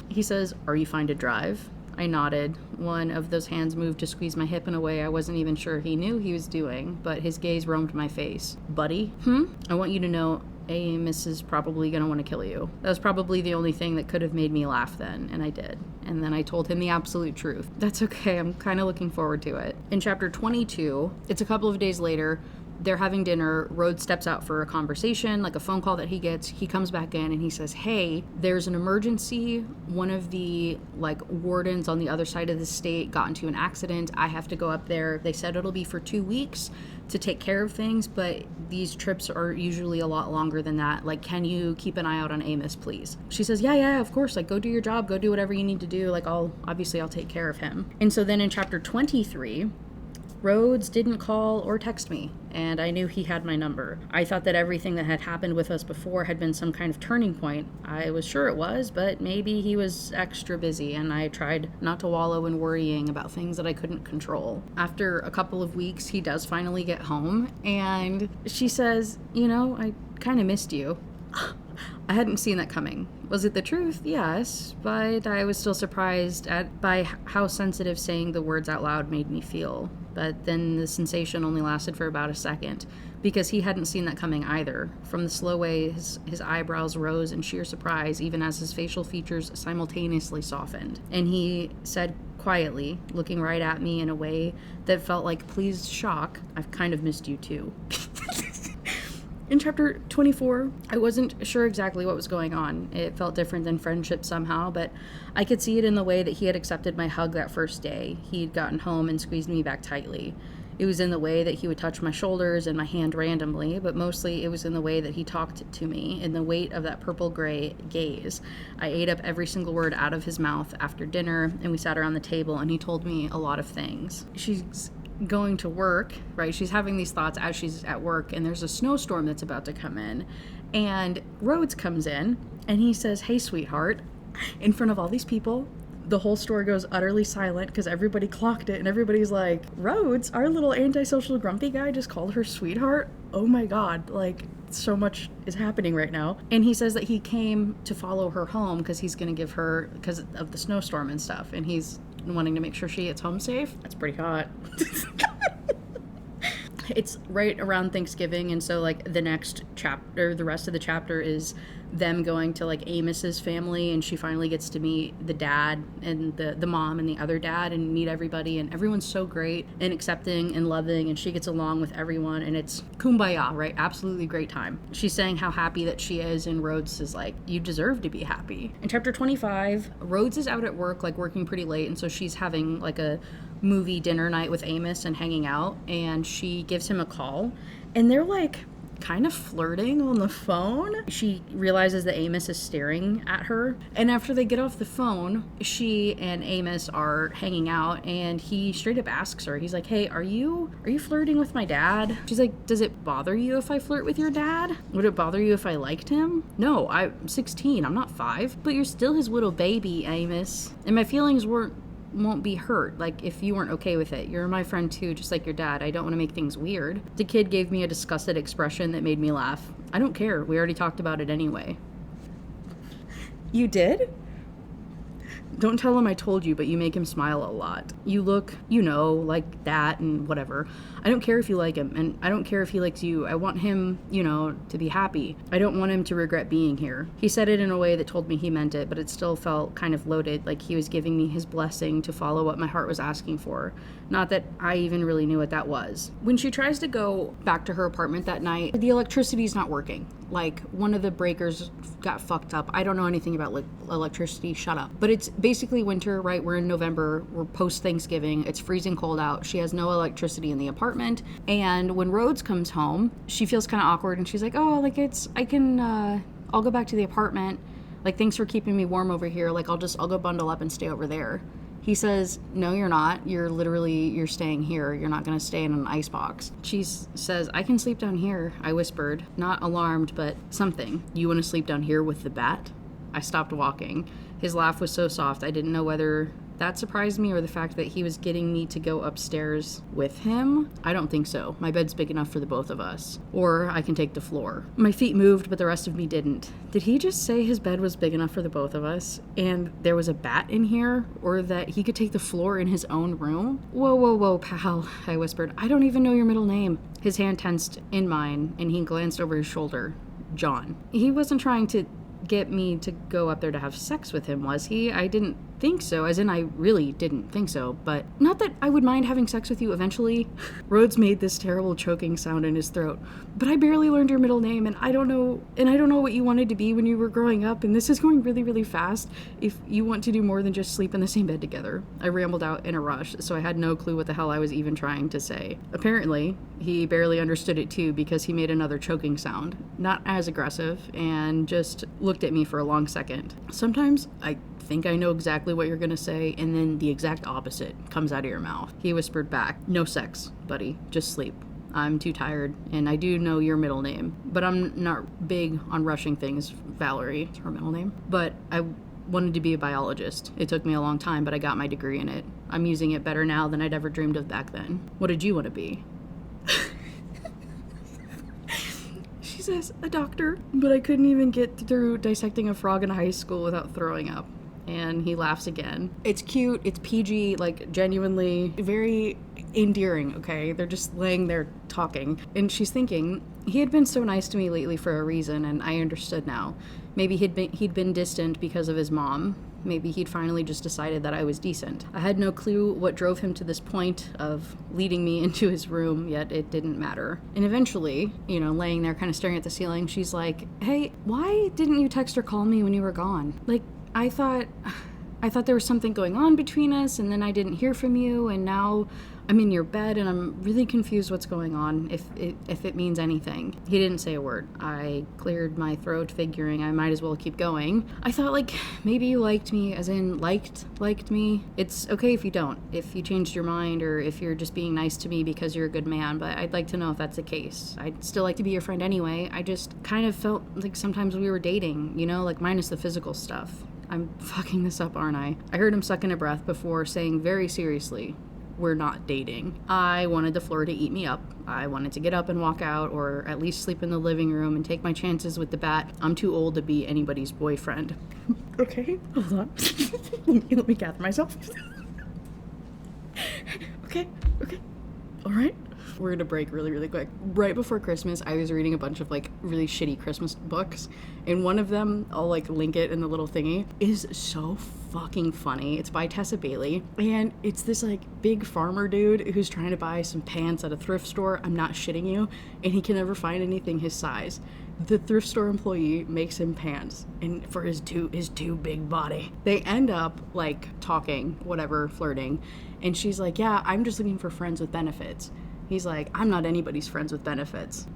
He says, "Are you fine to drive?" I nodded. One of those hands moved to squeeze my hip in a way I wasn't even sure he knew he was doing, but his gaze roamed my face. "Buddy? I want you to know Amos is probably going to want to kill you." That was probably the only thing that could have made me laugh then, and I did. And then I told him the absolute truth. That's okay, I'm kind of looking forward to it. In chapter 22, it's a couple of days later, they're having dinner. Rhodes steps out for a conversation, like a phone call that he gets. He comes back in and he says, hey, there's an emergency. One of the wardens on the other side of the state got into an accident. I have to go up there. They said it'll be for 2 weeks to take care of things, but these trips are usually a lot longer than that. Like, can you keep an eye out on Amos, please? She says, yeah, of course. Like, go do your job. Go do whatever you need to do. Like, I'll take care of him. And so then in chapter 23, Rhodes didn't call or text me, and I knew he had my number. I thought that everything that had happened with us before had been some kind of turning point. I was sure it was, but maybe he was extra busy, and I tried not to wallow in worrying about things that I couldn't control. After a couple of weeks, he does finally get home, and she says, I kind of missed you. I hadn't seen that coming. Was it the truth? Yes, but I was still surprised by how sensitive saying the words out loud made me feel. But then the sensation only lasted for about a second, because he hadn't seen that coming either. From the slow way his eyebrows rose in sheer surprise, even as his facial features simultaneously softened. And he said quietly, looking right at me in a way that felt like pleased shock, I've kind of missed you too. In chapter 24, I wasn't sure exactly what was going on. It felt different than friendship somehow, but I could see it in the way that he had accepted my hug that first day. He'd gotten home and squeezed me back tightly. It was in the way that he would touch my shoulders and my hand randomly, but mostly it was in the way that he talked to me, in the weight of that purple-gray gaze. I ate up every single word out of his mouth after dinner, and we sat around the table, and he told me a lot of things. She's going to work, right? She's having these thoughts as she's at work, and there's a snowstorm that's about to come in, and Rhodes comes in, and he says, "Hey, sweetheart," in front of all these people. The whole store goes utterly silent because everybody clocked it, and everybody's like, "Rhodes, our little antisocial grumpy guy just called her sweetheart? Oh my God, like, so much is happening right now." And he says that he came to follow her home because he's going to give her, because of the snowstorm and stuff, and he's wanting to make sure she gets home safe. That's pretty hot. It's right around Thanksgiving, and so like the next chapter, the rest of the chapter is them going to like Amos's family, and she finally gets to meet the dad and the mom and the other dad and meet everybody, and everyone's so great and accepting and loving, and she gets along with everyone, and it's kumbaya, right? Absolutely great time. She's saying how happy that she is, and Rhodes is like, "You deserve to be happy." In chapter 25, Rhodes is out at work, like working pretty late, and so she's having like a movie dinner night with Amos and hanging out, and she gives him a call, and they're like kind of flirting on the phone. She realizes that Amos is staring at her, and after they get off the phone, she and Amos are hanging out, and he straight up asks her, he's like, "Hey, are you flirting with my dad?" She's like, "Does it bother you if I flirt with your dad? Would it bother you if I liked him?" "No, I'm 16, I'm not 5. But you're still his little baby, Amos. And my feelings won't be hurt, like, if you weren't okay with it. You're my friend too, just like your dad. I don't want to make things weird." The kid gave me a disgusted expression that made me laugh. "I don't care. We already talked about it anyway." "You did?" "Don't tell him I told you, but you make him smile a lot. You look, like that and whatever. I don't care if you like him, and I don't care if he likes you. I want him, to be happy. I don't want him to regret being here." He said it in a way that told me he meant it, but it still felt kind of loaded, like he was giving me his blessing to follow what my heart was asking for. Not that I even really knew what that was. When she tries to go back to her apartment that night, the electricity's not working. Like, one of the breakers got fucked up. I don't know anything about electricity, shut up. But it's basically winter, right? We're in November, we're post-Thanksgiving, it's freezing cold out. She has no electricity in the apartment, and when Rhodes comes home, she feels kind of awkward, and she's like, "Oh, like, I'll go back to the apartment. Like, thanks for keeping me warm over here. Like, I'll go bundle up and stay over there." He says, "No, you're not. You're staying here. You're not going to stay in an icebox." She says, "I can sleep down here," I whispered, not alarmed, but something. "You want to sleep down here with the bat?" I stopped walking. His laugh was so soft, I didn't know whether that surprised me or the fact that he was getting me to go upstairs with him. I don't think so. My bed's big enough for the both of us. Or I can take the floor. My feet moved, but the rest of me didn't. Did he just say his bed was big enough for the both of us, and there was a bat in here, or that he could take the floor in his own room? Whoa, pal," I whispered. "I don't even know your middle name." His hand tensed in mine, and he glanced over his shoulder. "John." He wasn't trying to get me to go up there to have sex with him, was he? I didn't think so, as in I really didn't think so, but not that I would mind having sex with you eventually. Rhodes made this terrible choking sound in his throat. "But I barely learned your middle name, and I don't know what you wanted to be when you were growing up, and this is going really, really fast if you want to do more than just sleep in the same bed together." I rambled out in a rush, so I had no clue what the hell I was even trying to say. Apparently, he barely understood it too, because he made another choking sound, not as aggressive, and just looked at me for a long second. Sometimes I think I know exactly what you're gonna say, and then the exact opposite comes out of your mouth. He whispered back, "No sex, buddy, just sleep. I'm too tired, and I do know your middle name, but I'm not big on rushing things." Valerie is her middle name. "But I wanted to be a biologist. It took me a long time, but I got my degree in it. I'm using it better now than I'd ever dreamed of back then. What did you want to be?" She says, "A doctor," but I couldn't even get through dissecting a frog in high school without throwing up. And he laughs again. It's cute, it's PG, like genuinely very endearing, okay? They're just laying there talking. And she's thinking, he had been so nice to me lately for a reason, and I understood now. Maybe he'd been distant because of his mom. Maybe he'd finally just decided that I was decent. I had no clue what drove him to this point of leading me into his room, yet it didn't matter. And eventually, laying there kind of staring at the ceiling, she's like, "Hey, why didn't you text or call me when you were gone? Like, I thought there was something going on between us, and then I didn't hear from you, and now I'm in your bed and I'm really confused what's going on, if it means anything. He didn't say a word. I cleared my throat, figuring I might as well keep going. I thought, like, maybe you liked me, as in liked me. It's okay if you don't, if you changed your mind, or if you're just being nice to me because you're a good man, but I'd like to know if that's the case. I'd still like to be your friend anyway. I just kind of felt like sometimes we were dating, you know, like minus the physical stuff. I'm fucking this up, aren't I? I heard him suck in a breath before saying very seriously, we're not dating. I wanted the floor to eat me up. I wanted to get up and walk out, or at least sleep in the living room and take my chances with the bat. I'm too old to be anybody's boyfriend. Okay, hold on. let me gather myself. Okay, all right. We're gonna break really quick. Right before Christmas, I was reading a bunch of like really shitty Christmas books, and one of them, I'll like link it in the little thingy, is so fucking funny. It's by Tessa Bailey, and it's this like big farmer dude who's trying to buy some pants at a thrift store. I'm not shitting you, and he can never find anything his size. The thrift store employee makes him pants, and for his too big body. They end up like talking, whatever, flirting, and she's like, yeah, I'm just looking for friends with benefits. He's like, I'm not anybody's friends with benefits.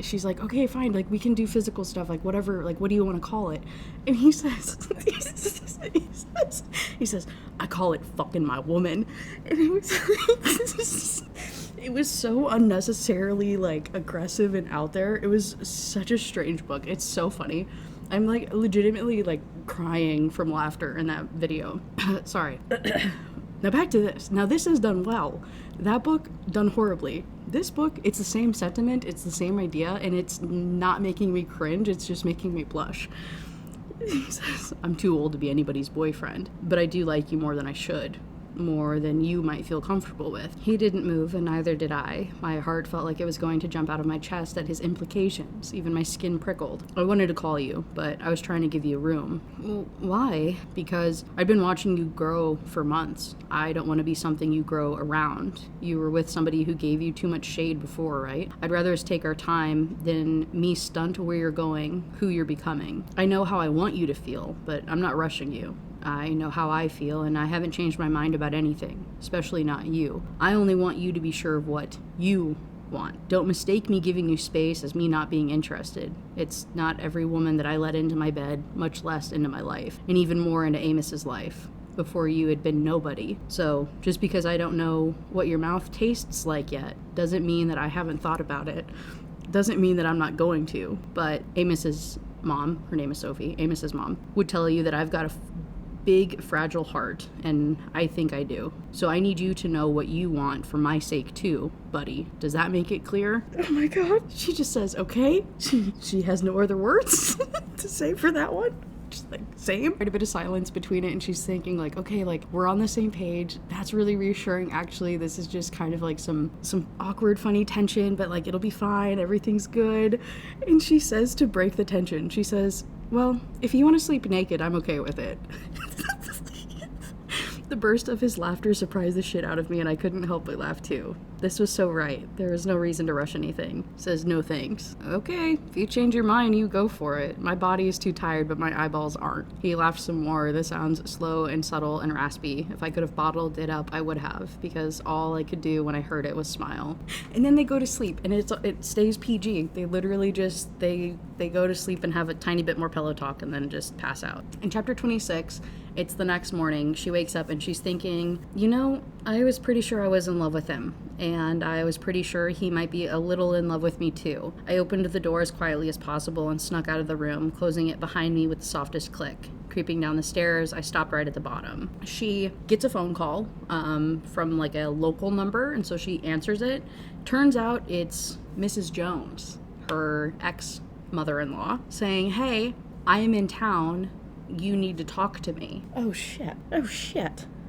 She's like, okay, fine, like we can do physical stuff, like whatever, like what do you want to call it? And he says, I call it fucking my woman. And it was so unnecessarily like aggressive and out there. It was such a strange book. It's so funny. I'm like legitimately like crying from laughter in that video. Sorry. Now back to this. Now this is done well. That book, done horribly. This book, it's the same sentiment, it's the same idea, and it's not making me cringe, it's just making me blush. He says, I'm too old to be anybody's boyfriend, but I do like you more than I should. More than you might feel comfortable with. He didn't move, and neither did I. My heart felt like it was going to jump out of my chest at his implications. Even my skin prickled. I wanted to call you, but I was trying to give you room. Well, why? Because I've been watching you grow for months. I don't want to be something you grow around. You were with somebody who gave you too much shade before, right? I'd rather us take our time than me stunt where you're going, who you're becoming. I know how I want you to feel, but I'm not rushing you. I know how I feel, and I haven't changed my mind about anything, especially not you. I only want you to be sure of what you want. Don't mistake me giving you space as me not being interested. It's not every woman that I let into my bed, much less into my life, and even more into Amos's life. Before you had been nobody. So just because I don't know what your mouth tastes like yet, doesn't mean that I haven't thought about it. Doesn't mean that I'm not going to. But Amos's mom, her name is Sophie, Amos's mom, would tell you that I've got a big, fragile heart, and I think I do. So I need you to know what you want for my sake too, buddy. Does that make it clear? Oh my god. She just says, okay. She has no other words to say for that one. Just like, same. Quite a bit of silence between it, and she's thinking like, okay, like we're on the same page. That's really reassuring. Actually, this is just kind of like some awkward, funny tension, but like it'll be fine. Everything's good. And she says, to break the tension, she says, well, if you want to sleep naked, I'm okay with it. The burst of his laughter surprised the shit out of me, and I couldn't help but laugh too. This was so right. There was no reason to rush anything. Says no thanks. Okay, if you change your mind, you go for it. My body is too tired, but my eyeballs aren't. He laughed some more. This sounds slow and subtle and raspy. If I could have bottled it up, I would have, because all I could do when I heard it was smile. And then they go to sleep, and it stays PG. They literally just, they go to sleep and have a tiny bit more pillow talk and then just pass out. In chapter 26, it's the next morning. She wakes up and she's thinking, you know, I was pretty sure I was in love with him, and I was pretty sure he might be a little in love with me too. I opened the door as quietly as possible and snuck out of the room, closing it behind me with the softest click. Creeping down the stairs, I stopped right at the bottom. She gets a phone call from like a local number, and so she answers it. Turns out it's Mrs. Jones, her ex-mother-in-law, saying, hey, I am in town. You need to talk to me. Oh shit.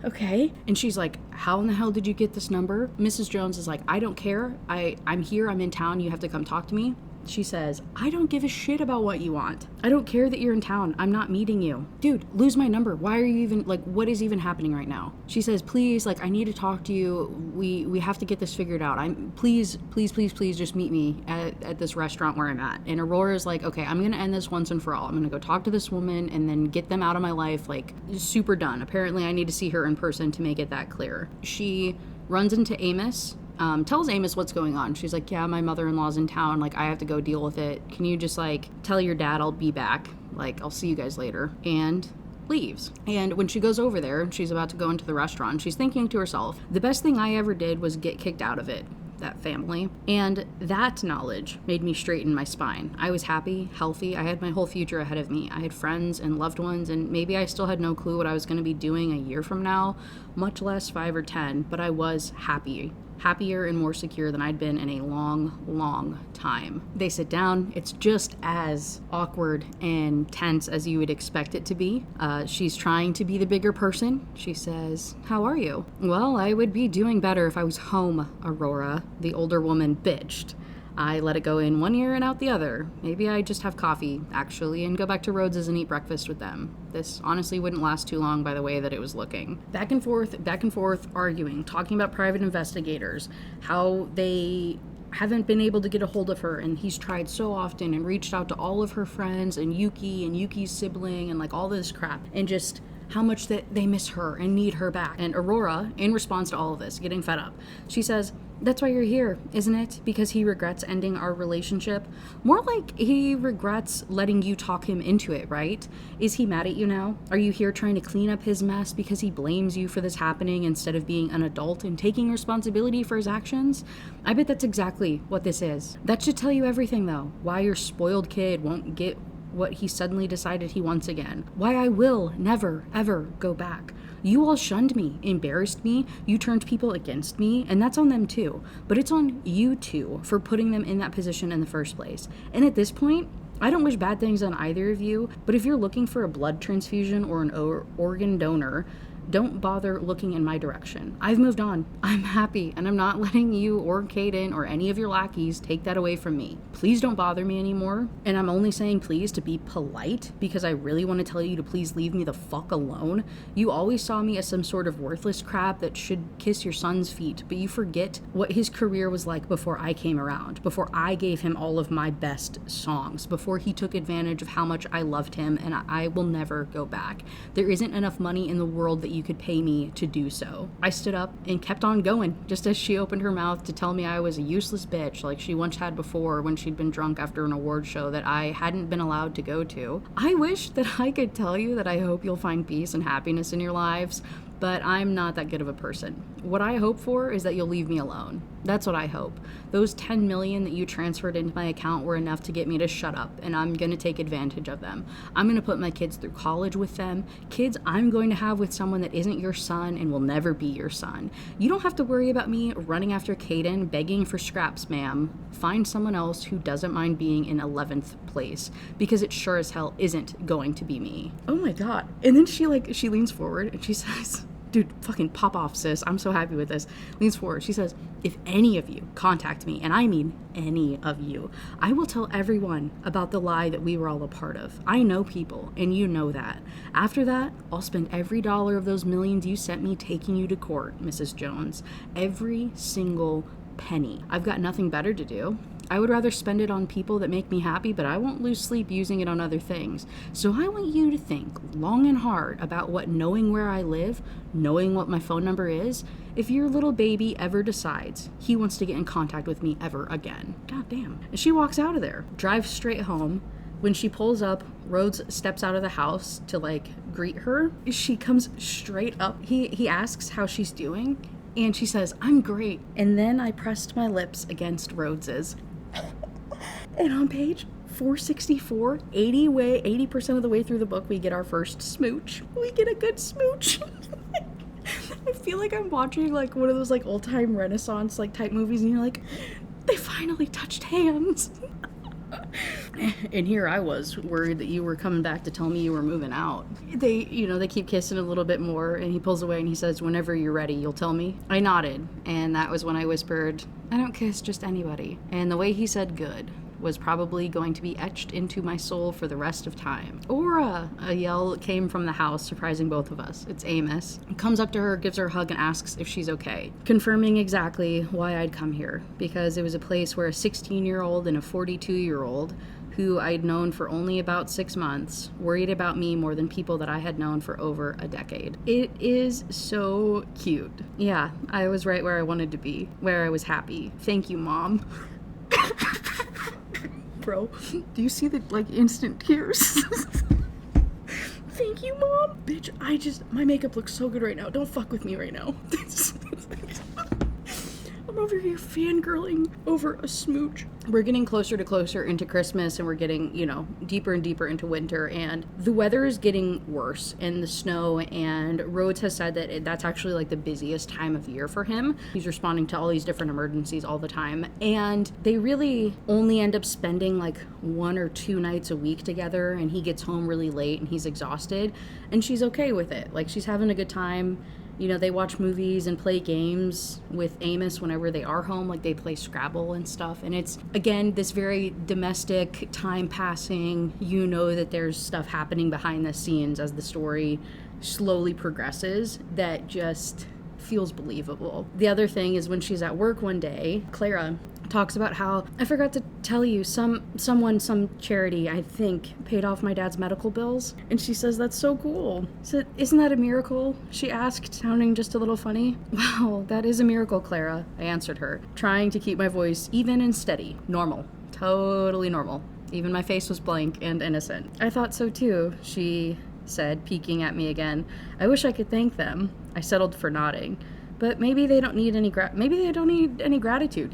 Okay. And she's like, how in the hell did you get this number? Mrs. Jones is like, I don't care. I'm here. I'm in town. You have to come talk to me. She says, I don't give a shit about what you want. I don't care that you're in town. I'm not meeting you. Dude, lose my number. Why are you even, like, what is even happening right now? She says, please, like, I need to talk to you. We have to get this figured out. Please just meet me at this restaurant where I'm at. And Aurora's like, okay, I'm going to end this once and for all. I'm going to go talk to this woman and then get them out of my life, like, super done. Apparently I need to see her in person to make it that clear. She runs into Amos, tells Amos what's going on. She's like, yeah, my mother-in-law's in town. Like, I have to go deal with it. Can you just, like, tell your dad I'll be back? Like, I'll see you guys later. And leaves. And when she goes over there, she's about to go into the restaurant, she's thinking to herself, the best thing I ever did was get kicked out of it, that family. And that knowledge made me straighten my spine. I was happy, healthy. I had my whole future ahead of me. I had friends and loved ones, and maybe I still had no clue what I was going to be doing a year from now, much less 5 or 10, but I was happier and more secure than I'd been in a long, long time. They sit down. It's just as awkward and tense as you would expect it to be. She's trying to be the bigger person. She says, how are you? Well, I would be doing better if I was home, Aurora, the older woman bitched. I let it go in one ear and out the other. Maybe I just have coffee, actually, and go back to Rhodes's and eat breakfast with them. This honestly wouldn't last too long by the way that it was looking. Back and forth, arguing, talking about private investigators, how they haven't been able to get a hold of her, and he's tried so often and reached out to all of her friends and Yuki's sibling and like all this crap, and just how much that they miss her and need her back. And Aurora, in response to all of this, getting fed up, she says, that's why you're here, isn't it? Because he regrets ending our relationship? More like he regrets letting you talk him into it, right? Is he mad at you now? Are you here trying to clean up his mess because he blames you for this happening instead of being an adult and taking responsibility for his actions? I bet that's exactly what this is. That should tell you everything, though. Why your spoiled kid won't get what he suddenly decided he wants again. Why I will never, ever go back. You all shunned me, embarrassed me, you turned people against me, and that's on them too. But it's on you two for putting them in that position in the first place. And at this point, I don't wish bad things on either of you, but if you're looking for a blood transfusion or an organ donor, don't bother looking in my direction. I've moved on. I'm happy, and I'm not letting you or Caden or any of your lackeys take that away from me. Please don't bother me anymore. And I'm only saying please to be polite because I really want to tell you to please leave me the fuck alone. You always saw me as some sort of worthless crap that should kiss your son's feet, but you forget what his career was like before I came around, before I gave him all of my best songs, before he took advantage of how much I loved him, and I will never go back. There isn't enough money in the world that you could pay me to do so. I stood up and kept on going, just as she opened her mouth to tell me I was a useless bitch like she once had before when she'd been drunk after an award show that I hadn't been allowed to go to. I wish that I could tell you that I hope you'll find peace and happiness in your lives, but I'm not that good of a person. What I hope for is that you'll leave me alone. That's what I hope. Those 10 million that you transferred into my account were enough to get me to shut up, and I'm gonna take advantage of them. I'm gonna put my kids through college with them, kids I'm going to have with someone that isn't your son and will never be your son. You don't have to worry about me running after Caden, begging for scraps, ma'am. Find someone else who doesn't mind being in 11th place, because it sure as hell isn't going to be me. Oh my god. And then she leans forward and she says, dude, fucking pop off, sis. I'm so happy with this. Leans forward. She says, if any of you contact me, and I mean any of you, I will tell everyone about the lie that we were all a part of. I know people, and you know that. After that, I'll spend every dollar of those millions you sent me taking you to court, Mrs. Jones. Every single penny. I've got nothing better to do. I would rather spend it on people that make me happy, but I won't lose sleep using it on other things. So I want you to think long and hard about what knowing where I live, knowing what my phone number is, if your little baby ever decides he wants to get in contact with me ever again. God damn. And she walks out of there, drives straight home. When she pulls up, Rhodes steps out of the house to greet her. She comes straight up. He asks how she's doing, and she says, I'm great. And then I pressed my lips against Rhodes's. And on page 464, 80% of the way through the book, we get our first smooch. We get a good smooch. I feel like I'm watching one of those old-time Renaissance type movies, and you're like, they finally touched hands. And here I was worried that you were coming back to tell me you were moving out. They keep kissing a little bit more, and he pulls away and he says, whenever you're ready, you'll tell me. I nodded, and that was when I whispered, I don't kiss just anybody. And the way he said good was probably going to be etched into my soul for the rest of time. Aura! A yell came from the house, surprising both of us. It's Amos. He comes up to her, gives her a hug, and asks if she's okay, confirming exactly why I'd come here, because it was a place where a 16-year-old and a 42-year-old who I'd known for only about 6 months, worried about me more than people that I had known for over a decade. It is so cute. Yeah, I was right where I wanted to be, where I was happy. Thank you, Mom. Bro, do you see the, like, instant tears? Thank you, Mom. Bitch, my makeup looks so good right now. Don't fuck with me right now. I'm over here fangirling over a smooch. We're getting closer to closer into Christmas, and we're getting, deeper and deeper into winter, and the weather is getting worse, and the snow, and Rhodes has said that that's actually like the busiest time of year for him. He's responding to all these different emergencies all the time, and they really only end up spending like 1 or 2 nights a week together, and he gets home really late and he's exhausted, and she's okay with it. Like, she's having a good time. They watch movies and play games with Amos whenever they are home. Like, they play Scrabble and stuff. And it's, again, this very domestic, time passing. That there's stuff happening behind the scenes as the story slowly progresses that just feels believable. The other thing is when she's at work one day, Clara talks about how, I forgot to tell you, some charity, I think, paid off my dad's medical bills. And she says, that's so cool. So, isn't that a miracle? She asked, sounding just a little funny. Wow, that is a miracle, Clara, I answered her, trying to keep my voice even and steady. Normal. Totally normal. Even my face was blank and innocent. I thought so too, she said, peeking at me again. I wish I could thank them. I settled for nodding. But maybe they don't need any gratitude,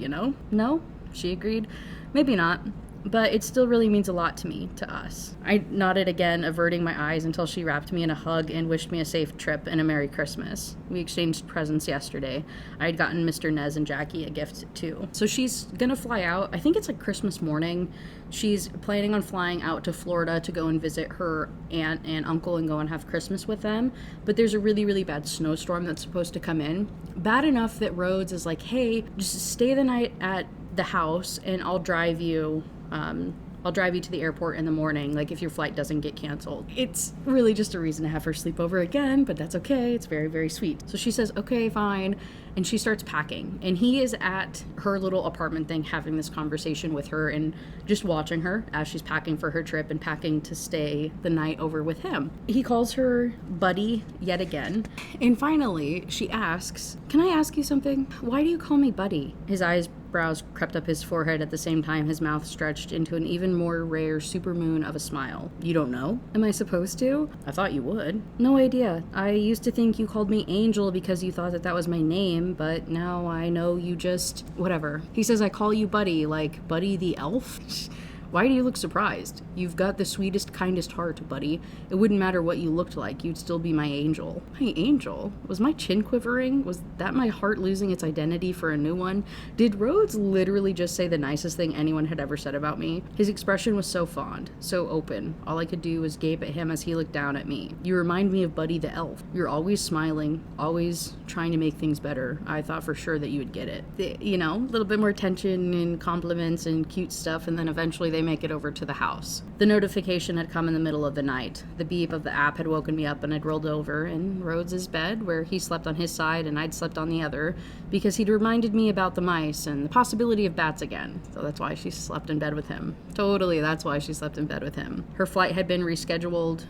No? She agreed. Maybe not. But it still really means a lot to me, to us. I nodded again, averting my eyes until she wrapped me in a hug and wished me a safe trip and a Merry Christmas. We exchanged presents yesterday. I had gotten Mr. Nez and Jackie a gift too. So she's gonna fly out. I think it's like Christmas morning. She's planning on flying out to Florida to go and visit her aunt and uncle and go and have Christmas with them. But there's a really, really bad snowstorm that's supposed to come in. Bad enough that Rhodes is like, hey, just stay the night at the house and I'll drive you to the airport in the morning, like if your flight doesn't get canceled. It's really just a reason to have her sleep over again, but that's okay. It's very, very sweet. So she says, okay, fine. And she starts packing. And he is at her little apartment thing having this conversation with her and just watching her as she's packing for her trip and packing to stay the night over with him. He calls her Buddy yet again. And finally, she asks, can I ask you something? Why do you call me Buddy? His eyebrows crept up his forehead at the same time his mouth stretched into an even more rare supermoon of a smile. You don't know? Am I supposed to? I thought you would. No idea. I used to think you called me Angel because you thought that was my name, but now I know you just... whatever. He says I call you Buddy, like Buddy the elf? Why do you look surprised? You've got the sweetest, kindest heart, Buddy. It wouldn't matter what you looked like. You'd still be my angel. My angel? Was my chin quivering? Was that my heart losing its identity for a new one? Did Rhodes literally just say the nicest thing anyone had ever said about me? His expression was so fond, so open. All I could do was gape at him as he looked down at me. You remind me of Buddy the elf. You're always smiling, always trying to make things better. I thought for sure that you would get it. A little bit more tension and compliments and cute stuff, and then eventually they make it over to the house. The notification had come in the middle of the night. The beep of the app had woken me up, and I'd rolled over in Rhodes' bed, where he slept on his side and I'd slept on the other, because he'd reminded me about the mice and the possibility of bats again. So that's why she slept in bed with him. Totally, that's why she slept in bed with him. Her flight had been rescheduled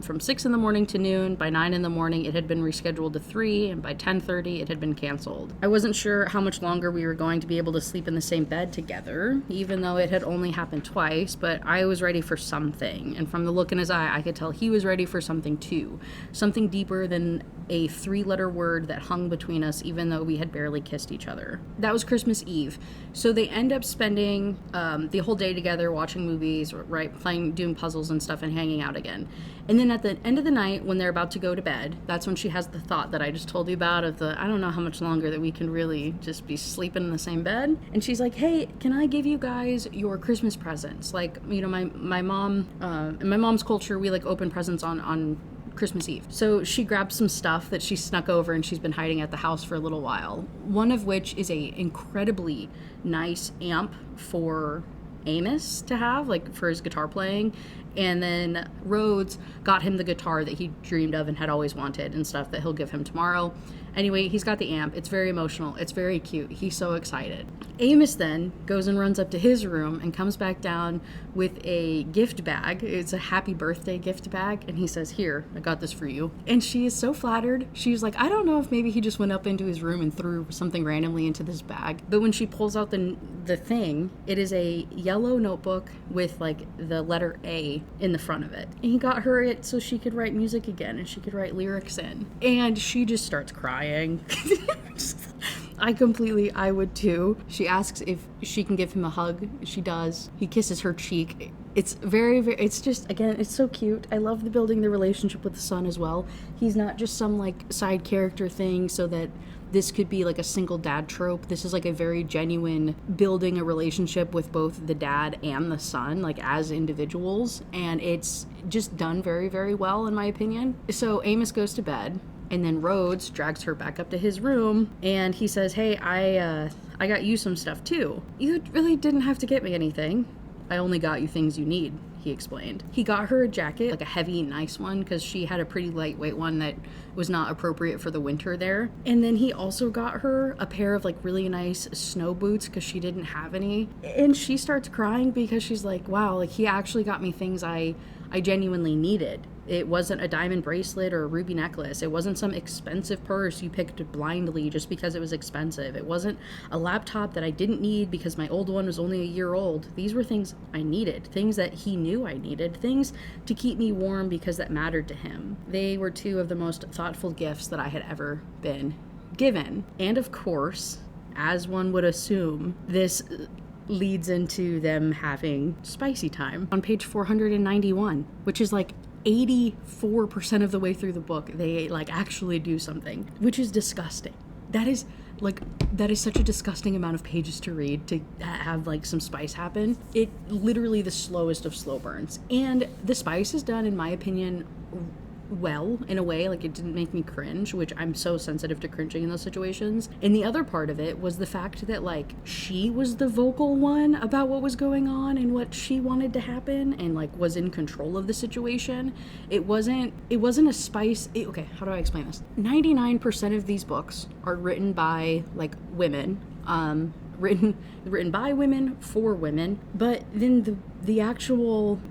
from 6 in the morning to noon. By 9 in the morning, it had been rescheduled to 3, and by 10:30, it had been canceled. I wasn't sure how much longer we were going to be able to sleep in the same bed together, even though it had only happened twice, but I was ready for something, and from the look in his eye, I could tell he was ready for something too. Something deeper than a 3-letter word that hung between us, even though we had barely kissed each other. That was Christmas Eve. So they end up spending the whole day together, watching movies, right, playing, doing puzzles and stuff, and hanging out again. And then at the end of the night, when they're about to go to bed, that's when she has the thought that I just told you about of I don't know how much longer that we can really just be sleeping in the same bed. And she's like, hey, can I give you guys your Christmas presents? Like, my mom, in my mom's culture, we like open presents on Christmas Eve. So she grabbed some stuff that she snuck over and she's been hiding at the house for a little while. One of which is a incredibly nice amp for Amos to have, like for his guitar playing. And then Rhodes got him the guitar that he dreamed of and had always wanted and stuff that he'll give him tomorrow. Anyway, he's got the amp. It's very emotional. It's very cute. He's so excited. Amos then goes and runs up to his room and comes back down with a gift bag. It's a happy birthday gift bag. And he says, here, I got this for you. And she is so flattered. She's like, I don't know if maybe he just went up into his room and threw something randomly into this bag. But when she pulls out the thing, it is a yellow notebook with like the letter A in the front of it. And he got her it so she could write music again and she could write lyrics in. And she just starts crying. I would too. She asks if she can give him a hug. She does. He kisses her cheek. It's very, very, it's just, again, it's so cute. I love building the relationship with the son as well. He's not just some like side character thing so that this could be like a single dad trope. This is like a very genuine building a relationship with both the dad and the son, like as individuals. And it's just done very, very well in my opinion. So Amos goes to bed. And then Rhodes drags her back up to his room and he says, hey, I got you some stuff too. You really didn't have to get me anything. I only got you things you need, he explained. He got her a jacket, like a heavy, nice one, because she had a pretty lightweight one that was not appropriate for the winter there. And then he also got her a pair of like really nice snow boots because she didn't have any. And she starts crying because she's like, wow, like he actually got me things I genuinely needed. It wasn't a diamond bracelet or a ruby necklace. It wasn't some expensive purse you picked blindly just because it was expensive. It wasn't a laptop that I didn't need because my old one was only a year old. These were things I needed, things that he knew I needed, things to keep me warm because that mattered to him. They were two of the most thoughtful gifts that I had ever been given. And of course, as one would assume, this leads into them having spicy time on page 491, which is like 84% of the way through the book. They like actually do something, which is disgusting. That is such a disgusting amount of pages to read to have like some spice happen. It literally the slowest of slow burns. And the spice is done, in my opinion, well, in a way, like it didn't make me cringe, which I'm so sensitive to cringing in those situations. And the other part of it was the fact that like she was the vocal one about what was going on and what she wanted to happen and like was in control of the situation. It wasn't a spice. Okay, how do I explain this? 99% of these books are written by like women, written by women for women, but then the actual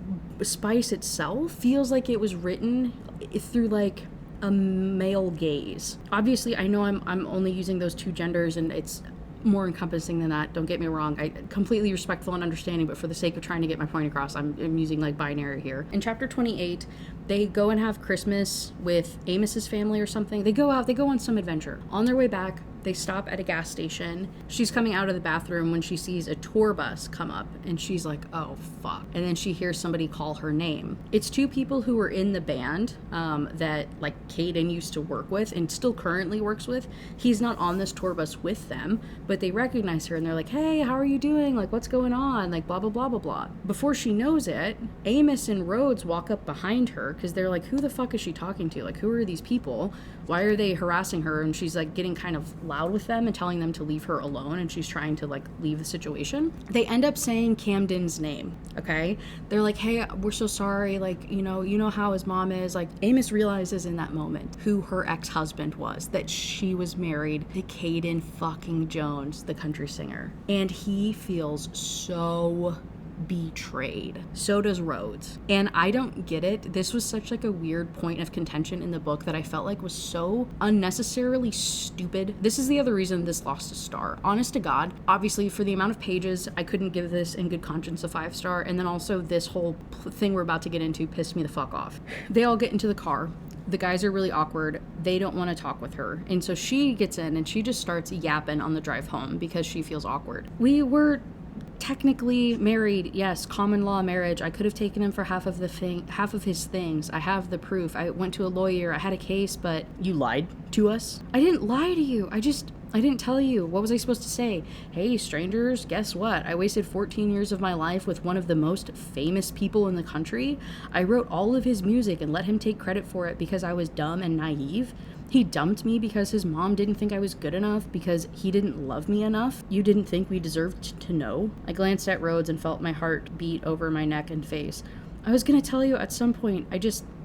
spice itself feels like it was written through like a male gaze. Obviously, I know I'm only using those two genders and it's more encompassing than that. Don't get me wrong. I completely respectful and understanding, but for the sake of trying to get my point across, I'm using like binary here. In chapter 28, they go and have Christmas with Amos's family or something. They go on some adventure. On their way back, they stop at a gas station. She's coming out of the bathroom when she sees a tour bus come up and she's like, oh fuck. And then she hears somebody call her name. It's two people who were in the band that like Caden used to work with and still currently works with. He's not on this tour bus with them, but they recognize her and they're like, hey, how are you doing? Like, what's going on? Like, blah, blah, blah, blah, blah. Before she knows it, Amos and Rhodes walk up behind her because they're like, who the fuck is she talking to? Like, who are these people? Why are they harassing her? And she's like getting kind of loud with them and telling them to leave her alone, and she's trying to like leave the situation. They end up saying Camden's name, okay? They're like, hey, we're so sorry, like, you know how his mom is. Like, Amos realizes in that moment who her ex-husband was, that she was married to Caden fucking Jones, the country singer, and he feels so betrayed. So does Rhodes. And I don't get it. This was such like a weird point of contention in the book that I felt like was so unnecessarily stupid. This is the other reason this lost a star. Honest to God, obviously for the amount of pages, I couldn't give this in good conscience a 5-star. And then also this whole thing we're about to get into pissed me the fuck off. They all get into the car. The guys are really awkward. They don't want to talk with her. And so she gets in and she just starts yapping on the drive home because she feels awkward. We were technically married, yes, common law marriage. I could have taken him for half of his things. I have the proof. I went to a lawyer. I had a case, but you lied to us. I didn't lie to you. I didn't tell you. What was I supposed to say? Hey, strangers, guess what? I wasted 14 years of my life with one of the most famous people in the country. I wrote all of his music and let him take credit for it because I was dumb and naive. He dumped me because his mom didn't think I was good enough, because he didn't love me enough. You didn't think we deserved to know? I glanced at Rhodes and felt my heart beat over my neck and face. I was gonna tell you at some point, I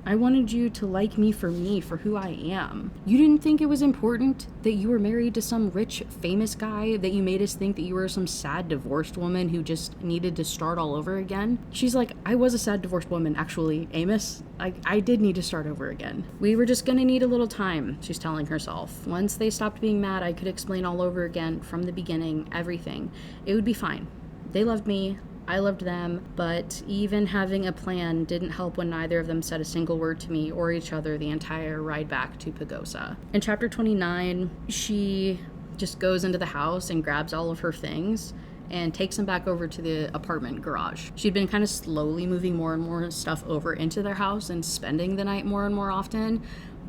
I wanted you to like me, for who I am. You didn't think it was important that you were married to some rich, famous guy, that you made us think that you were some sad divorced woman who just needed to start all over again? She's like, I was a sad divorced woman, actually, Amos. I did need to start over again. We were just gonna need a little time, she's telling herself. Once they stopped being mad, I could explain all over again from the beginning, everything. It would be fine. They loved me. I loved them, but even having a plan didn't help when neither of them said a single word to me or each other the entire ride back to Pagosa. In chapter 29, she just goes into the house and grabs all of her things and takes them back over to the apartment garage. She'd been kind of slowly moving more and more stuff over into their house and spending the night more and more often,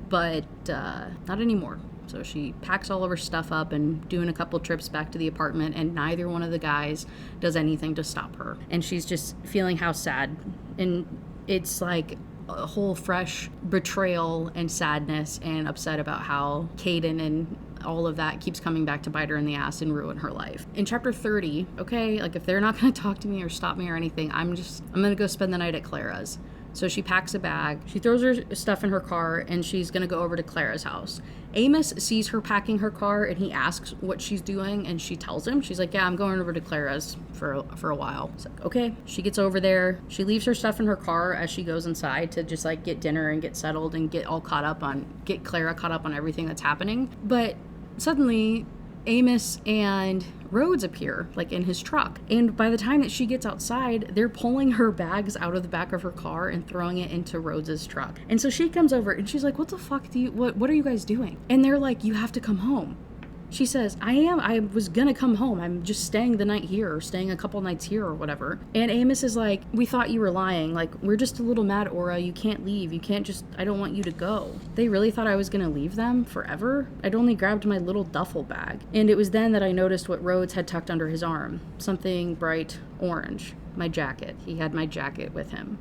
but not anymore. So she packs all of her stuff up and doing a couple trips back to the apartment, and neither one of the guys does anything to stop her. And she's just feeling how sad. And it's like a whole fresh betrayal and sadness and upset about how Caden and all of that keeps coming back to bite her in the ass and ruin her life. In chapter 30, okay, like if they're not going to talk to me or stop me or anything, I'm going to go spend the night at Clara's. So she packs a bag, she throws her stuff in her car, and she's gonna go over to Clara's house. Amos sees her packing her car, and he asks what she's doing, and she tells him. She's like, yeah, I'm going over to Clara's for a while. It's like, okay. She gets over there. She leaves her stuff in her car as she goes inside to just like get dinner and get settled and get Clara caught up on everything that's happening. But suddenly, Amos and Rhodes appear, like in his truck. And by the time that she gets outside, they're pulling her bags out of the back of her car and throwing it into Rhodes's truck. And so she comes over and she's like, what the fuck what are you guys doing? And they're like, you have to come home. She says, I was gonna come home. I'm just staying the night here, or staying a couple nights here or whatever. And Amos is like, we thought you were lying. Like, we're just a little mad, Aura. You can't leave. You can't just, I don't want you to go. They really thought I was gonna leave them forever? I'd only grabbed my little duffel bag. And it was then that I noticed what Rhodes had tucked under his arm. Something bright orange. My jacket. He had my jacket with him.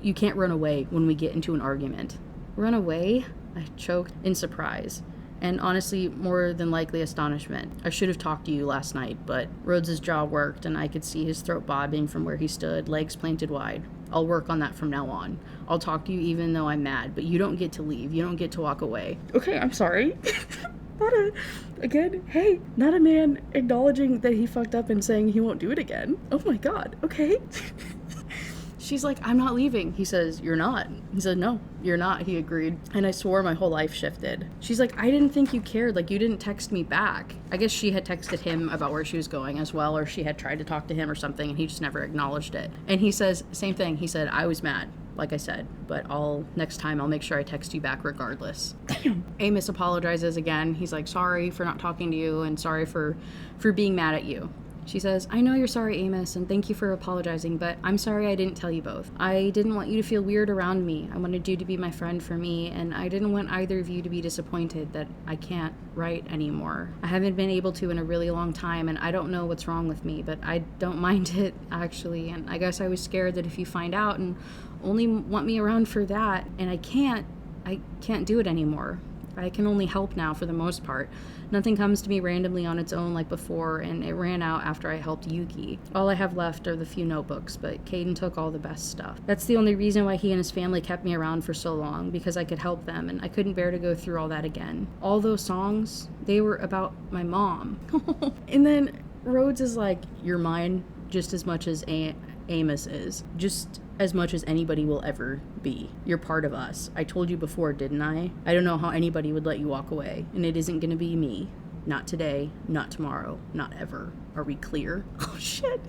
You can't run away when we get into an argument. Run away? I choked in surprise. And honestly, more than likely astonishment. I should have talked to you last night, but Rhodes's jaw worked and I could see his throat bobbing from where he stood, legs planted wide. I'll work on that from now on. I'll talk to you even though I'm mad, but you don't get to leave. You don't get to walk away. Okay, I'm sorry. Not a man acknowledging that he fucked up and saying he won't do it again. Oh my god, okay. She's like, I'm not leaving. He says, you're not. He said, no, you're not. He agreed. And I swore my whole life shifted. She's like, I didn't think you cared. Like, you didn't text me back. I guess she had texted him about where she was going as well, or she had tried to talk to him or something, and he just never acknowledged it. And he says, same thing. He said, I was mad, like I said, but next time I'll make sure I text you back regardless. Amos apologizes again. He's like, sorry for not talking to you and sorry for being mad at you. She says, I know you're sorry, Amos, and thank you for apologizing, but I'm sorry I didn't tell you both. I didn't want you to feel weird around me. I wanted you to be my friend for me, and I didn't want either of you to be disappointed that I can't write anymore. I haven't been able to in a really long time, and I don't know what's wrong with me, but I don't mind it, actually, and I guess I was scared that if you find out and only want me around for that, and I can't do it anymore. I can only help now for the most part. Nothing comes to me randomly on its own like before, and it ran out after I helped Yuki. All I have left are the few notebooks, but Caden took all the best stuff. That's the only reason why he and his family kept me around for so long, because I could help them, and I couldn't bear to go through all that again. All those songs, they were about my mom. And then Rhodes is like, you're mine just as much as Amos is. Just as much as anybody will ever be. You're part of us. I told you before, didn't I? I don't know how anybody would let you walk away, and it isn't gonna be me. Not today, not tomorrow, not ever. Are we clear? Oh shit.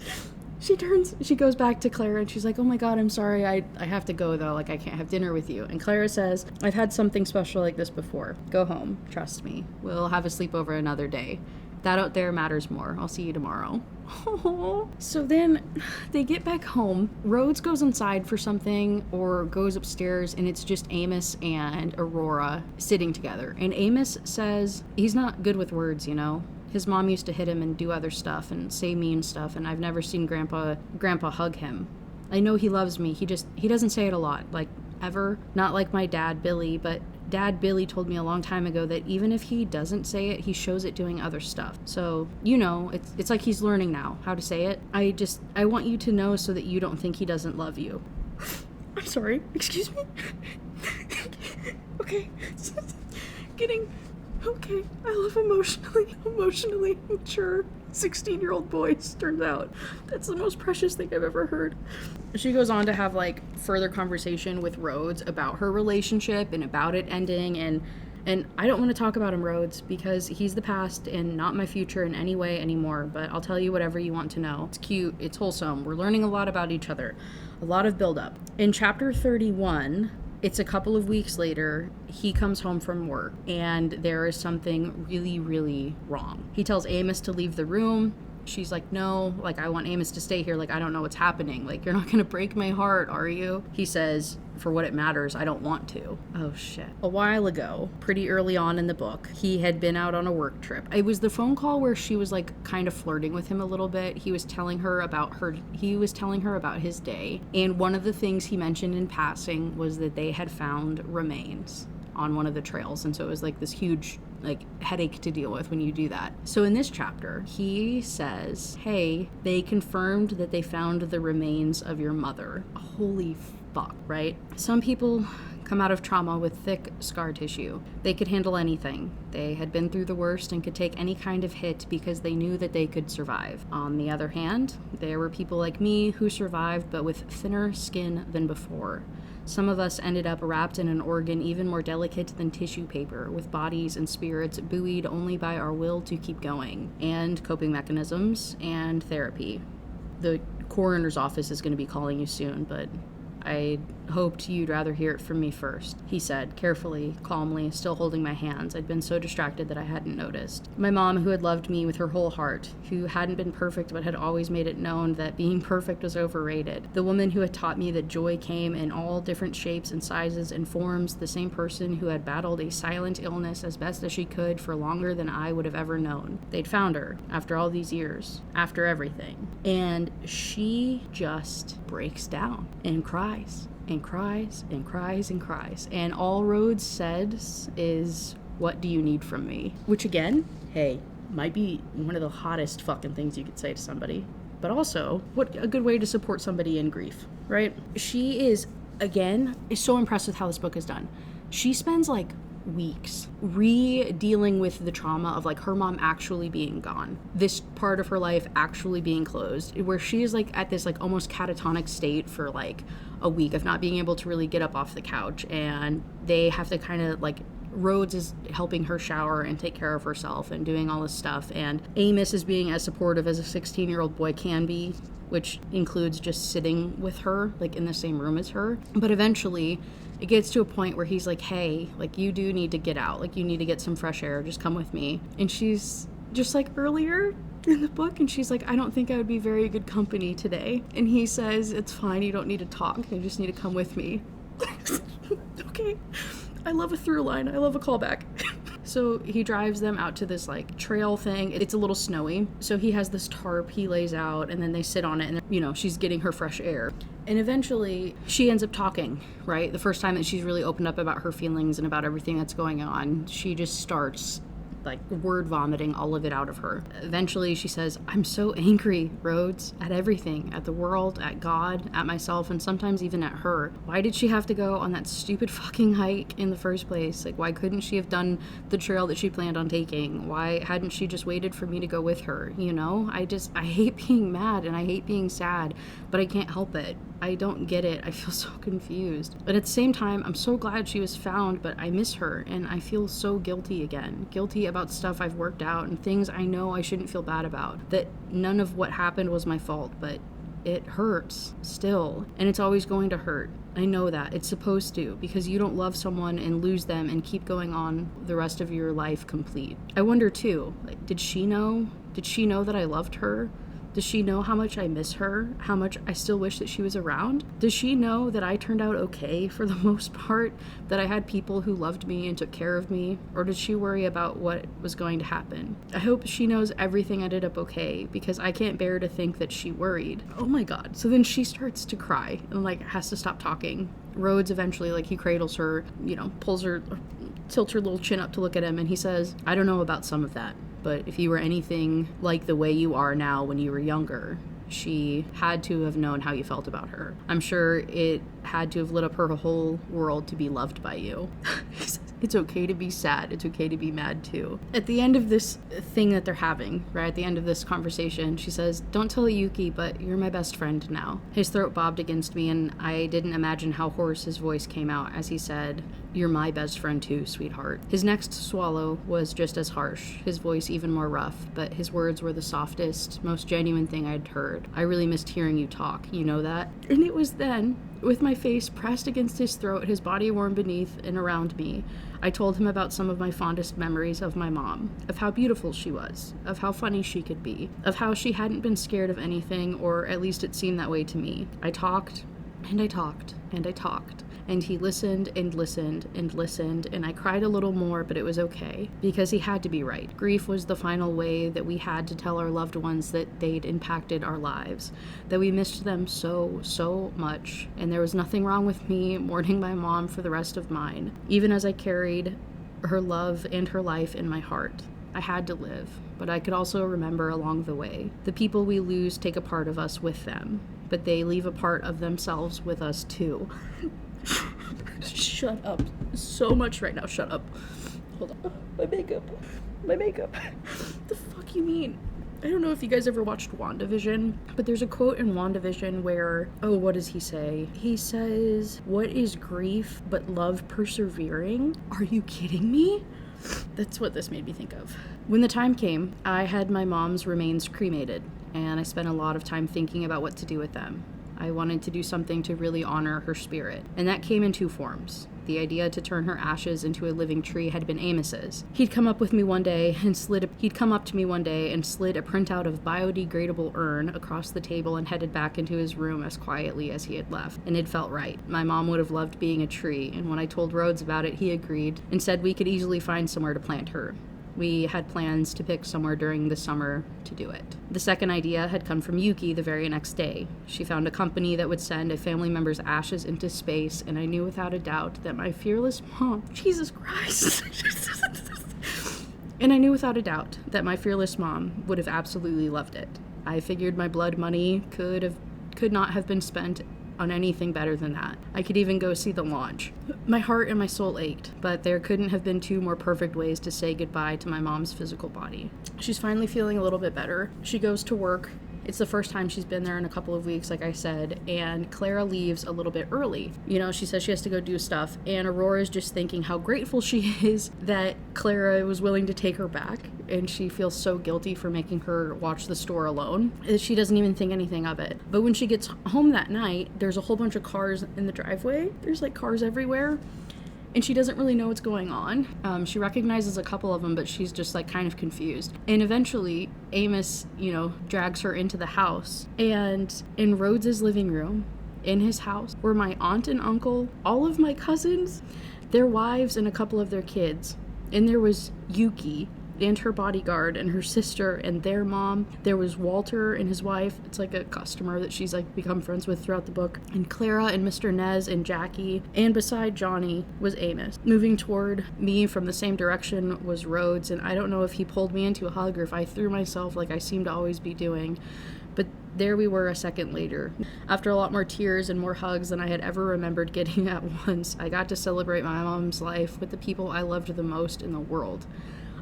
She goes back to Clara and she's like, oh my god, I'm sorry, I have to go though, like I can't have dinner with you. And Clara says, I've had something special like this before. Go home, trust me. We'll have a sleepover another day. That out there matters more. I'll see you tomorrow. So then they get back home. Rhodes goes inside for something or goes upstairs, and it's just Amos and Aurora sitting together. And Amos says he's not good with words, you know. His mom used to hit him and do other stuff and say mean stuff, and I've never seen Grandpa hug him. I know he loves me. He doesn't say it a lot, like ever. Not like my dad, Billy, but Dad Billy told me a long time ago that even if he doesn't say it, he shows it doing other stuff. So, you know, it's like he's learning now how to say it. I want you to know so that you don't think he doesn't love you. I'm sorry. Excuse me? Okay. Okay. I love emotionally mature 16-year-old boys, turns out. That's the most precious thing I've ever heard. She goes on to have, like, further conversation with Rhodes about her relationship and about it ending, and I don't want to talk about him, Rhodes, because he's the past and not my future in any way anymore, but I'll tell you whatever you want to know. It's cute, it's wholesome, we're learning a lot about each other. A lot of build-up. In chapter 31, it's a couple of weeks later, he comes home from work, and there is something really, really wrong. He tells Amos to leave the room. She's like, no, like, I want Amos to stay here. Like, I don't know what's happening. Like, you're not going to break my heart, are you? He says, for what it matters, I don't want to. Oh, shit. A while ago, pretty early on in the book, he had been out on a work trip. It was the phone call where she was, like, kind of flirting with him a little bit. He was telling her about his day. And one of the things he mentioned in passing was that they had found remains on one of the trails. And so it was like this huge, like, headache to deal with when you do that. So in this chapter, he says, hey, they confirmed that they found the remains of your mother. Holy fuck, right? Some people come out of trauma with thick scar tissue. They could handle anything. They had been through the worst and could take any kind of hit because they knew that they could survive. On the other hand, there were people like me who survived but with thinner skin than before. Some of us ended up wrapped in an organ even more delicate than tissue paper, with bodies and spirits buoyed only by our will to keep going, and coping mechanisms, and therapy. The coroner's office is going to be calling you soon, but I hoped you'd rather hear it from me first, he said, carefully, calmly, still holding my hands. I'd been so distracted that I hadn't noticed. My mom, who had loved me with her whole heart, who hadn't been perfect but had always made it known that being perfect was overrated. The woman who had taught me that joy came in all different shapes and sizes and forms. The same person who had battled a silent illness as best as she could for longer than I would have ever known. They'd found her after all these years, after everything. And she just breaks down and cries. And cries and cries and cries. And all Rhodes says is, what do you need from me? Which again, hey, might be one of the hottest fucking things you could say to somebody. But also, what a good way to support somebody in grief, right? She is so impressed with how this book is done. She spends like weeks dealing with the trauma of like her mom actually being gone, this part of her life actually being closed, where she is like at this like almost catatonic state for like a week of not being able to really get up off the couch, and they have to kind of like, Rhodes is helping her shower and take care of herself and doing all this stuff, and Amos is being as supportive as a 16-year-old boy can be, which includes just sitting with her like in the same room as her. But eventually it gets to a point where he's like, hey, like, you do need to get out, like, you need to get some fresh air, just come with me. And she's just like earlier in the book, and she's like, I don't think I would be very good company today. And he says, it's fine, you don't need to talk, you just need to come with me. Okay, I love a through line, I love a callback. So he drives them out to this like trail thing. It's a little snowy, so he has this tarp he lays out, and then they sit on it, and you know, she's getting her fresh air. And eventually she ends up talking, right? The first time that she's really opened up about her feelings and about everything that's going on, she just starts like word vomiting all of it out of her. Eventually she says, I'm so angry, Rhodes, at everything, at the world, at God, at myself, and sometimes even at her. Why did she have to go on that stupid fucking hike in the first place? Like, why couldn't she have done the trail that she planned on taking? Why hadn't she just waited for me to go with her? You know, I hate being mad and I hate being sad, but I can't help it. I don't get it. I feel so confused. But at the same time, I'm so glad she was found, but I miss her, and I feel so guilty again. Guilty about stuff I've worked out and things I know I shouldn't feel bad about. That none of what happened was my fault, but it hurts still, and it's always going to hurt. I know that. It's supposed to, because you don't love someone and lose them and keep going on the rest of your life complete. I wonder too, like, did she know? Did she know that I loved her? Does she know how much I miss her? How much I still wish that she was around? Does she know that I turned out okay for the most part? That I had people who loved me and took care of me? Or did she worry about what was going to happen? I hope she knows everything ended up okay, because I can't bear to think that she worried. Oh my God. So then she starts to cry and like has to stop talking. Rhodes eventually, like, he cradles her, you know, pulls her, tilts her little chin up to look at him, and he says, I don't know about some of that, but if you were anything like the way you are now when you were younger, she had to have known how you felt about her. I'm sure it had to have lit up her whole world to be loved by you. It's okay to be sad. It's okay to be mad too. At the end of this thing that they're having, right at the end of this conversation, she says, "Don't tell Yuki, but you're my best friend now." His throat bobbed against me, and I didn't imagine how hoarse his voice came out as he said, "You're my best friend too, sweetheart." His next swallow was just as harsh, his voice even more rough, but his words were the softest, most genuine thing I'd heard. "I really missed hearing you talk, you know that?" And it was then, with my face pressed against his throat, his body warm beneath and around me, I told him about some of my fondest memories of my mom, of how beautiful she was, of how funny she could be, of how she hadn't been scared of anything, or at least it seemed that way to me. I talked, and I talked, and I talked. And he listened and listened and listened, and I cried a little more, but it was okay, because he had to be right. Grief was the final way that we had to tell our loved ones that they'd impacted our lives, that we missed them so, so much, and there was nothing wrong with me mourning my mom for the rest of mine, even as I carried her love and her life in my heart. I had to live, but I could also remember along the way. The people we lose take a part of us with them, but they leave a part of themselves with us too. Shut up. So much right now. Shut up. Hold on. My makeup. The fuck you mean? I don't know if you guys ever watched WandaVision, but there's a quote in WandaVision where, what does he say? He says, "What is grief but love persevering?" Are you kidding me? That's what this made me think of. When the time came, I had my mom's remains cremated, and I spent a lot of time thinking about what to do with them. I wanted to do something to really honor her spirit, and that came in two forms. The idea to turn her ashes into a living tree had been Amos's. He'd come up to me one day and slid a printout of biodegradable urn across the table and headed back into his room as quietly as he had left. And it felt right. My mom would have loved being a tree, and when I told Rhodes about it, he agreed and said we could easily find somewhere to plant her. We had plans to pick somewhere during the summer to do it. The second idea had come from Yuki the very next day. She found a company that would send a family member's ashes into space, and I knew without a doubt that my fearless mom, Jesus Christ, and I knew without a doubt that my fearless mom would have absolutely loved it. I figured my blood money could not have been spent on anything better than that. I could even go see the launch. My heart and my soul ached, but there couldn't have been two more perfect ways to say goodbye to my mom's physical body. She's finally feeling a little bit better. She goes to work. It's the first time she's been there in a couple of weeks, like I said, and Clara leaves a little bit early. You know, she says she has to go do stuff, and Aurora's just thinking how grateful she is that Clara was willing to take her back, and she feels so guilty for making her watch the store alone. She doesn't even think anything of it. But when she gets home that night, there's a whole bunch of cars in the driveway. There's like cars everywhere. And she doesn't really know what's going on. She recognizes a couple of them, but she's just like kind of confused. And eventually, Amos, drags her into the house. And in Rhodes's living room, in his house, were my aunt and uncle, all of my cousins, their wives, and a couple of their kids. And there was Yuki and her bodyguard and her sister and their mom. There was Walter and his wife. It's like a customer that she's like become friends with throughout the book. And Clara and Mr. Nez and Jackie. And beside Johnny was Amos. Moving toward me from the same direction was Rhodes, and I don't know if he pulled me into a hug or if I threw myself like I seem to always be doing. But there we were a second later. After a lot more tears and more hugs than I had ever remembered getting at once, I got to celebrate my mom's life with the people I loved the most in the world.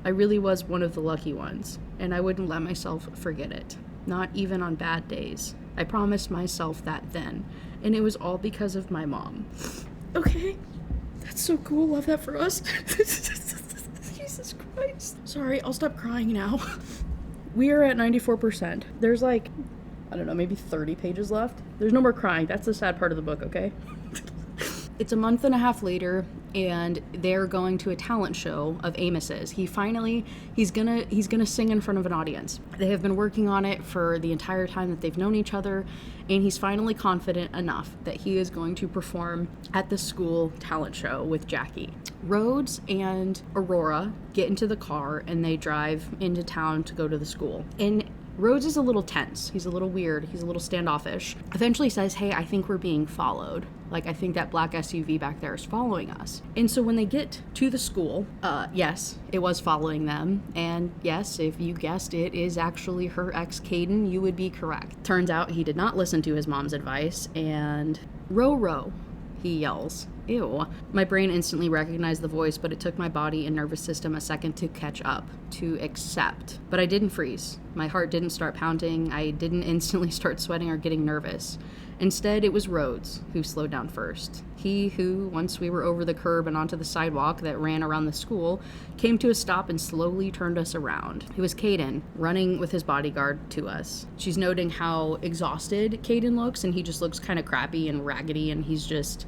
I really was one of the lucky ones, and I wouldn't let myself forget it, not even on bad days. I promised myself that then, and it was all because of my mom. Okay, that's so cool. Love that for us. Jesus Christ. Sorry, I'll stop crying now. We are at 94%. There's like, I don't know, maybe 30 pages left. There's no more crying. That's the sad part of the book, okay? It's a month and a half later, and they're going to a talent show of Amos's. He's gonna sing in front of an audience. They have been working on it for the entire time that they've known each other, and he's finally confident enough that he is going to perform at the school talent show with Jackie. Rhodes and Aurora get into the car, and they drive into town to go to the school. And Rhodes is a little tense. He's a little weird. He's a little standoffish. Eventually says, hey, I think we're being followed. Like, I think that black SUV back there is following us. And so when they get to the school, yes, it was following them. And yes, if you guessed it is actually her ex, Caden, you would be correct. Turns out he did not listen to his mom's advice, and row, he yells. Ew. My brain instantly recognized the voice, but it took my body and nervous system a second to catch up, to accept. But I didn't freeze. My heart didn't start pounding. I didn't instantly start sweating or getting nervous. Instead, it was Rhodes who slowed down first. He who, once we were over the curb and onto the sidewalk that ran around the school, came to a stop and slowly turned us around. It was Caden, running with his bodyguard to us. She's noting how exhausted Caden looks, and he just looks kind of crappy and raggedy, and he's just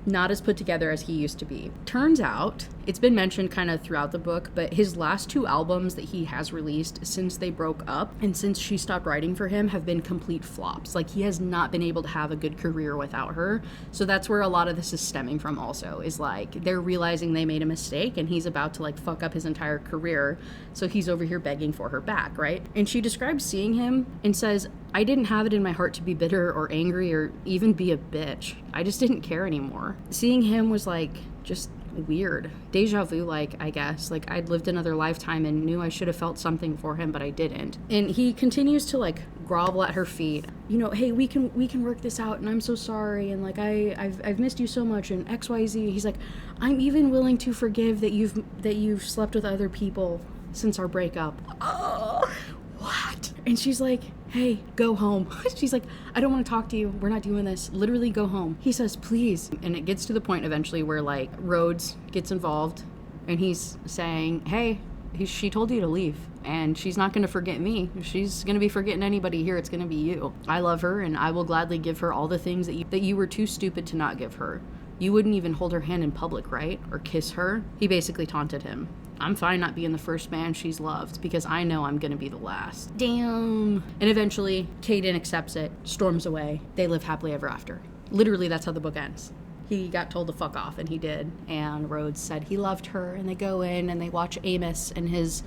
not as put together as he used to be. Turns out, it's been mentioned kind of throughout the book, but his last 2 albums that he has released since they broke up and since she stopped writing for him have been complete flops. Like, he has not been able to have a good career without her. So that's where a lot of this is stemming from also, is like they're realizing they made a mistake and he's about to like fuck up his entire career. So he's over here begging for her back, right? And she describes seeing him and says, I didn't have it in my heart to be bitter or angry or even be a bitch. I just didn't care anymore. Seeing him was like just weird. Deja vu, like, I guess. Like, I'd lived another lifetime and knew I should have felt something for him, but I didn't. And he continues to like grovel at her feet. You know, hey, we can work this out, and I'm so sorry, and like I've missed you so much, and XYZ. He's like, I'm even willing to forgive that you've slept with other people since our breakup. Oh, what? And she's like, hey, go home. She's like, I don't want to talk to you. We're not doing this. Literally go home. He says, please. And it gets to the point eventually where like Rhodes gets involved and he's saying, hey, she told you to leave and she's not going to forget me. If she's going to be forgetting anybody here, it's going to be you. I love her and I will gladly give her all the things that you were too stupid to not give her. You wouldn't even hold her hand in public, right? Or kiss her? He basically taunted him. I'm fine not being the first man she's loved because I know I'm gonna be the last. Damn. And eventually, Caden accepts it, storms away. They live happily ever after. Literally, that's how the book ends. He got told to fuck off, and he did. And Rhodes said he loved her, and they go in and they watch Amos and his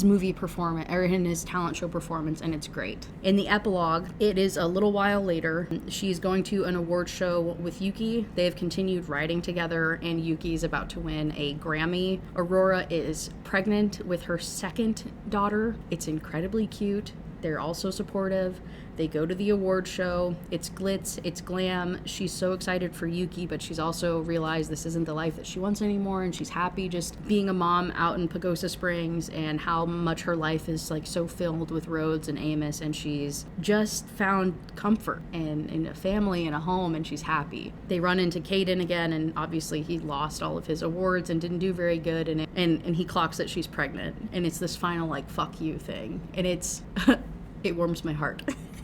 movie performance, or in his talent show performance, and it's great. In the epilogue, it is a little while later. She's going to an award show with Yuki. They have continued writing together, and Yuki's about to win a Grammy. Aurora is pregnant with her second daughter. It's incredibly cute. They're also supportive. They go to the award show. It's glitz, it's glam. She's so excited for Yuki, but she's also realized this isn't the life that she wants anymore, and she's happy just being a mom out in Pagosa Springs, and how much her life is like so filled with Rhodes and Amos, and she's just found comfort and in a family and a home, and she's happy. They run into Caden again, and obviously he lost all of his awards and didn't do very good, and he clocks that she's pregnant, and it's this final like fuck you thing, and it's it warms my heart.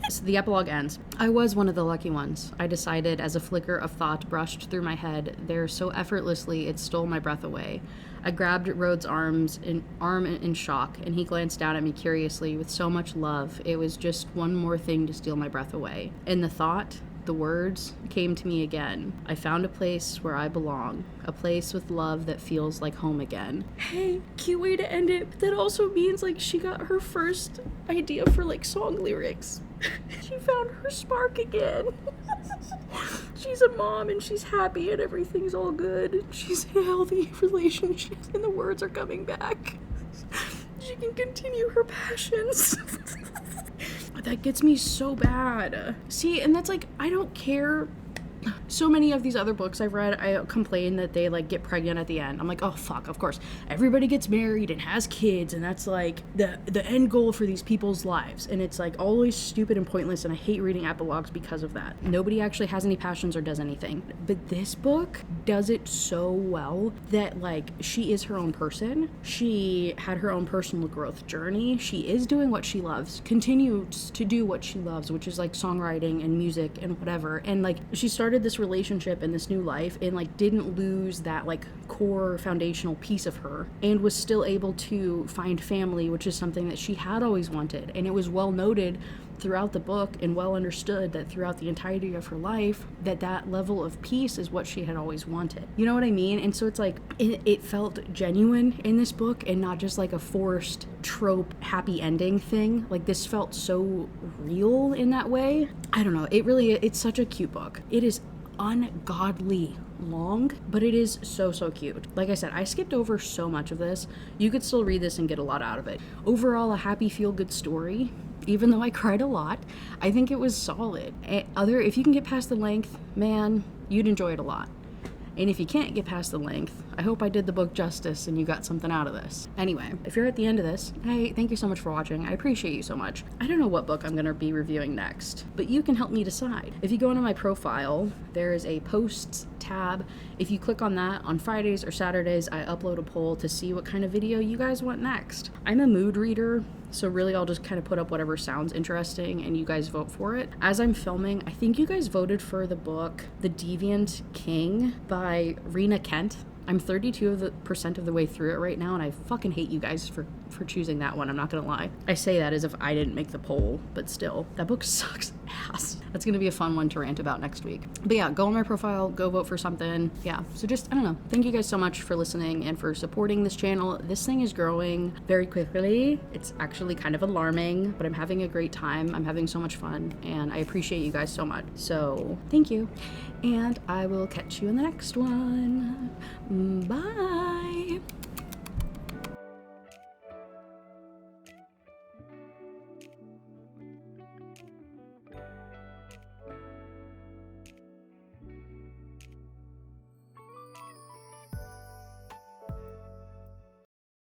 So the epilogue ends. I was one of the lucky ones. I decided as a flicker of thought brushed through my head there so effortlessly it stole my breath away. I grabbed Rhodes' arm in shock, and he glanced down at me curiously with so much love. It was just one more thing to steal my breath away. And the words came to me again. I found a place where I belong, a place with love that feels like home again. Hey, cute way to end it, but that also means like she got her first idea for like song lyrics. She found her spark again. She's a mom and she's happy and everything's all good. She's in a healthy relationship and the words are coming back. She can continue her passions. That gets me so bad. See, and that's like, I don't care. So many of these other books I've read, I complain that they like get pregnant at the end. I'm like, oh fuck, of course. Everybody gets married and has kids, and that's like the end goal for these people's lives. And it's like always stupid and pointless, and I hate reading epilogues because of that. Nobody actually has any passions or does anything. But this book does it so well that like she is her own person. She had her own personal growth journey. She is doing what she loves, continues to do what she loves, which is like songwriting and music and whatever. And like she started this relationship and this new life and like didn't lose that like core foundational piece of her, and was still able to find family, which is something that she had always wanted. And it was well noted throughout the book and well understood that throughout the entirety of her life, that level of peace is what she had always wanted. You know what I mean? And so it's like, it felt genuine in this book and not just like a forced trope happy ending thing. Like, this felt so real in that way. I don't know. It's such a cute book. It is ungodly long, but it is so cute. Like I said, I skipped over so much of this. You could still read this and get a lot out of it. Overall, a happy, feel-good story. Even though I cried a lot, I think it was solid. If you can get past the length, man, you'd enjoy it a lot. And if you can't get past the length, I hope I did the book justice and you got something out of this. Anyway, if you're at the end of this, hey, thank you so much for watching. I appreciate you so much. I don't know what book I'm going to be reviewing next, but you can help me decide. If you go into my profile, there is a posts tab. If you click on that, on Fridays or Saturdays, I upload a poll to see what kind of video you guys want next. I'm a mood reader, so really I'll just kind of put up whatever sounds interesting and you guys vote for it. As I'm filming, I think you guys voted for the book The Deviant King by Rena Kent. I'm 32% of the way through it right now, and I fucking hate you guys for choosing that one. I'm not gonna lie. I say that as if I didn't make the poll, but still, that book sucks ass. That's gonna be a fun one to rant about next week. But yeah, go on my profile, go vote for something. Yeah, so just, I don't know. Thank you guys so much for listening and for supporting this channel. This thing is growing very quickly. It's actually kind of alarming, but I'm having a great time. I'm having so much fun, and I appreciate you guys so much. So thank you, and I will catch you in the next one. Bye.